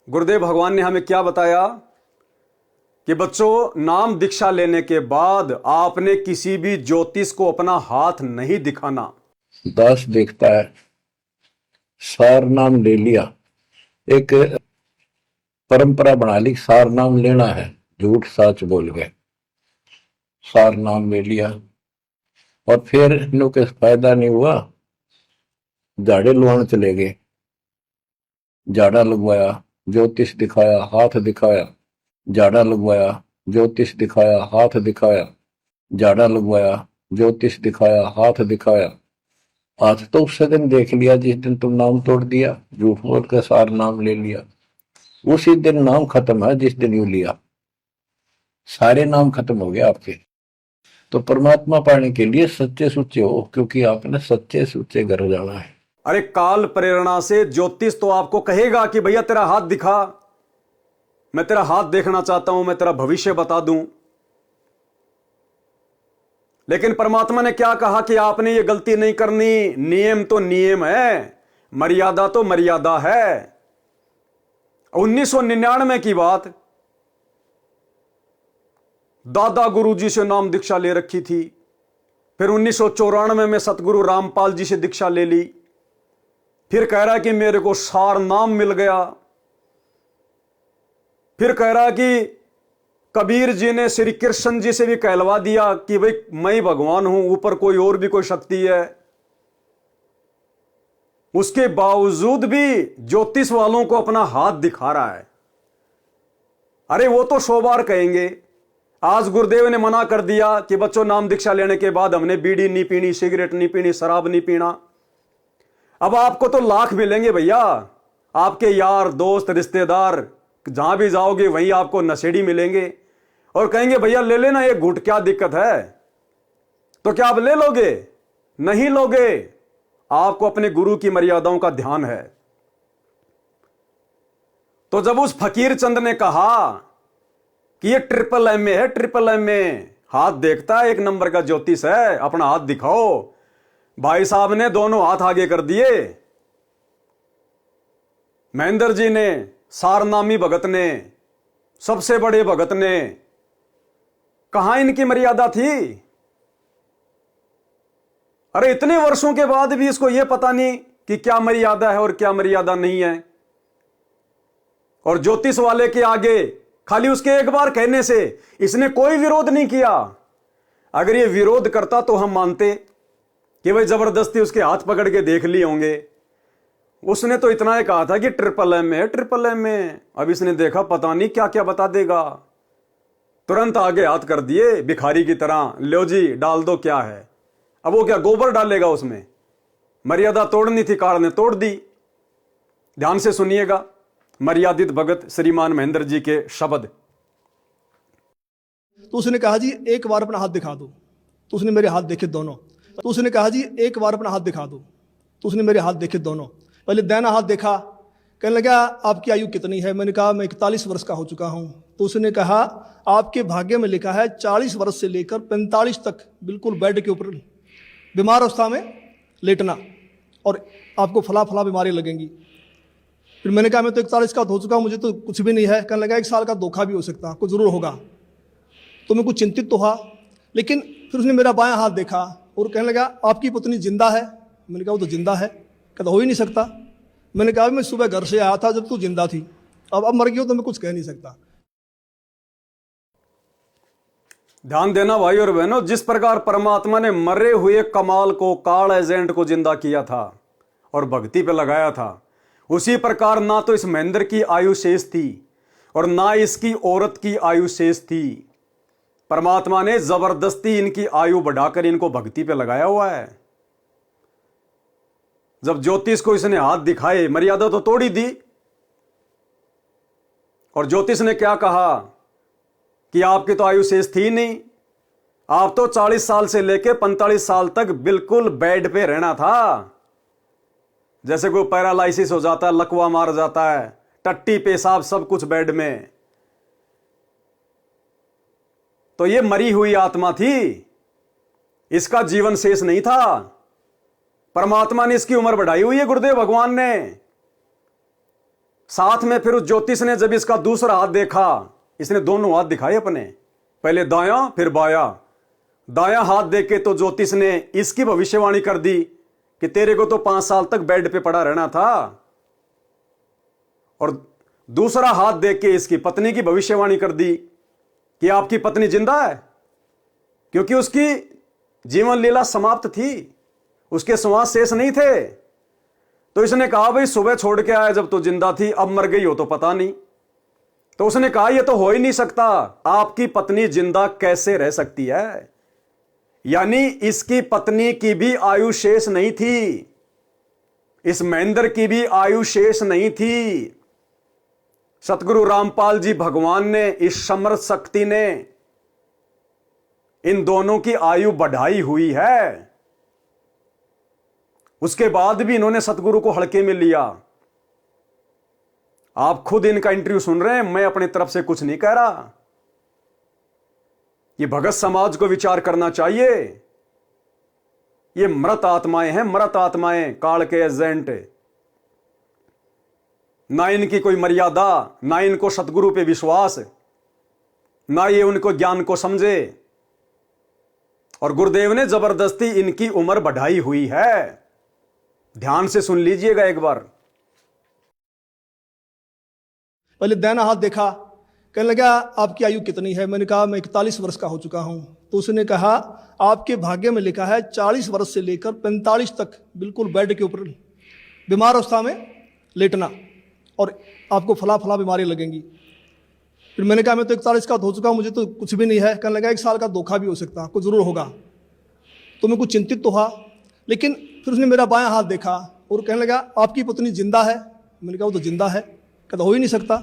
गुरुदेव भगवान ने हमें क्या बताया कि बच्चों, नाम दीक्षा लेने के बाद आपने किसी भी ज्योतिष को अपना हाथ नहीं दिखाना। दास देखता है, सार नाम ले लिया, एक परंपरा बना ली, सार नाम लेना है, झूठ सच बोल गए, सार नाम ले लिया और फिर इन्हों के फायदा नहीं हुआ, झाड़े लुहान चले गए, झाड़ा लगवाया, ज्योतिष दिखाया, हाथ दिखाया, झाड़ा लगवाया, ज्योतिष दिखाया, हाथ दिखाया, झाड़ा लगवाया, ज्योतिष दिखाया, हाथ दिखाया। आज तो उस दिन देख लिया जिस दिन तुम नाम तोड़ दिया, झूठ बोल कर सार नाम ले लिया, उसी दिन नाम खत्म है जिस दिन यू लिया, सारे नाम खत्म हो गए आपके। तो परमात्मा पाने के लिए सच्चे सुच्चे हो, क्योंकि आपने सच्चे सुच्चे घर जाना है। अरे काल प्रेरणा से ज्योतिष तो आपको कहेगा कि भैया तेरा हाथ दिखा, मैं तेरा हाथ देखना चाहता हूं, मैं तेरा भविष्य बता दूं। लेकिन परमात्मा ने क्या कहा कि आपने ये गलती नहीं करनी। नियम तो नियम है, मर्यादा तो मर्यादा है। 1999 की बात, दादा गुरुजी से नाम दीक्षा ले रखी थी। फिर 1994 में सतगुरु रामपाल जी से दीक्षा ले ली। फिर कह रहा कि मेरे को सार नाम मिल गया। फिर कह रहा कि कबीर जी ने श्री कृष्ण जी से भी कहलवा दिया कि भाई मैं ही भगवान हूं, ऊपर कोई और भी कोई शक्ति है। उसके बावजूद भी ज्योतिष वालों को अपना हाथ दिखा रहा है। अरे वो तो 100 बार कहेंगे। आज गुरुदेव ने मना कर दिया कि बच्चों नाम दीक्षा लेने के बाद हमने बीड़ी नहीं पीनी, सिगरेट नहीं पीनी, शराब नहीं पीना। अब आपको तो लाख मिलेंगे भैया, आपके यार दोस्त रिश्तेदार जहां भी जाओगे वहीं आपको नशेड़ी मिलेंगे और कहेंगे भैया ले लेना एक घूंट, क्या दिक्कत है। तो क्या आप ले लोगे? नहीं लोगे। आपको अपने गुरु की मर्यादाओं का ध्यान है। तो जब उस फकीर चंद ने कहा कि ये MMA है, MMA, हाथ देखता है, 1 नंबर का ज्योतिष है, अपना हाथ दिखाओ, भाई साहब ने दोनों हाथ आगे कर दिए। महेंद्र जी ने, सारनामी भगत ने, सबसे बड़े भगत ने, कहां इनकी मर्यादा थी? अरे इतने वर्षों के बाद भी इसको यह पता नहीं कि क्या मर्यादा है और क्या मर्यादा नहीं है। और ज्योतिष वाले के आगे खाली उसके एक बार कहने से इसने कोई विरोध नहीं किया। अगर ये विरोध करता तो हम मानते कि भाई जबरदस्ती उसके हाथ पकड़ के देख लिए होंगे। उसने तो इतना ही कहा था कि MMA। अब इसने देखा पता नहीं क्या क्या बता देगा, तुरंत आगे हाथ कर दिए भिखारी की तरह, लो जी डाल दो, क्या है। अब वो क्या गोबर डालेगा उसमें? मर्यादा तोड़नी थी, कार ने तोड़ दी। ध्यान से सुनिएगा मर्यादित भगत श्रीमान महेंद्र जी के शब्द। तो उसने कहा जी एक बार अपना हाथ दिखा दो। तो उसने मेरे हाथ देखे दोनों। तो उसने कहा जी एक बार अपना हाथ दिखा दो। तो उसने मेरे हाथ देखे दोनों। पहले दाहिना हाथ देखा, कहने लगा आपकी आयु कितनी है? मैंने कहा मैं 41 वर्ष का हो चुका हूं। तो उसने कहा आपके भाग्य में लिखा है 40 वर्ष से लेकर 45 तक बिल्कुल बेड के ऊपर बीमार अवस्था में लेटना, और आपको फला फला बीमारी लगेंगी। फिर मैंने कहा मैं तो 41 का हो चुका हूँ, मुझे तो कुछ भी नहीं है। कहने लगा 1 साल का धोखा भी हो सकता, कुछ जरूर होगा। तो मैं कुछ चिंतित तो हुआ, लेकिन फिर उसने मेरा बायां हाथ देखा और कहने लगा आपकी पत्नी जिंदा है? मैंने कहा वो तो जिंदा है। कहता हो ही नहीं सकता। मैंने कहा मैं सुबह घर से आया था जब तू जिंदा थी, अब मर गई हो तो मैं कुछ कह नहीं सकता। ध्यान देना भाई और बहनों, जिस प्रकार परमात्मा ने मरे हुए कमाल को, काल एजेंट को जिंदा किया था और भक्ति पे लगाया था, उसी प्रकार ना तो इस महेंद्र की आयु शेष थी और ना इसकी औरत की आयु शेष थी। परमात्मा ने जबरदस्ती इनकी आयु बढ़ाकर इनको भक्ति पे लगाया हुआ है। जब ज्योतिष को इसने हाथ दिखाए, मर्यादा तो तोड़ी दी, और ज्योतिष ने क्या कहा कि आपकी तो आयु शेष थी नहीं, आप तो 40 साल से लेकर 45 साल तक बिल्कुल बेड पे रहना था। जैसे कोई पैरालाइसिस हो जाता है, लकवा मार जाता है, टट्टी पेशाब सब कुछ बेड में। तो ये मरी हुई आत्मा थी, इसका जीवन शेष नहीं था। परमात्मा ने इसकी उम्र बढ़ाई हुई है, गुरुदेव भगवान ने। साथ में फिर उस ज्योतिष ने जब इसका दूसरा हाथ देखा, इसने दोनों हाथ दिखाए अपने, पहले दायां फिर बायां। दायां हाथ देके तो ज्योतिष ने इसकी भविष्यवाणी कर दी कि तेरे को तो 5 साल तक बेड पे पड़ा रहना था, और दूसरा हाथ देके इसकी पत्नी की भविष्यवाणी कर दी कि आपकी पत्नी जिंदा है, क्योंकि उसकी जीवन लीला समाप्त थी, उसके श्वास शेष नहीं थे। तो इसने कहा भाई सुबह छोड़ के आया जब तो जिंदा थी, अब मर गई हो तो पता नहीं। तो उसने कहा यह तो हो ही नहीं सकता, आपकी पत्नी जिंदा कैसे रह सकती है? यानी इसकी पत्नी की भी आयु शेष नहीं थी, इस महेंद्र की भी आयु शेष नहीं थी। सतगुरु रामपाल जी भगवान ने, इस समर्थ शक्ति ने इन दोनों की आयु बढ़ाई हुई है। उसके बाद भी इन्होंने सतगुरु को हल्के में लिया। आप खुद इनका इंटरव्यू सुन रहे हैं, मैं अपनी तरफ से कुछ नहीं कह रहा। ये भगत समाज को विचार करना चाहिए। ये मृत आत्माएं हैं, मृत आत्माएं, काल के एजेंट। ना इनकी कोई मर्यादा, ना इनको सतगुरु पे विश्वास, ना ये उनको ज्ञान को समझे, और गुरुदेव ने जबरदस्ती इनकी उम्र बढ़ाई हुई है। ध्यान से सुन लीजिएगा एक बार। पहले दाहिना हाथ देखा, कहने लगा आपकी आयु कितनी है? मैंने कहा मैं 41 वर्ष का हो चुका हूं। तो उसने कहा आपके भाग्य में लिखा है 40 वर्ष से लेकर 45 तक बिल्कुल बेड के ऊपर बीमार अवस्था में लेटना, और आपको फला फला बीमारी लगेंगी। फिर मैंने कहा मैं तो 41 का हो चुका हूँ, मुझे तो कुछ भी नहीं है। कहने लगा 1 साल का धोखा भी हो सकता, कुछ जरूर होगा। तो मैं कुछ चिंतित तो हुआ, लेकिन फिर उसने मेरा बायां हाथ देखा और कहने लगा आपकी पत्नी जिंदा है? मैंने कहा वो तो जिंदा है। कहता हो ही नहीं सकता।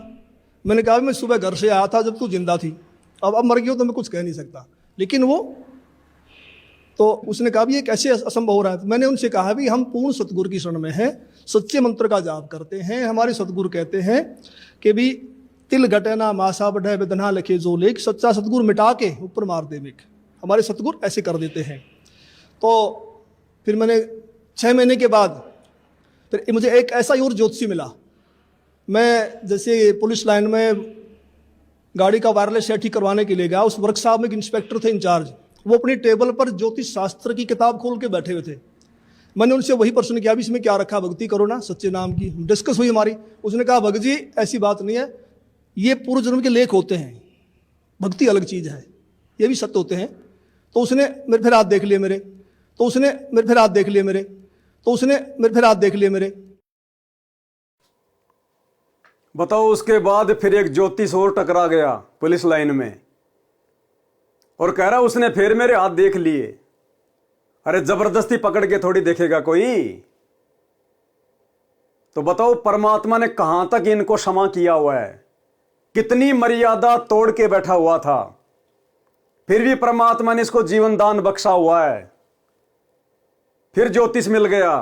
मैंने कहा मैं सुबह घर से आया था जब तू जिंदा थी, अब मर गई हो तो मैं कुछ कह नहीं सकता। लेकिन वो तो उसने कहा भी ये कैसे असंभव हो रहा है? तो मैंने उनसे कहा भी हम पूर्ण सतगुरु की शरण में हैं, सच्चे मंत्र का जाप करते हैं। हमारे सतगुरु कहते हैं कि भी तिल घटना मासा बढ़े वेदना लिखे जो लेख, सच्चा सतगुरु मिटा के ऊपर मार दे मेघ। हमारे सतगुरु ऐसे कर देते हैं। तो फिर मैंने 6 महीने के बाद फिर मुझे एक ऐसा ही और ज्योतिषी मिला। मैं जैसे पुलिस लाइन में गाड़ी का वायरलेस सेट ठीक करवाने के लिए गया, उस वर्कशॉप में एक इंस्पेक्टर थे इंचार्ज, वो अपनी टेबल पर ज्योतिष शास्त्र की किताब खोल के बैठे हुए थे। मैंने उनसे वही प्रश्न किया भी इसमें क्या रखा, भक्ति करो ना सच्चे नाम की। डिस्कस हुई हमारी। उसने कहा भगत जी ऐसी बात नहीं है, ये पूर्व जन्म के लेख होते हैं, भक्ति अलग चीज है, ये भी सत्य होते हैं। तो उसने मेरे फिर हाथ देख लिए मेरे, तो उसने मेरे फिर हाथ देख लिए मेरे, तो उसने मेरे फिर हाथ देख लिए मेरे। बताओ, उसके बाद फिर एक ज्योतिष और टकरा गया पुलिस लाइन में और कह रहा उसने फिर मेरे हाथ देख लिए। अरे जबरदस्ती पकड़ के थोड़ी देखेगा कोई। तो बताओ परमात्मा ने कहां तक इनको क्षमा किया हुआ है, कितनी मर्यादा तोड़ के बैठा हुआ था, फिर भी परमात्मा ने इसको जीवन दान बख्शा हुआ है। फिर ज्योतिष मिल गया,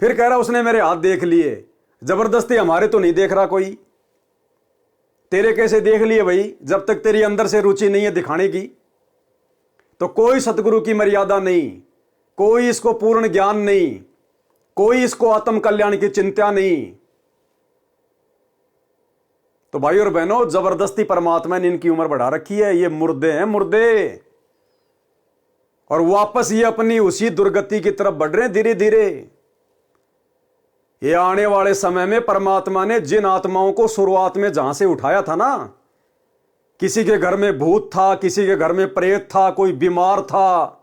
फिर कह रहा उसने मेरे हाथ देख लिए। जबरदस्ती हमारे तो नहीं देख रहा कोई। तेरे कैसे देख लिए भाई? जब तक तेरी अंदर से रुचि नहीं है दिखाने की, तो कोई सतगुरु की मर्यादा नहीं, कोई इसको पूर्ण ज्ञान नहीं, कोई इसको आत्म कल्याण की चिंता नहीं। तो भाई और बहनों, जबरदस्ती परमात्मा ने इनकी उम्र बढ़ा रखी है। ये मुर्दे हैं, मुर्दे, और वापस ये अपनी उसी दुर्गति की तरफ बढ़ रहे हैं धीरे धीरे। ये आने वाले समय में परमात्मा ने जिन आत्माओं को शुरुआत में जहां से उठाया था ना, किसी के घर में भूत था, किसी के घर में प्रेत था, कोई बीमार था,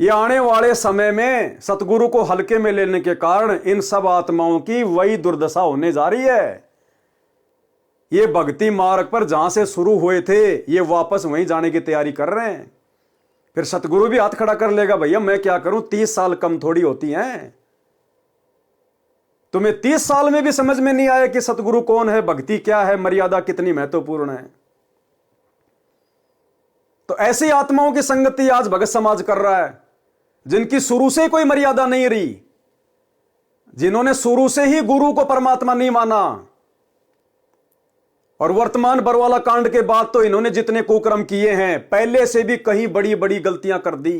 ये आने वाले समय में सतगुरु को हल्के में लेने के कारण इन सब आत्माओं की वही दुर्दशा होने जा रही है। ये भक्ति मार्ग पर जहां से शुरू हुए थे ये वापस वहीं जाने की तैयारी कर रहे हैं। फिर सतगुरु भी हाथ खड़ा कर लेगा, भैया मैं क्या करूं, 30 साल कम थोड़ी होती हैं। तुम्हें 30 साल में भी समझ में नहीं आया कि सतगुरु कौन है, भक्ति क्या है, मर्यादा कितनी महत्वपूर्ण है। तो ऐसी आत्माओं की संगति आज भगत समाज कर रहा है, जिनकी शुरू से कोई मर्यादा नहीं रही, जिन्होंने शुरू से ही गुरु को परमात्मा नहीं माना। और वर्तमान बरवाला कांड के बाद तो इन्होंने जितने कुकर्म किए हैं पहले से भी कहीं बड़ी बड़ी गलतियां कर दी।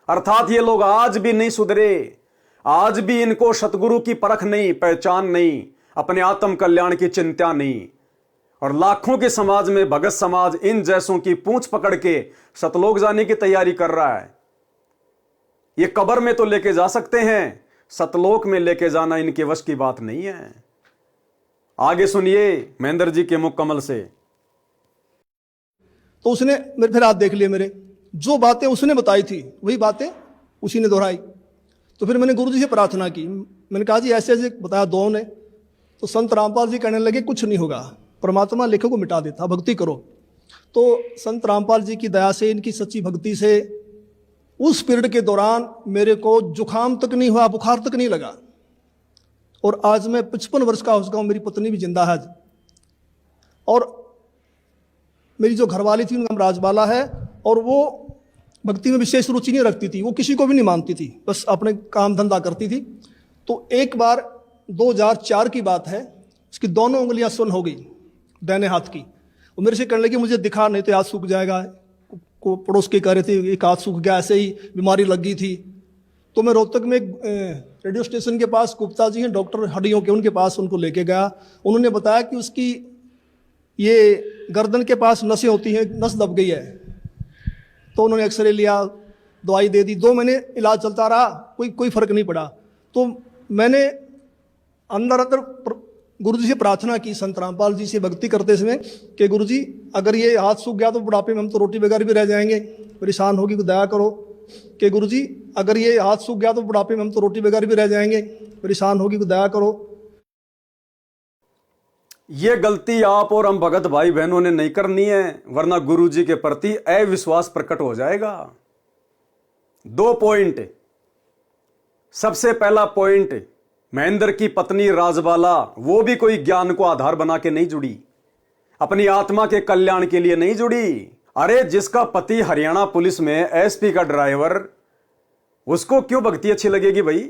अर्थात ये लोग आज भी नहीं सुधरे, आज भी इनको सतगुरु की परख नहीं, पहचान नहीं, अपने आत्म कल्याण की चिंता नहीं। और लाखों के समाज में भगत समाज इन जैसों की पूंछ पकड़ के सतलोक जाने की तैयारी कर रहा है। ये कब्र में तो लेके जा सकते हैं, सतलोक में लेके जाना इनके वश की बात नहीं है। आगे सुनिए महेंद्र जी के मुख कमल से। तो उसने मेरे फिर हाथ देख लिए, मेरे जो बातें उसने बताई थी वही बातें उसी ने दोहराई। तो फिर मैंने गुरु जी से प्रार्थना की, मैंने कहा जी ऐसे ऐसे बताया दो ने। तो संत रामपाल जी कहने लगे कुछ नहीं होगा, परमात्मा लेखों को मिटा देता, भक्ति करो। तो संत रामपाल जी की दया से, इनकी सच्ची भक्ति से उस पीरियड के दौरान मेरे को जुकाम तक नहीं हुआ, बुखार तक नहीं लगा। और आज मैं 55 वर्ष का हो चुका हूँ, मेरी पत्नी भी जिंदा है। और मेरी जो घरवाली थी उनका नाम राजबाला है, और वो भक्ति में विशेष रुचि नहीं रखती थी, वो किसी को भी नहीं मानती थी, बस अपने काम धंधा करती थी। तो एक बार 2004 की बात है, उसकी दोनों उंगलियां सुन्न हो गई दाहिने हाथ की। वो मेरे से कहने लगी मुझे दिखा, नहीं तो हाथ सूख जाएगा। को पड़ोस के कह रहे थे एक हाथ सूख गया, ऐसे ही बीमारी लग गई थी। तो मैं रोहतक में रेडियो स्टेशन के पास गुप्ता जी हैं डॉक्टर हड्डियों के, उनके पास उनको लेके गया। उन्होंने बताया कि उसकी ये गर्दन के पास नसें होती हैं, नस दब गई है। तो उन्होंने एक्सरे लिया, दवाई दे दी, 2 महीने इलाज चलता रहा, कोई फर्क नहीं पड़ा। तो मैंने अंदर गुरु जी से प्रार्थना की, संत रामपाल जी से भक्ति करते समय, कि गुरु जी अगर ये हाथ सूख गया तो बुढ़ापे में हम तो रोटी बगैर भी रह जाएंगे, परेशान होगी, तो दया करो। कि गुरु जी अगर ये हाथ सूख गया तो बुढ़ापे में हम तो रोटी बगैर भी रह जाएंगे, परेशान होगी, तो दया करो। ये गलती आप और हम भगत भाई बहनों ने नहीं करनी है, वरना गुरु जी के प्रति अविश्वास प्रकट हो जाएगा। 2 पॉइंट। सबसे पहला पॉइंट, महेंद्र की पत्नी राजबाला वो भी कोई ज्ञान को आधार बना के नहीं जुड़ी, अपनी आत्मा के कल्याण के लिए नहीं जुड़ी। अरे जिसका पति हरियाणा पुलिस में एसपी का ड्राइवर, उसको क्यों भक्ति अच्छी लगेगी भाई?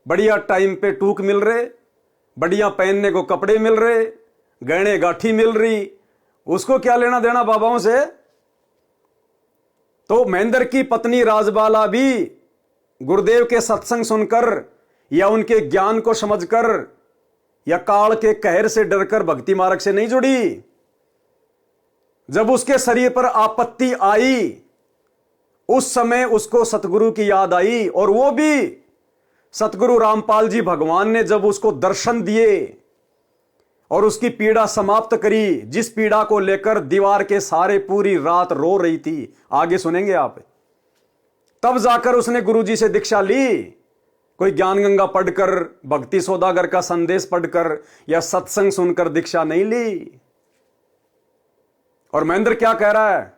बढ़िया टाइम पे टूक मिल रहे, बढ़िया पहनने को कपड़े मिल रहे, गहने गाठी मिल रही, उसको क्या लेना देना बाबाओं से? तो महेंद्र की पत्नी राजबाला भी गुरुदेव के सत्संग सुनकर या उनके ज्ञान को समझकर या काल के कहर से डरकर भक्ति मार्ग से नहीं जुड़ी। जब उसके शरीर पर आपत्ति आई उस समय उसको सतगुरु की याद आई, और वो भी सतगुरु रामपाल जी भगवान ने जब उसको दर्शन दिए और उसकी पीड़ा समाप्त करी, जिस पीड़ा को लेकर दीवार के सारे पूरी रात रो रही थी, आगे सुनेंगे आप। तब जाकर उसने गुरु जी से दीक्षा ली। कोई ज्ञान गंगा पढ़कर, भक्ति सौदागर का संदेश पढ़कर या सत्संग सुनकर दीक्षा नहीं ली। और महेंद्र क्या कह रहा है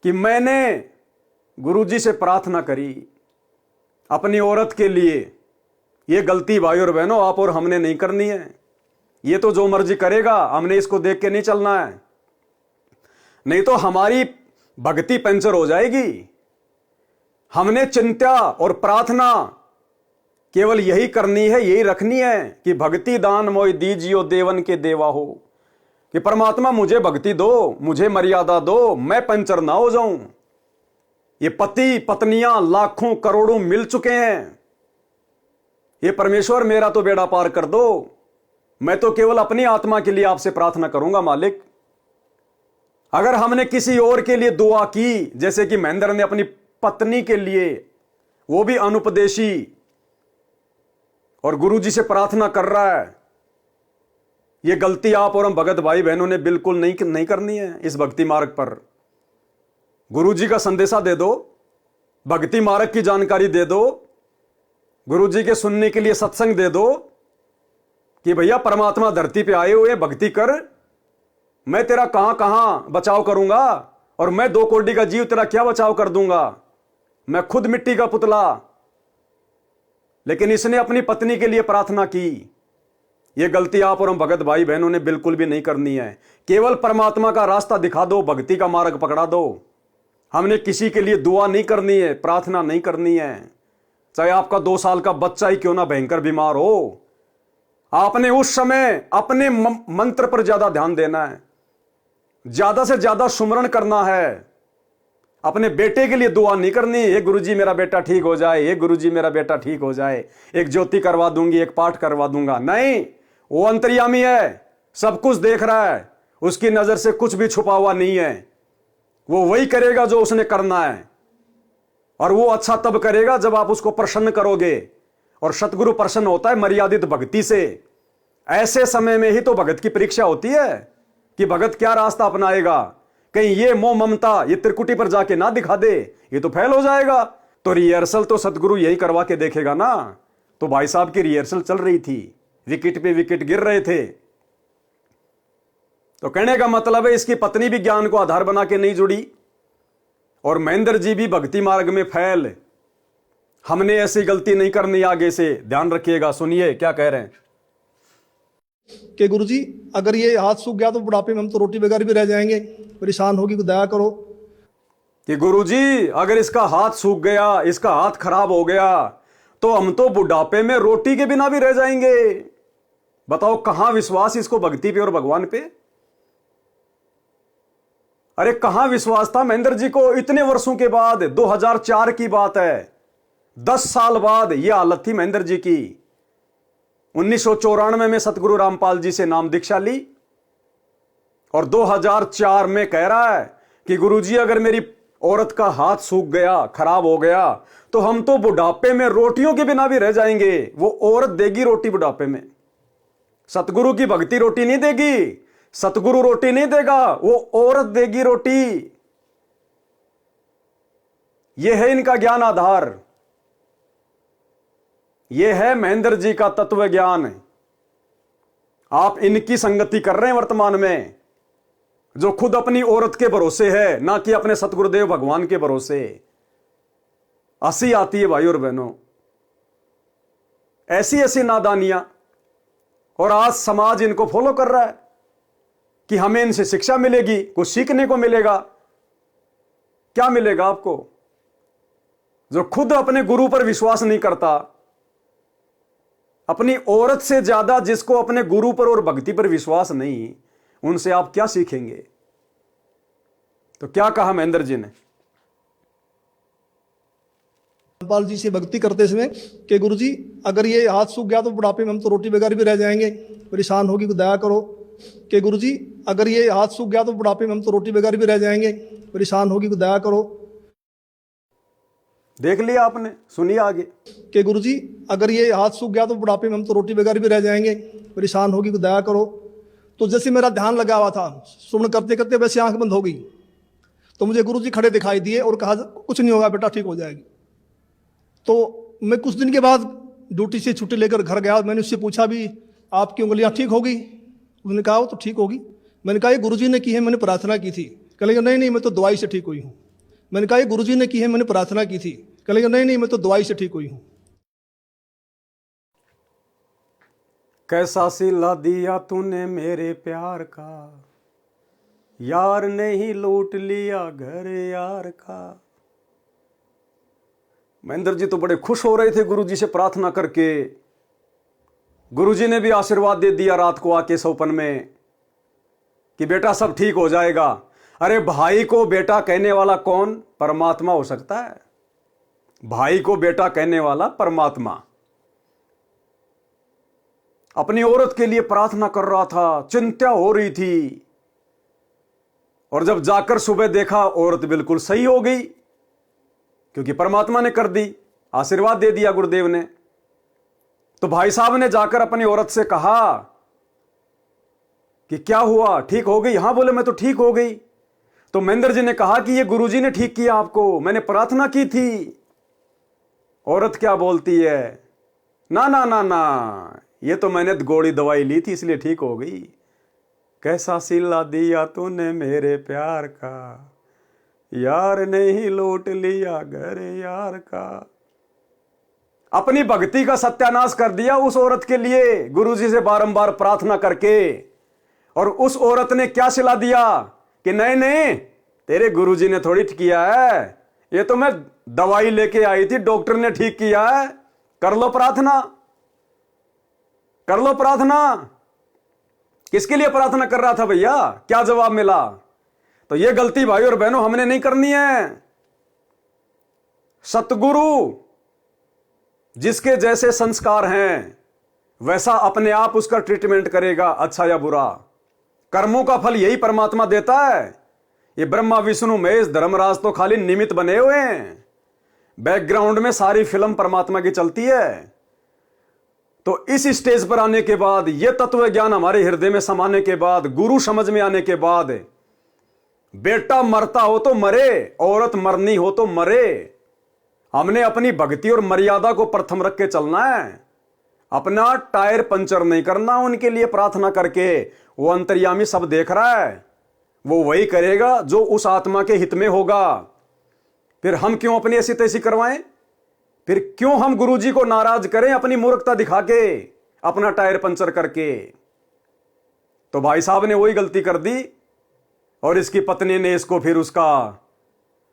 कि मैंने गुरुजी से प्रार्थना करी अपनी औरत के लिए। ये गलती भाई और बहनों आप और हमने नहीं करनी है। ये तो जो मर्जी करेगा, हमने इसको देख के नहीं चलना है, नहीं तो हमारी भक्ति पंचर हो जाएगी। हमने चिंता और प्रार्थना केवल यही करनी है, यही रखनी है कि भक्ति दान मोय दीजियो देवन के देवा हो, कि परमात्मा मुझे भक्ति दो, मुझे मर्यादा दो, मैं पंचर ना हो जाऊं। ये पति पत्नियां लाखों करोड़ों मिल चुके हैं, ये परमेश्वर मेरा तो बेड़ा पार कर दो। मैं तो केवल अपनी आत्मा के लिए आपसे प्रार्थना करूंगा मालिक। अगर हमने किसी और के लिए दुआ की, जैसे कि महेंद्र ने अपनी पत्नी के लिए, वो भी अनुपदेशी, और गुरुजी से प्रार्थना कर रहा है, ये गलती आप और हम भगत भाई बहनों ने बिल्कुल नहीं करनी है। इस भक्ति मार्ग पर गुरुजी का संदेशा दे दो, भक्ति मार्ग की जानकारी दे दो, गुरुजी के सुनने के लिए सत्संग दे दो, कि भैया परमात्मा धरती पे आए हुए, भक्ति कर, मैं तेरा कहां कहां बचाव करूंगा, और मैं 2 कोटि का जीव तेरा क्या बचाव कर दूंगा, मैं खुद मिट्टी का पुतला। लेकिन इसने अपनी पत्नी के लिए प्रार्थना की। यह गलती आप और हम भगत भाई बहनों ने बिल्कुल भी नहीं करनी है। केवल परमात्मा का रास्ता दिखा दो, भक्ति का मार्ग पकड़ा दो। हमने किसी के लिए दुआ नहीं करनी है, प्रार्थना नहीं करनी है। चाहे आपका 2 साल का बच्चा ही क्यों ना भयंकर बीमार हो, आपने उस समय अपने मंत्र पर ज्यादा ध्यान देना है, ज्यादा से ज्यादा सुमरण करना है। अपने बेटे के लिए दुआ नहीं करनी, हे गुरुजी मेरा बेटा ठीक हो जाए, हे गुरुजी मेरा बेटा ठीक हो जाए, एक ज्योति करवा दूंगी, एक पाठ करवा दूंगा। नहीं, वो अंतर्यामी है, सब कुछ देख रहा है, उसकी नजर से कुछ भी छुपा हुआ नहीं है। वो वही करेगा जो उसने करना है, और वो अच्छा तब करेगा जब आप उसको प्रसन्न करोगे। और सतगुरु प्रसन्न होता है मर्यादित भक्ति से। ऐसे समय में ही तो भगत की परीक्षा होती है कि भगत क्या रास्ता अपनाएगा। कहीं ये मोह ममता ये त्रिकुटी पर जाके ना दिखा दे, ये तो फेल हो जाएगा। तो रिहर्सल तो सतगुरु यही करवा के देखेगा ना। तो भाई साहब की रिहर्सल चल रही थी, विकेट पे विकेट गिर रहे थे। तो कहने का मतलब है इसकी पत्नी भी ज्ञान को आधार बना के नहीं जुड़ी, और महेंद्र जी भी भक्ति मार्ग में फैल। हमने ऐसी गलती नहीं करनी, आगे से ध्यान रखिएगा। सुनिए क्या कह रहे हैं कि गुरुजी अगर ये हाथ सूख गया तो बुढ़ापे में हम तो रोटी बगैर भी रह जाएंगे, परेशान होगी, तो दया करो। कि गुरुजी अगर इसका हाथ सूख गया, इसका हाथ खराब हो गया, तो हम तो बुढ़ापे में रोटी के बिना भी रह जाएंगे। बताओ कहां विश्वास इसको भक्ति पे और भगवान पे। अरे कहां विश्वास था महेंद्र जी को। इतने वर्षों के बाद, 2004 की बात है, 10 साल बाद यह हालत थी महेंद्र जी की। 1994 में सतगुरु रामपाल जी से नाम दीक्षा ली, और 2004 में कह रहा है कि गुरुजी अगर मेरी औरत का हाथ सूख गया, खराब हो गया, तो हम तो बुढ़ापे में रोटियों के बिना भी रह जाएंगे। वो औरत देगी रोटी बुढ़ापे में, सतगुरु की भक्ति रोटी नहीं देगी, सतगुरु रोटी नहीं देगा, वो औरत देगी रोटी। यह है इनका ज्ञान आधार, यह है महेंद्र जी का तत्व ज्ञान। आप इनकी संगति कर रहे हैं वर्तमान में, जो खुद अपनी औरत के भरोसे है, ना कि अपने सतगुरुदेव भगवान के भरोसे। हंसी आती है भाई और बहनों, ऐसी ऐसी नादानियां। और आज समाज इनको फॉलो कर रहा है कि हमें इनसे शिक्षा मिलेगी, कुछ सीखने को मिलेगा। क्या मिलेगा आपको? जो खुद अपने गुरु पर विश्वास नहीं करता, अपनी औरत से ज्यादा जिसको अपने गुरु पर और भक्ति पर विश्वास नहीं, उनसे आप क्या सीखेंगे? तो क्या कहा महेंद्र जी ने रामपाल जी से भक्ति करते समय कि गुरुजी अगर ये हाथ सूख गया तो बुढ़ापे में हम तो रोटी बगैर भी रह जाएंगे, परेशान होगी, तो दया करो। कि गुरुजी अगर ये हाथ सूख गया तो बुढ़ापे में हम तो रोटी बगैर भी रह जाएंगे, परेशान होगी, तो दया करो। देख लिया आपने, सुनिए आगे। कि गुरुजी अगर ये हाथ सूख गया तो बुढ़ापे में हम तो रोटी बगैर भी रह जाएंगे, परेशान होगी, तो दया करो। तो जैसे मेरा ध्यान लगा हुआ था, सुमन करते करते वैसे आंख बंद हो गई, तो मुझे गुरुजी खड़े दिखाई दिए और कहा कुछ नहीं होगा बेटा, ठीक हो जाएगी। तो मैं कुछ दिन के बाद ड्यूटी से छुट्टी लेकर घर गया। मैंने उससे पूछा भी आपकी उंगलियां ठीक होगी? उसने कहा वो तो ठीक होगी। मैंने कहा ये गुरुजी ने की है, मैंने प्रार्थना की थी। कहेगा नहीं नहीं मैं तो दवाई से ठीक हुई हूँ। मैंने कहा ये गुरुजी ने की है, मैंने प्रार्थना की थी। कहेगा नहीं नहीं मैं तो दवाई से ठीक हुई हूँ। कैसा सिला दिया तूने मेरे प्यार का, यार ने ही लूट लिया घर यार का। महेंद्र जी तो बड़े खुश हो रहे थे गुरुजी से प्रार्थना करके। गुरुजी ने भी आशीर्वाद दे दिया रात को आके सौपन में कि बेटा सब ठीक हो जाएगा। अरे भाई को बेटा कहने वाला कौन? परमात्मा हो सकता है। भाई को बेटा कहने वाला परमात्मा। अपनी औरत के लिए प्रार्थना कर रहा था, चिंता हो रही थी, और जब जाकर सुबह देखा औरत बिल्कुल सही हो गई, क्योंकि परमात्मा ने कर दी, आशीर्वाद दे दिया गुरुदेव ने। तो भाई साहब ने जाकर अपनी औरत से कहा कि क्या हुआ, ठीक हो गई? हां बोले मैं तो ठीक हो गई। तो महेंद्र जी ने कहा कि ये गुरुजी ने ठीक किया आपको, मैंने प्रार्थना की थी। औरत क्या बोलती है, ना ना ना ना, ये तो मैंने गोली दवाई ली थी इसलिए ठीक हो गई। कैसा सिला दिया तूने मेरे प्यार का, यार ने ही लूट लिया घर यार का। अपनी भक्ति का सत्यानाश कर दिया उस औरत के लिए गुरुजी से बारंबार प्रार्थना करके। और उस औरत ने क्या सिला दिया कि नहीं नहीं तेरे गुरुजी ने थोड़ी किया है, ये तो मैं दवाई लेके आई थी, डॉक्टर ने ठीक किया है, कर लो प्रार्थना, कर लो प्रार्थना। किसके लिए प्रार्थना कर रहा था भैया, क्या जवाब मिला? तो ये गलती भाई और बहनों हमने नहीं करनी है। सतगुरु जिसके जैसे संस्कार हैं वैसा अपने आप उसका ट्रीटमेंट करेगा, अच्छा या बुरा। कर्मों का फल यही परमात्मा देता है। ये ब्रह्मा विष्णु महेश धर्मराज तो खाली निमित्त बने हुए हैं, बैकग्राउंड में सारी फिल्म परमात्मा की चलती है। तो इस स्टेज पर आने के बाद, यह तत्व ज्ञान हमारे हृदय में समाने के बाद, गुरु समझ में आने के बाद, बेटा मरता हो तो मरे, औरत मरनी हो तो मरे, हमने अपनी भक्ति और मर्यादा को प्रथम रख के चलना है। अपना टायर पंचर नहीं करना उनके लिए प्रार्थना करके। वो अंतर्यामी सब देख रहा है, वो वही करेगा जो उस आत्मा के हित में होगा। फिर हम क्यों अपनी ऐसी तैसी करवाएं? फिर क्यों हम गुरुजी को नाराज करें अपनी मूर्खता दिखा के, अपना टायर पंचर करके? तो भाई साहब ने वही गलती कर दी और इसकी पत्नी ने इसको फिर उसका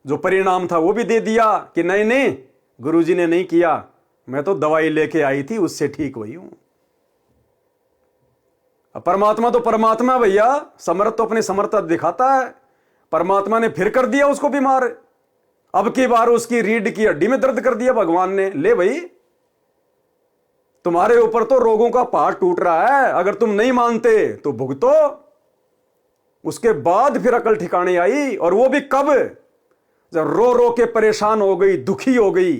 जो परिणाम था वो भी दे दिया कि नहीं नहीं गुरुजी ने नहीं किया, मैं तो दवाई लेके आई थी उससे ठीक हुई हूं। परमात्मा तो परमात्मा भैया, समर्थ तो अपनी समर्थता दिखाता है। परमात्मा ने फिर कर दिया उसको बीमार, अब की बार उसकी रीढ़ की हड्डी में दर्द कर दिया भगवान ने। ले भाई, तुम्हारे ऊपर तो रोगों का पहाड़ टूट रहा है, अगर तुम नहीं मानते तो भुगतो। उसके बाद फिर अकल ठिकाने आई, और वो भी कब? जब रो रो के परेशान हो गई, दुखी हो गई,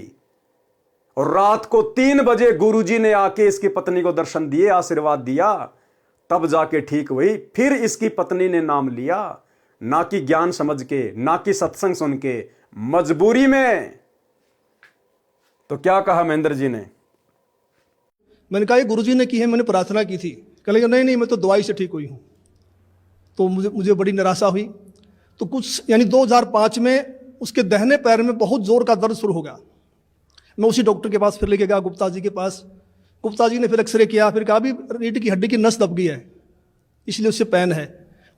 और रात को 3 बजे गुरुजी ने आके इसकी पत्नी को दर्शन दिए, आशीर्वाद दिया, तब जाके ठीक हुई। फिर इसकी पत्नी ने नाम लिया, ना कि ज्ञान समझ के, ना कि सत्संग सुन के, मजबूरी में। तो क्या कहा महेंद्र जी ने? मैंने कहा ये गुरुजी ने की है, मैंने प्रार्थना की थी। कह लगे नहीं नहीं मैं तो दवाई से ठीक हुई हूँ। तो मुझे बड़ी निराशा हुई। तो कुछ यानी 2005 में उसके दाहिने पैर में बहुत जोर का दर्द शुरू हो गया। मैं उसी डॉक्टर के पास फिर लेके गया, गुप्ता जी के पास। गुप्ता जी ने फिर एक्सरे किया, फिर कहा भी रीढ़ की हड्डी की नस दब गई है, इसलिए उससे पेन है।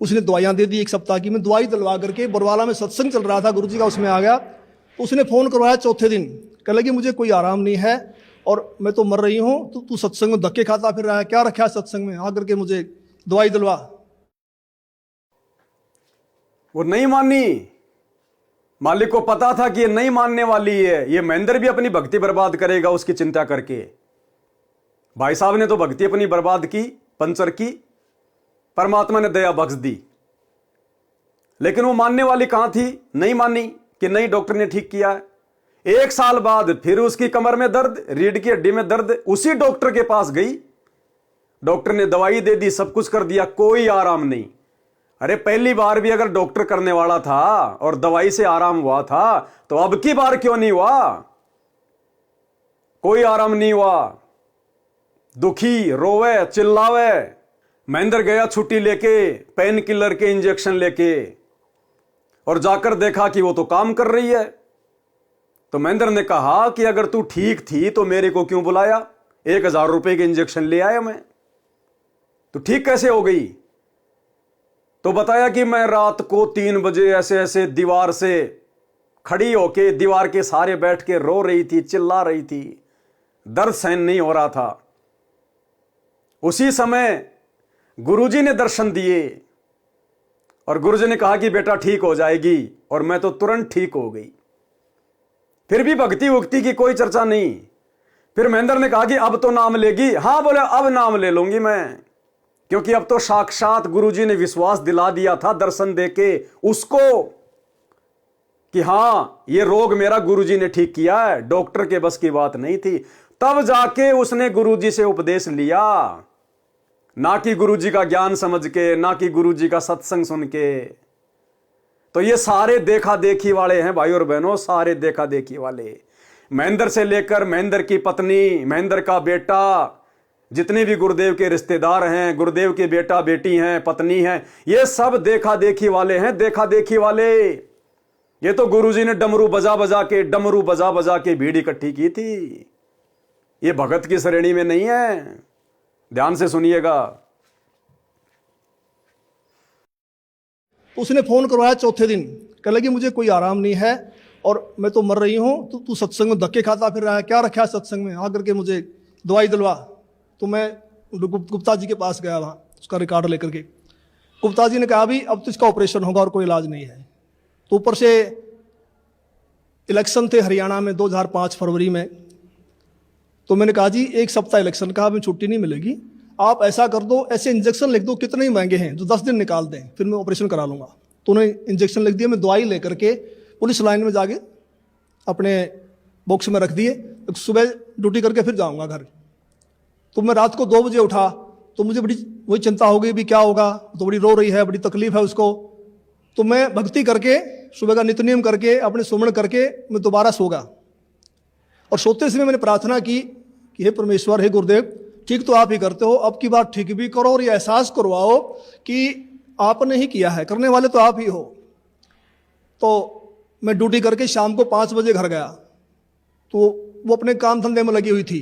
उसने दवाइयाँ दे दी 1 सप्ताह की। मैं दवाई दिलवा करके बरवाला में सत्संग चल रहा था गुरुजी का, उसमें आ गया। तो उसने फ़ोन करवाया चौथे दिन, कह लगी मुझे कोई आराम नहीं है और मैं तो मर रही हूँ, तो तू सत्संग में धक्के खाता फिर रहा है, क्या रखा है सत्संग में, आकर के मुझे दवाई दिलवा। वो नहीं मानी। मालिक को पता था कि ये नहीं मानने वाली है, ये महेंद्र भी अपनी भक्ति बर्बाद करेगा उसकी चिंता करके। भाई साहब ने तो भक्ति अपनी बर्बाद की, पंचर की, परमात्मा ने दया बख्श दी। लेकिन वो मानने वाली कहां थी? नहीं मानी कि नहीं डॉक्टर ने ठीक किया है। 1 साल बाद फिर उसकी कमर में दर्द, रीढ़ की हड्डी में दर्द, उसी डॉक्टर के पास गई। डॉक्टर ने दवाई दे दी, सब कुछ कर दिया, कोई आराम नहीं। अरे पहली बार भी अगर डॉक्टर करने वाला था और दवाई से आराम हुआ था, तो अब की बार क्यों नहीं हुआ? कोई आराम नहीं हुआ। दुखी, रोवे, चिल्लावे। महेंद्र गया छुट्टी लेके, पेन किलर के इंजेक्शन लेके, और जाकर देखा कि वो तो काम कर रही है। तो महेंद्र ने कहा कि अगर तू ठीक थी तो मेरे को क्यों बुलाया? 1000 रुपए के इंजेक्शन ले आया मैं, तो ठीक कैसे हो गई? तो बताया कि मैं रात को 3 बजे ऐसे ऐसे दीवार से खड़ी होके दीवार के सहारे बैठ के रो रही थी, चिल्ला रही थी, दर्द सहन नहीं हो रहा था। उसी समय गुरुजी ने दर्शन दिए और गुरुजी ने कहा कि बेटा ठीक हो जाएगी, और मैं तो तुरंत ठीक हो गई। फिर भी भक्ति उक्ति की कोई चर्चा नहीं। फिर महेंद्र ने कहा कि अब तो नाम लेगी? हाँ बोले, अब नाम ले लूंगी मैं, क्योंकि अब तो साक्षात गुरुजी ने विश्वास दिला दिया था दर्शन देके उसको कि हां ये रोग मेरा गुरुजी ने ठीक किया है, डॉक्टर के बस की बात नहीं थी। तब जाके उसने गुरुजी से उपदेश लिया, ना कि गुरुजी का ज्ञान समझ के, ना कि गुरुजी का सत्संग सुन के। तो ये सारे देखा देखी वाले हैं भाई और बहनों, सारे देखा देखी वाले। महेंद्र से लेकर महेंद्र की पत्नी, महेंद्र का बेटा, जितने भी गुरुदेव के रिश्तेदार हैं, गुरुदेव के बेटा बेटी हैं, पत्नी हैं, ये सब देखा देखी वाले हैं, देखा देखी वाले। ये तो गुरुजी ने डमरू बजा बजा के भीड़ इकट्ठी की थी। ये भगत की श्रेणी में नहीं है, ध्यान से सुनिएगा। उसने फोन करवाया चौथे दिन, कह लगी मुझे कोई आराम नहीं है और मैं तो मर रही हूं, तू सत्संग में धक्के खाता फिर रहा है, क्या रखा है सत्संग में, आकर के मुझे दवाई दिलवा। तो मैं गुप्ता जी के पास गया, वहाँ उसका रिकॉर्ड लेकर के। गुप्ता जी ने कहा भी अब तो इसका ऑपरेशन होगा और कोई इलाज नहीं है। तो ऊपर से इलेक्शन थे हरियाणा में 2005 फरवरी में। तो मैंने कहा जी 1 सप्ताह इलेक्शन का, हमें छुट्टी नहीं मिलेगी, आप ऐसा कर दो, ऐसे इंजेक्शन लिख दो, कितने ही महंगे हैं, जो 10 दिन निकाल दें, फिर मैं ऑपरेशन करा लूँगा। तो उन्हें इंजेक्शन लिख दिया, मैं दवाई लेकर के पुलिस लाइन में जाके अपने बॉक्स में रख दिए, तो सुबह ड्यूटी करके फिर जाऊँगा घर। तो मैं रात को 2 बजे उठा, तो मुझे बड़ी वही चिंता हो गई भी क्या होगा, तो बड़ी रो रही है, बड़ी तकलीफ है उसको। तो मैं भक्ति करके सुबह का नित्य-नियम करके अपने सुमरण करके मैं दोबारा सो गया। और सोते समय मैंने प्रार्थना की कि हे परमेश्वर, हे गुरुदेव, ठीक तो आप ही करते हो, अब की बात ठीक भी करो और ये एहसास करवाओ कि आपने ही किया है, करने वाले तो आप ही हो। तो मैं ड्यूटी करके शाम को 5 बजे घर गया, तो वो अपने काम धंधे में लगी हुई थी।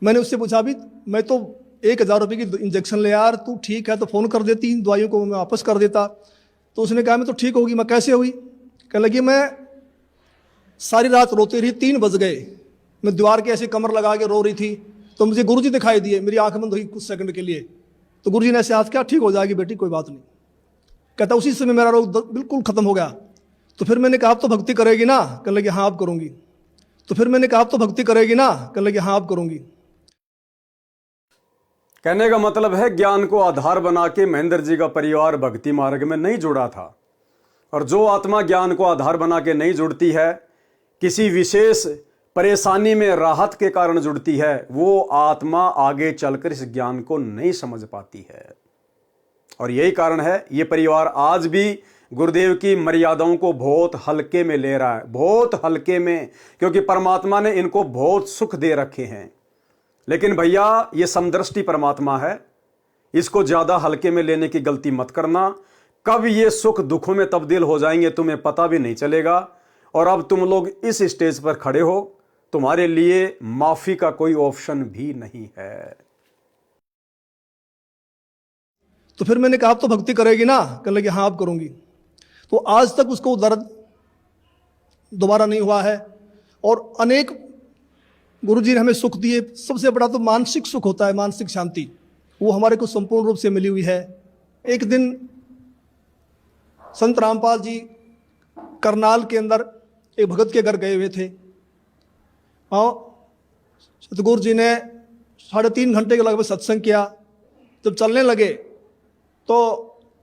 मैंने उससे पूछा भी मैं तो 1000 रुपये की इंजेक्शन ले यार, तू ठीक है तो फ़ोन कर देती, दवाइयों को मैं वापस कर देता। तो उसने कहा मैं तो ठीक होगी। मैं कैसे हुई? कहने लगी मैं सारी रात रोती रही, 3 बज गए, मैं दीवार के ऐसे कमर लगा के रो रही थी। तो मुझे गुरुजी दिखाई दिए, मेरी आंख बंद हुई कुछ सेकंड के लिए। तो गुरुजी ने ऐसे हाथ किया, ठीक हो जाएगी बेटी, कोई बात नहीं। कहता उसी समय मेरा रोग बिल्कुल खत्म हो गया। तो फिर मैंने कहा आप तो भक्ति करेगी ना? कहने लगी हाँ आप करूंगी। तो फिर मैंने कहा आप तो भक्ति करेगी ना? कहने लगी हाँ आप करूंगी। कहने का मतलब है ज्ञान को आधार बना के महेंद्र जी का परिवार भक्ति मार्ग में नहीं जुड़ा था। और जो आत्मा ज्ञान को आधार बना के नहीं जुड़ती है, किसी विशेष परेशानी में राहत के कारण जुड़ती है, वो आत्मा आगे चलकर इस ज्ञान को नहीं समझ पाती है। और यही कारण है ये परिवार आज भी गुरुदेव की मर्यादाओं को बहुत हल्के में ले रहा है, बहुत हल्के में, क्योंकि परमात्मा ने इनको बहुत सुख दे रखे हैं। लेकिन भैया ये समदृष्टि परमात्मा है, इसको ज्यादा हल्के में लेने की गलती मत करना। कब ये सुख दुखों में तब्दील हो जाएंगे तुम्हें पता भी नहीं चलेगा। और अब तुम लोग इस स्टेज पर खड़े हो, तुम्हारे लिए माफी का कोई ऑप्शन भी नहीं है। तो फिर मैंने कहा आप तो भक्ति करेगी ना? कहने लगी हाँ आप करूंगी। तो आज तक उसको दर्द दोबारा नहीं हुआ है। और अनेक गुरुजी ने हमें सुख दिए। सबसे बड़ा तो मानसिक सुख होता है, मानसिक शांति, वो हमारे को संपूर्ण रूप से मिली हुई है। एक दिन संत रामपाल जी करनाल के अंदर एक भगत के घर गए हुए थे। सतगुरु जी ने 3.5 घंटे के लगभग सत्संग किया। जब चलने लगे तो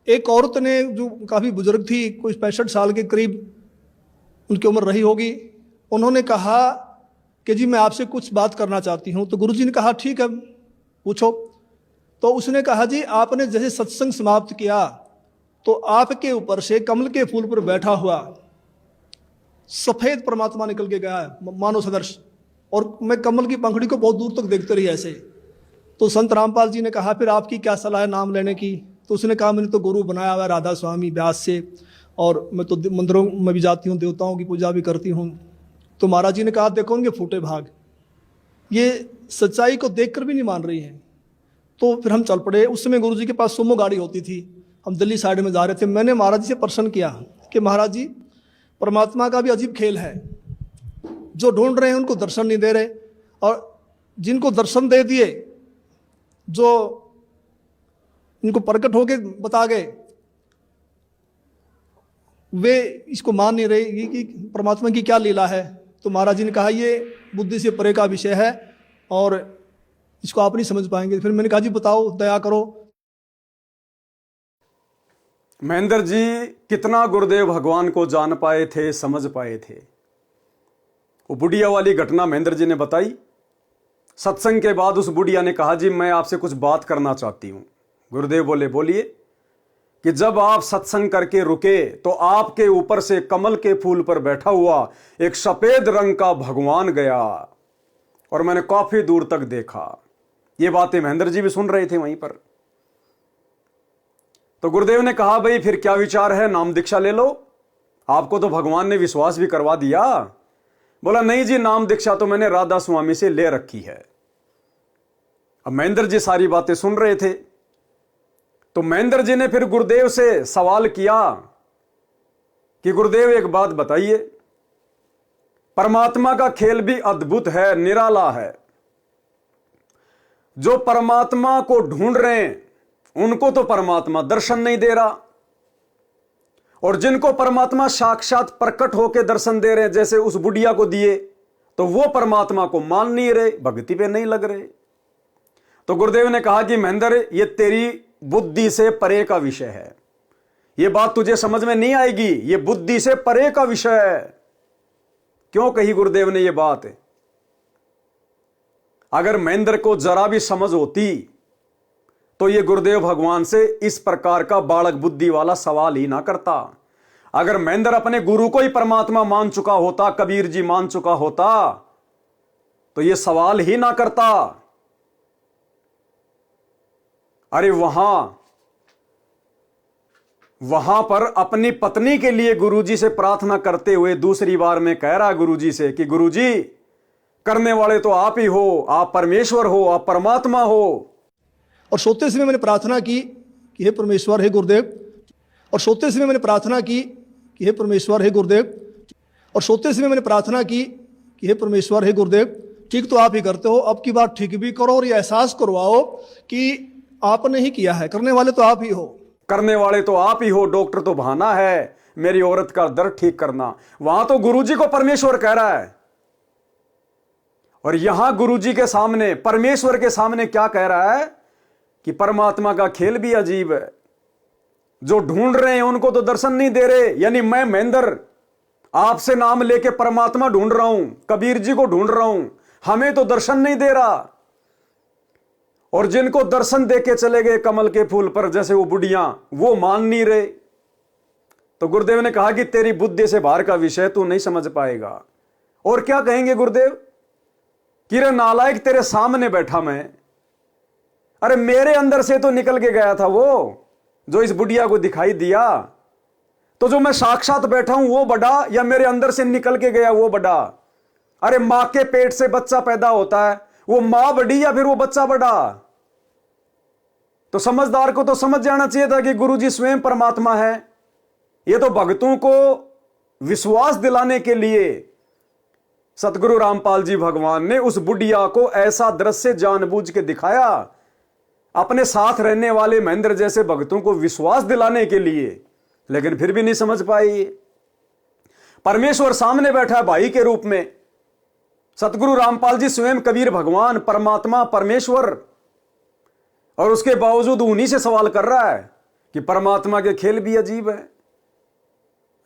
एक औरत ने, जो काफ़ी बुजुर्ग थी, कोई 65 साल के करीब उनकी उम्र रही होगी, उन्होंने कहा कि जी मैं आपसे कुछ बात करना चाहती हूँ। तो गुरुजी ने कहा ठीक है पूछो। तो उसने कहा जी आपने जैसे सत्संग समाप्त किया तो आपके ऊपर से कमल के फूल पर बैठा हुआ सफेद परमात्मा निकल के गया है, मानव सदृश, और मैं कमल की पंखड़ी को बहुत दूर तक देखते रही ऐसे। तो संत रामपाल जी ने कहा फिर आपकी क्या सलाह है नाम लेने की? तो उसने कहा मैंने तो गुरु बनाया हुआ राधा स्वामी व्यास से, और मैं तो मंदिरों में भी जाती हूँ, देवताओं की पूजा भी करती हूँ। तो महाराज जी ने कहा देखो उनके फूटे भाग, ये सच्चाई को देखकर भी नहीं मान रही हैं। तो फिर हम चल पड़े। उस समय गुरु जी के पास सुमो गाड़ी होती थी, हम दिल्ली साइड में जा रहे थे। मैंने महाराज जी से प्रश्न किया कि महाराज जी परमात्मा का भी अजीब खेल है, जो ढूंढ रहे हैं उनको दर्शन नहीं दे रहे, और जिनको दर्शन दे दिए, जो इनको प्रकट होके बता गए, वे इसको मान नहीं रहे कि परमात्मा की क्या लीला है। तो महाराज जी ने कहा ये बुद्धि से परे का विषय है और इसको आप नहीं समझ पाएंगे। फिर मैंने कहा जी बताओ, दया करो। महेंद्र जी कितना गुरुदेव भगवान को जान पाए थे, समझ पाए थे। वो बुढ़िया वाली घटना महेंद्र जी ने बताई। सत्संग के बाद उस बुढ़िया ने कहा जी मैं आपसे कुछ बात करना चाहती हूं। गुरुदेव बोले बोलिए। कि जब आप सत्संग करके रुके तो आपके ऊपर से कमल के फूल पर बैठा हुआ एक सफेद रंग का भगवान गया और मैंने काफी दूर तक देखा। ये बातें महेंद्र जी भी सुन रहे थे वहीं पर। तो गुरुदेव ने कहा, भाई फिर क्या विचार है, नाम दीक्षा ले लो, आपको तो भगवान ने विश्वास भी करवा दिया। बोला, नहीं जी, नाम दीक्षा तो मैंने राधा स्वामी से ले रखी है। अब महेंद्र जी सारी बातें सुन रहे थे, तो महेंद्र जी ने फिर गुरुदेव से सवाल किया कि गुरुदेव एक बात बताइए, परमात्मा का खेल भी अद्भुत है, निराला है। जो परमात्मा को ढूंढ रहे हैं उनको तो परमात्मा दर्शन नहीं दे रहा, और जिनको परमात्मा साक्षात प्रकट होकर दर्शन दे रहे हैं, जैसे उस बुढ़िया को दिए, तो वो परमात्मा को मान नहीं रहे, भक्ति पे नहीं लग रहे। तो गुरुदेव ने कहा कि महेंद्र, ये तेरी बुद्धि से परे का विषय है, ये बात तुझे समझ में नहीं आएगी, ये बुद्धि से परे का विषय है। क्यों कही गुरुदेव ने ये बात? अगर महेंद्र को जरा भी समझ होती तो ये गुरुदेव भगवान से इस प्रकार का बालक बुद्धि वाला सवाल ही ना करता। अगर महेंद्र अपने गुरु को ही परमात्मा मान चुका होता, कबीर जी मान चुका होता, तो ये सवाल ही ना करता। अरे वहां पर अपनी पत्नी के लिए गुरुजी से प्रार्थना करते हुए दूसरी बार में कह रहा गुरुजी से कि गुरुजी, करने वाले तो आप ही हो, आप परमेश्वर हो, आप परमात्मा हो। और सोते समय मैंने प्रार्थना की कि हे परमेश्वर, हे गुरुदेव। और सोते समय मैंने प्रार्थना की कि हे परमेश्वर, हे गुरुदेव। और सोते समय मैंने प्रार्थना की कि हे परमेश्वर, हे गुरुदेव, ठीक तो आप ही करते हो, अब की बार ठीक भी करो और ये एहसास करवाओ कि आपने ही किया है, करने वाले तो आप ही हो। करने वाले तो आप ही हो, डॉक्टर तो बहाना है, मेरी औरत का दर्द ठीक करना। वहां तो गुरुजी को परमेश्वर कह रहा है, और यहां गुरुजी के सामने, परमेश्वर के सामने क्या कह रहा है कि परमात्मा का खेल भी अजीब है। जो ढूंढ रहे हैं उनको तो दर्शन नहीं दे रहे। यानी मैं महेंद्र आपसे नाम लेके परमात्मा ढूंढ रहा हूं, कबीर जी को ढूंढ रहा हूं, हमें तो दर्शन नहीं दे रहा। और जिनको दर्शन देके चले गए कमल के फूल पर, जैसे वो बुढ़िया, वो मान नहीं रहे। तो गुरुदेव ने कहा कि तेरी बुद्धि से बाहर का विषय तू नहीं समझ पाएगा। और क्या कहेंगे गुरुदेव कि रे नालायक, तेरे सामने बैठा मैं, अरे मेरे अंदर से तो निकल के गया था वो जो इस बुढ़िया को दिखाई दिया। तो जो मैं साक्षात बैठा हूं वो बड़ा, या मेरे अंदर से निकल के गया वो बड़ा? अरे मां के पेट से बच्चा पैदा होता है, वो मां बड़ी या फिर वो बच्चा बड़ा? तो समझदार को तो समझ जाना चाहिए था कि गुरुजी स्वयं परमात्मा है। ये तो भक्तों को विश्वास दिलाने के लिए सतगुरु रामपाल जी भगवान ने उस बुढ़िया को ऐसा दृश्य जानबूझ के दिखाया, अपने साथ रहने वाले महेंद्र जैसे भक्तों को विश्वास दिलाने के लिए, लेकिन फिर भी नहीं समझ पाई। परमेश्वर सामने बैठा है भाई के रूप में, सतगुरु रामपाल जी स्वयं कबीर भगवान, परमात्मा, परमेश्वर, और उसके बावजूद उन्हीं से सवाल कर रहा है कि परमात्मा के खेल भी अजीब है।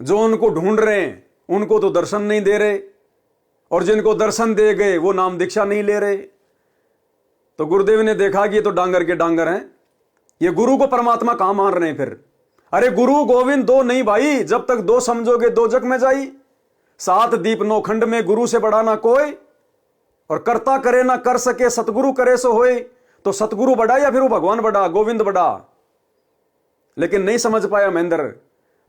जो उनको ढूंढ रहे हैं उनको तो दर्शन नहीं दे रहे, और जिनको दर्शन दे गए वो नाम दीक्षा नहीं ले रहे। तो गुरुदेव ने देखा कि ये तो डांगर के डांगर हैं, ये गुरु को परमात्मा कहां मान रहे हैं फिर? अरे गुरु गोविंद दो नहीं भाई, जब तक दो समझोगे दो जग में जाई। 7 दीप 9 खंड में गुरु से बड़ा ना कोई, और करता करे ना कर सके, सतगुरु करे सो होए। तो सतगुरु बड़ा या फिर वो भगवान बड़ा, गोविंद बड़ा? लेकिन नहीं समझ पाया महेंद्र।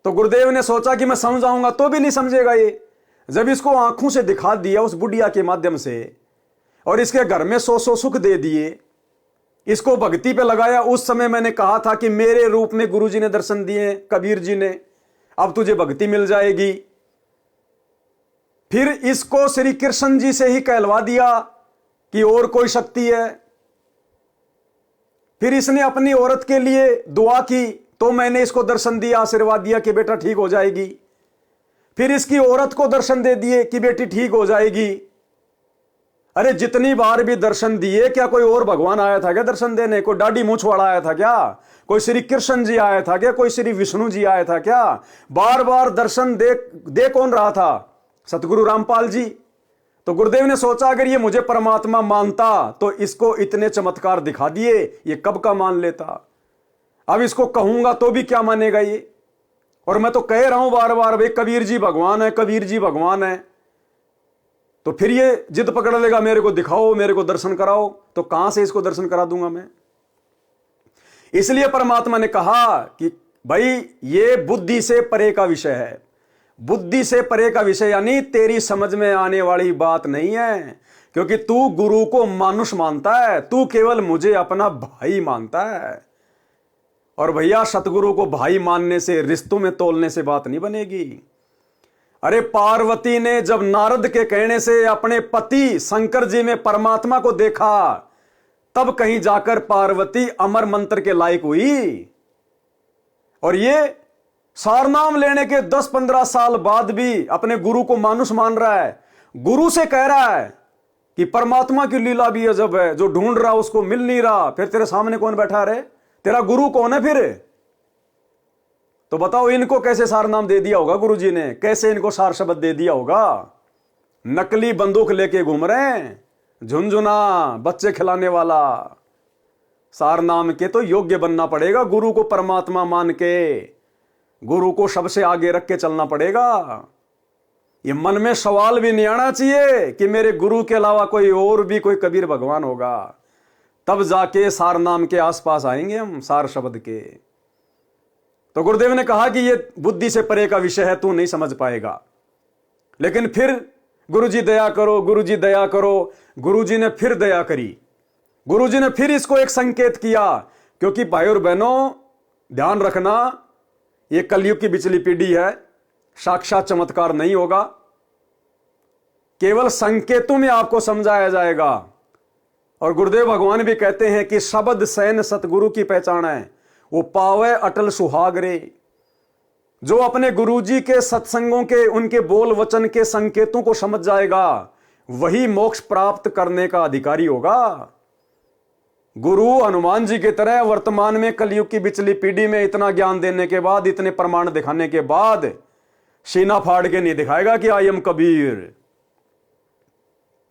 तो गुरुदेव ने सोचा कि मैं समझाऊंगा तो भी नहीं समझेगा ये। जब इसको आंखों से दिखा दिया उस बुढ़िया के माध्यम से, और इसके घर में 100 सुख दे दिए, इसको भक्ति पे लगाया। उस समय मैंने कहा था कि मेरे रूप में गुरुजी ने दर्शन दिए, कबीर जी ने, अब तुझे भक्ति मिल जाएगी। फिर इसको श्री कृष्ण जी से ही कहलवा दिया कि और कोई शक्ति है। फिर इसने अपनी औरत के लिए दुआ की, तो मैंने इसको दर्शन दिया, आशीर्वाद दिया कि बेटा ठीक हो जाएगी। फिर इसकी औरत को दर्शन दे दिए कि बेटी ठीक हो जाएगी। अरे जितनी बार भी दर्शन दिए, क्या कोई और भगवान आया था क्या दर्शन देने? कोई दाढ़ी मूंछ वाला आया था क्या? कोई श्री कृष्ण जी आया था क्या? कोई श्री विष्णु जी आया था क्या? बार बार दर्शन दे कौन रहा था? सतगुरु रामपाल जी। तो गुरुदेव ने सोचा अगर ये मुझे परमात्मा मानता तो इसको इतने चमत्कार दिखा दिए, ये कब का मान लेता। अब इसको कहूंगा तो भी क्या मानेगा ये? और मैं तो कह रहा हूं बार बार, भाई कबीर जी भगवान है, कबीर जी भगवान है। तो फिर ये जिद पकड़ लेगा, मेरे को दिखाओ, मेरे को दर्शन कराओ। तो कहां से इसको दर्शन करा दूंगा मैं? इसलिए परमात्मा ने कहा कि भाई ये बुद्धि से परे का विषय है। बुद्धि से परे का विषय यानी तेरी समझ में आने वाली बात नहीं है, क्योंकि तू गुरु को मानुष मानता है, तू केवल मुझे अपना भाई मानता है। और भैया सतगुरु को भाई मानने से, रिश्तों में तोलने से बात नहीं बनेगी। अरे पार्वती ने जब नारद के कहने से अपने पति शंकर जी में परमात्मा को देखा, तब कहीं जाकर पार्वती अमर मंत्र के लायक हुई। और ये सारनाम लेने के 10-15 साल बाद भी अपने गुरु को मानुष मान रहा है, गुरु से कह रहा है कि परमात्मा की लीला भी अजब है, जो ढूंढ रहा उसको मिल नहीं रहा। फिर तेरे सामने कौन बैठा रे? तेरा गुरु कौन है फिर? तो बताओ इनको कैसे सारनाम दे दिया होगा गुरु जी ने, कैसे इनको सार शब्द दे दिया होगा? नकली बंदूक लेके घूम रहे हैं, झुनझुना बच्चे खिलाने वाला। सारनाम के तो योग्य बनना पड़ेगा, गुरु को परमात्मा मान के, गुरु को सबसे आगे रख के चलना पड़ेगा। ये मन में सवाल भी नहीं आना चाहिए कि मेरे गुरु के अलावा कोई और भी कोई कबीर भगवान होगा। तब जाके सार नाम के आसपास आएंगे हम, सार शब्द के। तो गुरुदेव ने कहा कि ये बुद्धि से परे का विषय है, तू नहीं समझ पाएगा। लेकिन फिर गुरुजी दया करो, गुरुजी दया करो। गुरुजी ने फिर दया करी, गुरुजी ने फिर इसको एक संकेत किया। क्योंकि भाई और बहनों ध्यान रखना, ये कलयुग की बिचली पीढ़ी है, साक्षात चमत्कार नहीं होगा, केवल संकेतों में आपको समझाया जाएगा। और गुरुदेव भगवान भी कहते हैं कि शब्द सैन सतगुरु की पहचान है, वो पावे अटल सुहाग रे। जो अपने गुरुजी के सत्संगों के, उनके बोल वचन के संकेतों को समझ जाएगा, वही मोक्ष प्राप्त करने का अधिकारी होगा। गुरु हनुमान जी की तरह वर्तमान में कलयुग की बिचली पीढ़ी में इतना ज्ञान देने के बाद, इतने प्रमाण दिखाने के बाद सीना फाड़ के नहीं दिखाएगा कि आई एम कबीर।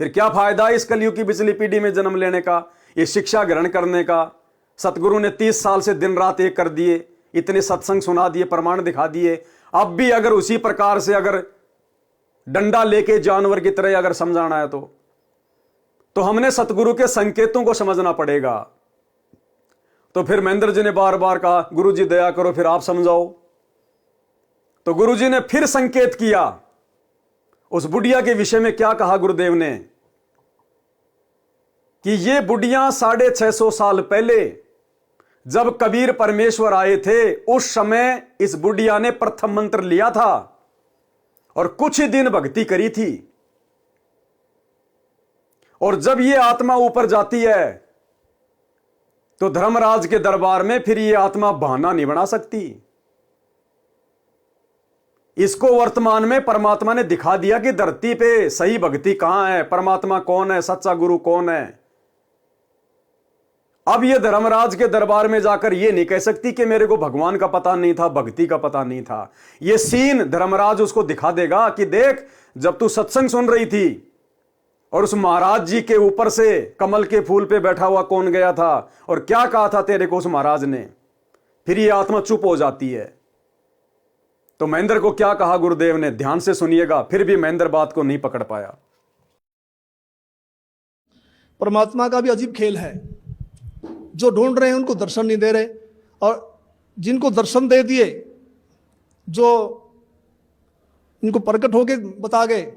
फिर क्या फायदा इस कलयुग की बिचली पीढ़ी में जन्म लेने का, ये शिक्षा ग्रहण करने का? सतगुरु ने 30 साल से दिन रात एक कर दिए, इतने सत्संग सुना दिए, प्रमाण दिखा दिए। अब भी अगर उसी प्रकार से अगर डंडा लेके जानवर की तरह अगर समझाना है तो हमने सतगुरु के संकेतों को समझना पड़ेगा। तो फिर महेंद्र जी ने बार बार कहा, गुरु जी दया करो, फिर आप समझाओ। तो गुरु जी ने फिर संकेत किया। उस बुढ़िया के विषय में क्या कहा गुरुदेव ने कि ये बुढ़िया 650 साल पहले जब कबीर परमेश्वर आए थे, उस समय इस बुढ़िया ने प्रथम मंत्र लिया था और कुछ ही दिन भक्ति करी थी। और जब ये आत्मा ऊपर जाती है तो धर्मराज के दरबार में फिर ये आत्मा बहाना नहीं बना सकती। इसको वर्तमान में परमात्मा ने दिखा दिया कि धरती पे सही भक्ति कहां है, परमात्मा कौन है, सच्चा गुरु कौन है। अब ये धर्मराज के दरबार में जाकर ये नहीं कह सकती कि मेरे को भगवान का पता नहीं था, भक्ति का पता नहीं था। ये सीन धर्मराज उसको दिखा देगा कि देख, जब तू सत्संग सुन रही थी और उस महाराज जी के ऊपर से कमल के फूल पे बैठा हुआ कौन गया था और क्या कहा था तेरे को उस महाराज ने, फिर ये आत्मा चुप हो जाती है। तो महेंद्र को क्या कहा गुरुदेव ने, ध्यान से सुनिएगा। फिर भी महेंद्र बात को नहीं पकड़ पाया। परमात्मा का भी अजीब खेल है, जो ढूंढ रहे हैं उनको दर्शन नहीं दे रहे, और जिनको दर्शन दे दिए, जो इनको प्रकट होके बता गए,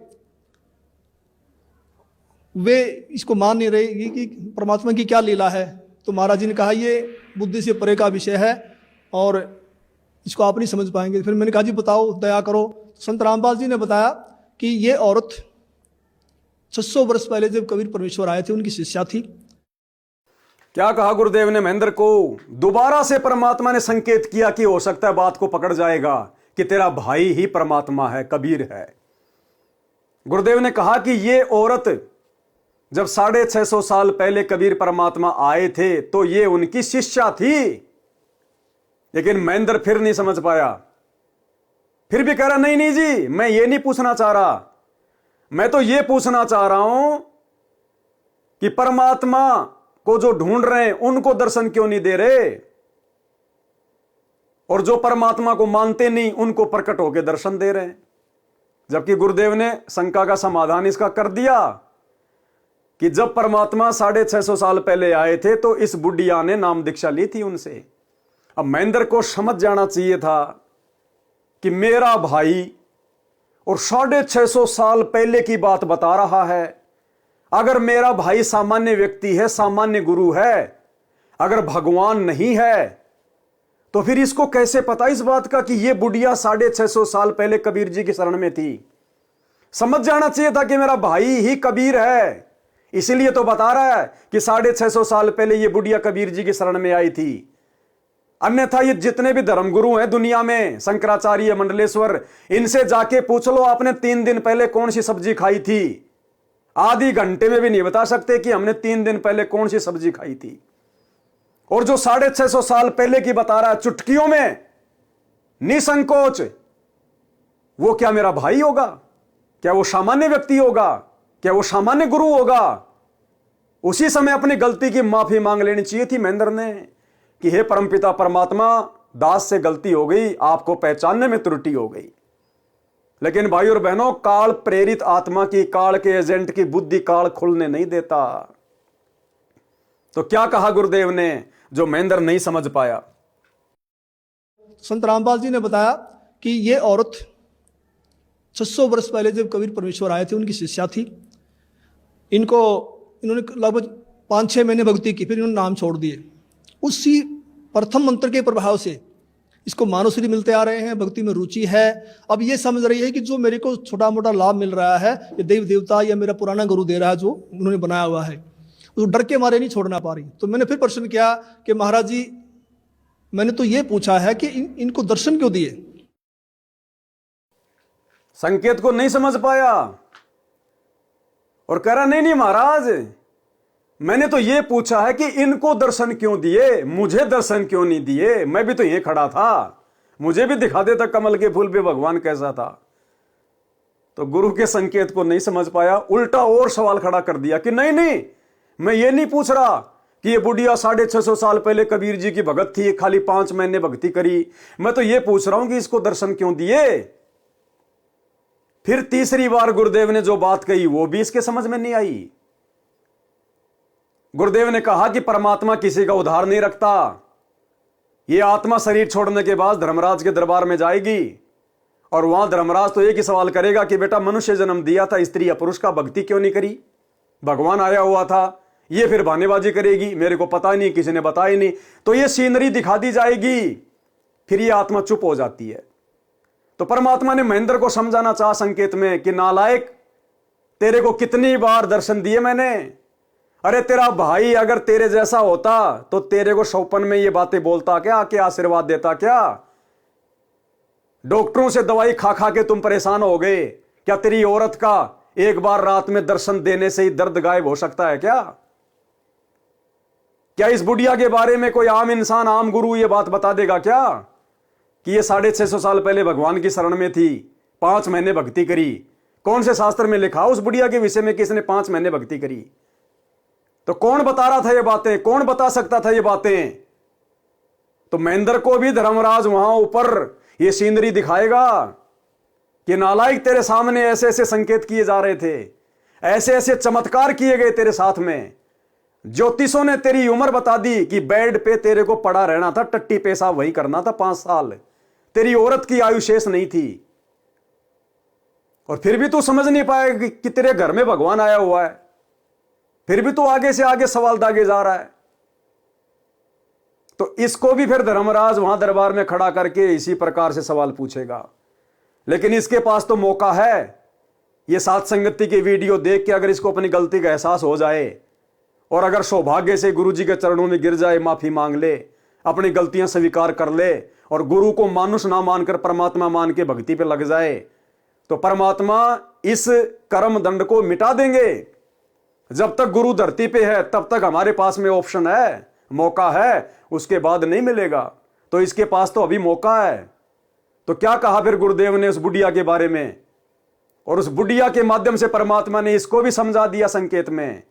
वे इसको मान नहीं रहे कि परमात्मा की क्या लीला है। तो महाराज जी ने कहा ये बुद्धि से परे का विषय है और इसको आप नहीं समझ पाएंगे। फिर मैंने कहा जी बताओ, दया करो। संत रामपाल जी ने बताया कि ये औरत 600 वर्ष पहले जब कबीर परमेश्वर आए थे, उनकी शिष्या थी। क्या कहा गुरुदेव ने महेंद्र को? दोबारा से परमात्मा ने संकेत किया कि हो सकता है बात को पकड़ जाएगा कि तेरा भाई ही परमात्मा है, कबीर है। गुरुदेव ने कहा कि ये औरत जब 650 साल पहले कबीर परमात्मा आए थे तो ये उनकी शिष्या थी। लेकिन महेंद्र फिर नहीं समझ पाया, फिर भी कह रहा नहीं नहीं जी, मैं ये नहीं पूछना चाह रहा, मैं तो ये पूछना चाह रहा हूं कि परमात्मा को जो ढूंढ रहे हैं उनको दर्शन क्यों नहीं दे रहे, और जो परमात्मा को मानते नहीं उनको प्रकट होकर दर्शन दे रहे हैं। जबकि गुरुदेव ने शंका का समाधान इसका कर दिया कि जब परमात्मा 650 साल पहले आए थे तो इस बुढ़िया ने नाम दीक्षा ली थी उनसे। अब महेंद्र को समझ जाना चाहिए था कि मेरा भाई और 650 साल पहले की बात बता रहा है। अगर मेरा भाई सामान्य व्यक्ति है, सामान्य गुरु है, अगर भगवान नहीं है, तो फिर इसको कैसे पता इस बात का कि यह बुढ़िया 650 साल पहले कबीर जी की शरण में थी। समझ जाना चाहिए था कि मेरा भाई ही कबीर है, इसीलिए तो बता रहा है कि 650 साल पहले यह बुढ़िया कबीर जी की शरण में आई थी। अन्यथा ये जितने भी धर्मगुरु हैं दुनिया में, शंकराचार्य, मंडलेश्वर, इनसे जाके पूछ लो आपने 3 दिन पहले कौन सी सब्जी खाई थी। आधी घंटे में भी नहीं बता सकते कि हमने 3 दिन पहले कौन सी सब्जी खाई थी। और जो 650 साल पहले की बता रहा है चुटकियों में, निसंकोच, वो क्या मेरा भाई होगा? क्या वो सामान्य व्यक्ति होगा? क्या वो सामान्य गुरु होगा? उसी समय अपनी गलती की माफी मांग लेनी चाहिए थी महेंद्र ने कि हे परमपिता परमात्मा, दास से गलती हो गई, आपको पहचानने में त्रुटि हो गई। लेकिन भाई और बहनों, काल प्रेरित आत्मा की, काल के एजेंट की बुद्धि काल खुलने नहीं देता। तो क्या कहा गुरुदेव ने जो महेंद्र नहीं समझ पाया? संत रामपाल जी ने बताया कि ये औरत 600 वर्ष पहले जब कबीर परमेश्वर आए थे उनकी शिष्या थी। इन्होंने लगभग 5-6 महीने भक्ति की, फिर इन्होंने नाम छोड़ दिए। उसी प्रथम मंत्र के प्रभाव से इसको मानवश्री मिलते आ रहे हैं, भक्ति में रुचि है। अब ये समझ रही है कि जो मेरे को छोटा मोटा लाभ मिल रहा है ये देव देवता या मेरा पुराना गुरु दे रहा है, जो उन्होंने बनाया हुआ है, तो डर के मारे नहीं छोड़ना पा रही। तो मैंने फिर प्रश्न किया कि महाराज जी, मैंने तो ये पूछा है कि इनको दर्शन क्यों दिए? संकेत को नहीं समझ पाया और कह रहा नहीं महाराज, मैंने तो ये पूछा है कि इनको दर्शन क्यों दिए, मुझे दर्शन क्यों नहीं दिए? मैं भी तो यहीं खड़ा था, मुझे भी दिखा देता कमल के फूल पे भगवान कैसा था। तो गुरु के संकेत को नहीं समझ पाया, उल्टा और सवाल खड़ा कर दिया कि नहीं, मैं ये नहीं पूछ रहा कि ये बुढ़िया 650 साल पहले कबीर जी की भगत थी, खाली 5 महीने भक्ति करी। मैं तो ये पूछ रहा हूं कि इसको दर्शन क्यों दिए। फिर तीसरी बार गुरुदेव ने जो बात कही वो भी इसके समझ में नहीं आई। गुरुदेव ने कहा कि परमात्मा किसी का उधार नहीं रखता। ये आत्मा शरीर छोड़ने के बाद धर्मराज के दरबार में जाएगी और वहां धर्मराज तो एक ही सवाल करेगा कि बेटा मनुष्य जन्म दिया था, स्त्री या पुरुष का भक्ति क्यों नहीं करी? भगवान आया हुआ था। ये फिर बहानेबाजी करेगी, मेरे को पता नहीं, किसी ने बताया नहीं। तो ये सीनरी दिखा दी जाएगी, फिर ये आत्मा चुप हो जाती है। तो परमात्मा ने महेंद्र को समझाना चाहा संकेत में कि नालायक, तेरे को कितनी बार दर्शन दिए मैंने। अरे तेरा भाई अगर तेरे जैसा होता तो तेरे को सौपन में ये बातें बोलता क्या आशीर्वाद देता क्या? डॉक्टरों से दवाई खा खा के तुम परेशान हो गए। क्या तेरी औरत का एक बार रात में दर्शन देने से ही दर्द गायब हो सकता है क्या? क्या इस बुढ़िया के बारे में कोई आम इंसान, आम गुरु ये बात बता देगा क्या कि ये 650 साल पहले भगवान की शरण में थी, 5 महीने भक्ति करी? कौन से शास्त्र में लिखा उस बुढ़िया के विषय में किसने 5 महीने भक्ति करी? तो कौन बता रहा था ये बातें? कौन बता सकता था ये बातें? तो महेंद्र को भी धर्मराज वहां ऊपर ये सीनरी दिखाएगा कि नालायक, तेरे सामने ऐसे ऐसे संकेत किए जा रहे थे, ऐसे ऐसे चमत्कार किए गए तेरे साथ में। ज्योतिषों ने तेरी उम्र बता दी कि बेड पे तेरे को पड़ा रहना था, टट्टी पेशाब वही करना था 5 साल। तेरी औरत की आयु शेष नहीं थी और फिर भी तू समझ नहीं पाया कि तेरे घर में भगवान आया हुआ है। फिर भी तू आगे से आगे सवाल दागे जा रहा है। तो इसको भी फिर धर्मराज वहां दरबार में खड़ा करके इसी प्रकार से सवाल पूछेगा। लेकिन इसके पास तो मौका है, ये सात संगति की वीडियो देख के अगर इसको अपनी गलती का एहसास हो जाए और अगर सौभाग्य से गुरु जी के चरणों में गिर जाए, माफी मांग ले, अपनी गलतियां स्वीकार कर ले और गुरु को मानुष ना मानकर परमात्मा मान के भक्ति पे लग जाए, तो परमात्मा इस कर्म दंड को मिटा देंगे। जब तक गुरु धरती पे है तब तक हमारे पास में ऑप्शन है, मौका है, उसके बाद नहीं मिलेगा। तो इसके पास तो अभी मौका है। तो क्या कहा फिर गुरुदेव ने उस बुढ़िया के बारे में, और उस बुढ़िया के माध्यम से परमात्मा ने इसको भी समझा दिया संकेत में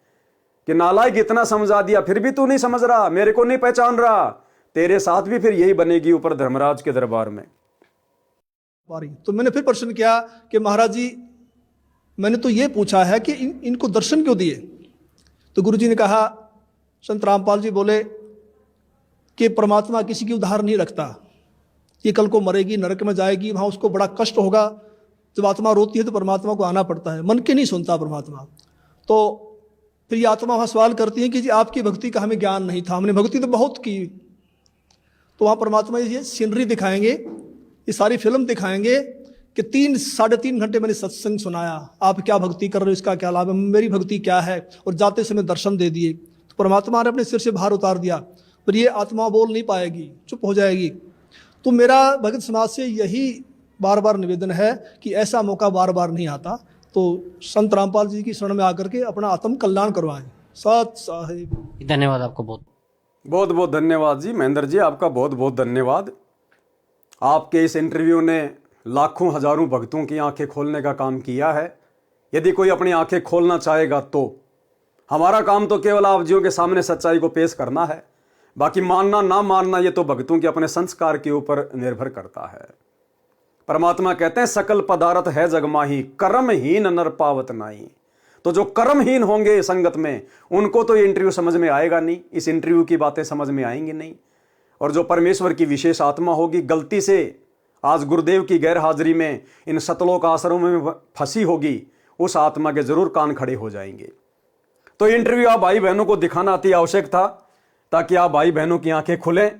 कि नालायक, इतना समझा दिया फिर भी तू नहीं समझ रहा, मेरे को नहीं पहचान रहा, तेरे साथ भी फिर यही बनेगी ऊपर धर्मराज के दरबार में। तो मैंने फिर प्रश्न किया कि महाराज जी, मैंने तो ये पूछा है कि इनको दर्शन क्यों दिए? तो गुरुजी ने कहा, संत रामपाल जी बोले कि परमात्मा किसी की उधार नहीं रखता। ये कल को मरेगी, नरक में जाएगी, वहाँ उसको बड़ा कष्ट होगा। जब आत्मा रोती है तो परमात्मा को आना पड़ता है, मन के नहीं सुनता परमात्मा। तो फिर ये आत्मा वहाँ सवाल करती है कि जी आपकी भक्ति का हमें ज्ञान नहीं था, हमने भक्ति तो बहुत की। तो वहाँ परमात्मा ये सीनरी दिखाएंगे, ये सारी फिल्म दिखाएंगे कि 3-3.5 घंटे मैंने सत्संग सुनाया, आप क्या भक्ति कर रहे हो, इसका क्या लाभ है, मेरी भक्ति क्या है, और जाते समय दर्शन दे दिए। तो परमात्मा ने अपने सिर से भार उतार दिया, पर ये आत्मा बोल नहीं पाएगी, चुप हो जाएगी। तो मेरा भगत समाज से यही बार बार निवेदन है कि ऐसा मौका बार बार नहीं आता, तो संत रामपाल जी की शरण में आकर के अपना आत्म कल्याण करवाएं। सत साहिब। धन्यवाद आपको बहुत बहुत बहुत धन्यवाद जी। महेंद्र जी, आपका बहुत बहुत धन्यवाद। आपके इस इंटरव्यू ने लाखों हजारों भक्तों की आंखें खोलने का काम किया है। यदि कोई अपनी आंखें खोलना चाहेगा तो हमारा काम तो केवल आप जियों के सामने सच्चाई को पेश करना है। बाकी मानना ना मानना ये तो भक्तों के अपने संस्कार के ऊपर निर्भर करता है। परमात्मा कहते हैं, सकल पदार्थ है जगमाही, कर्महीन नर पावत नाई। तो जो कर्महीन होंगे संगत में, उनको तो ये इंटरव्यू समझ में आएगा नहीं, इस इंटरव्यू की बातें समझ में आएंगी नहीं। और जो परमेश्वर की विशेष आत्मा होगी, गलती से आज गुरुदेव की गैर हाजिरी में इन सतलोक आश्रमों में फंसी होगी, उस आत्मा के जरूर कान खड़े हो जाएंगे। तो इंटरव्यू आप भाई बहनों को दिखाना अति आवश्यक था, ताकि आप भाई बहनों की आंखें खुलें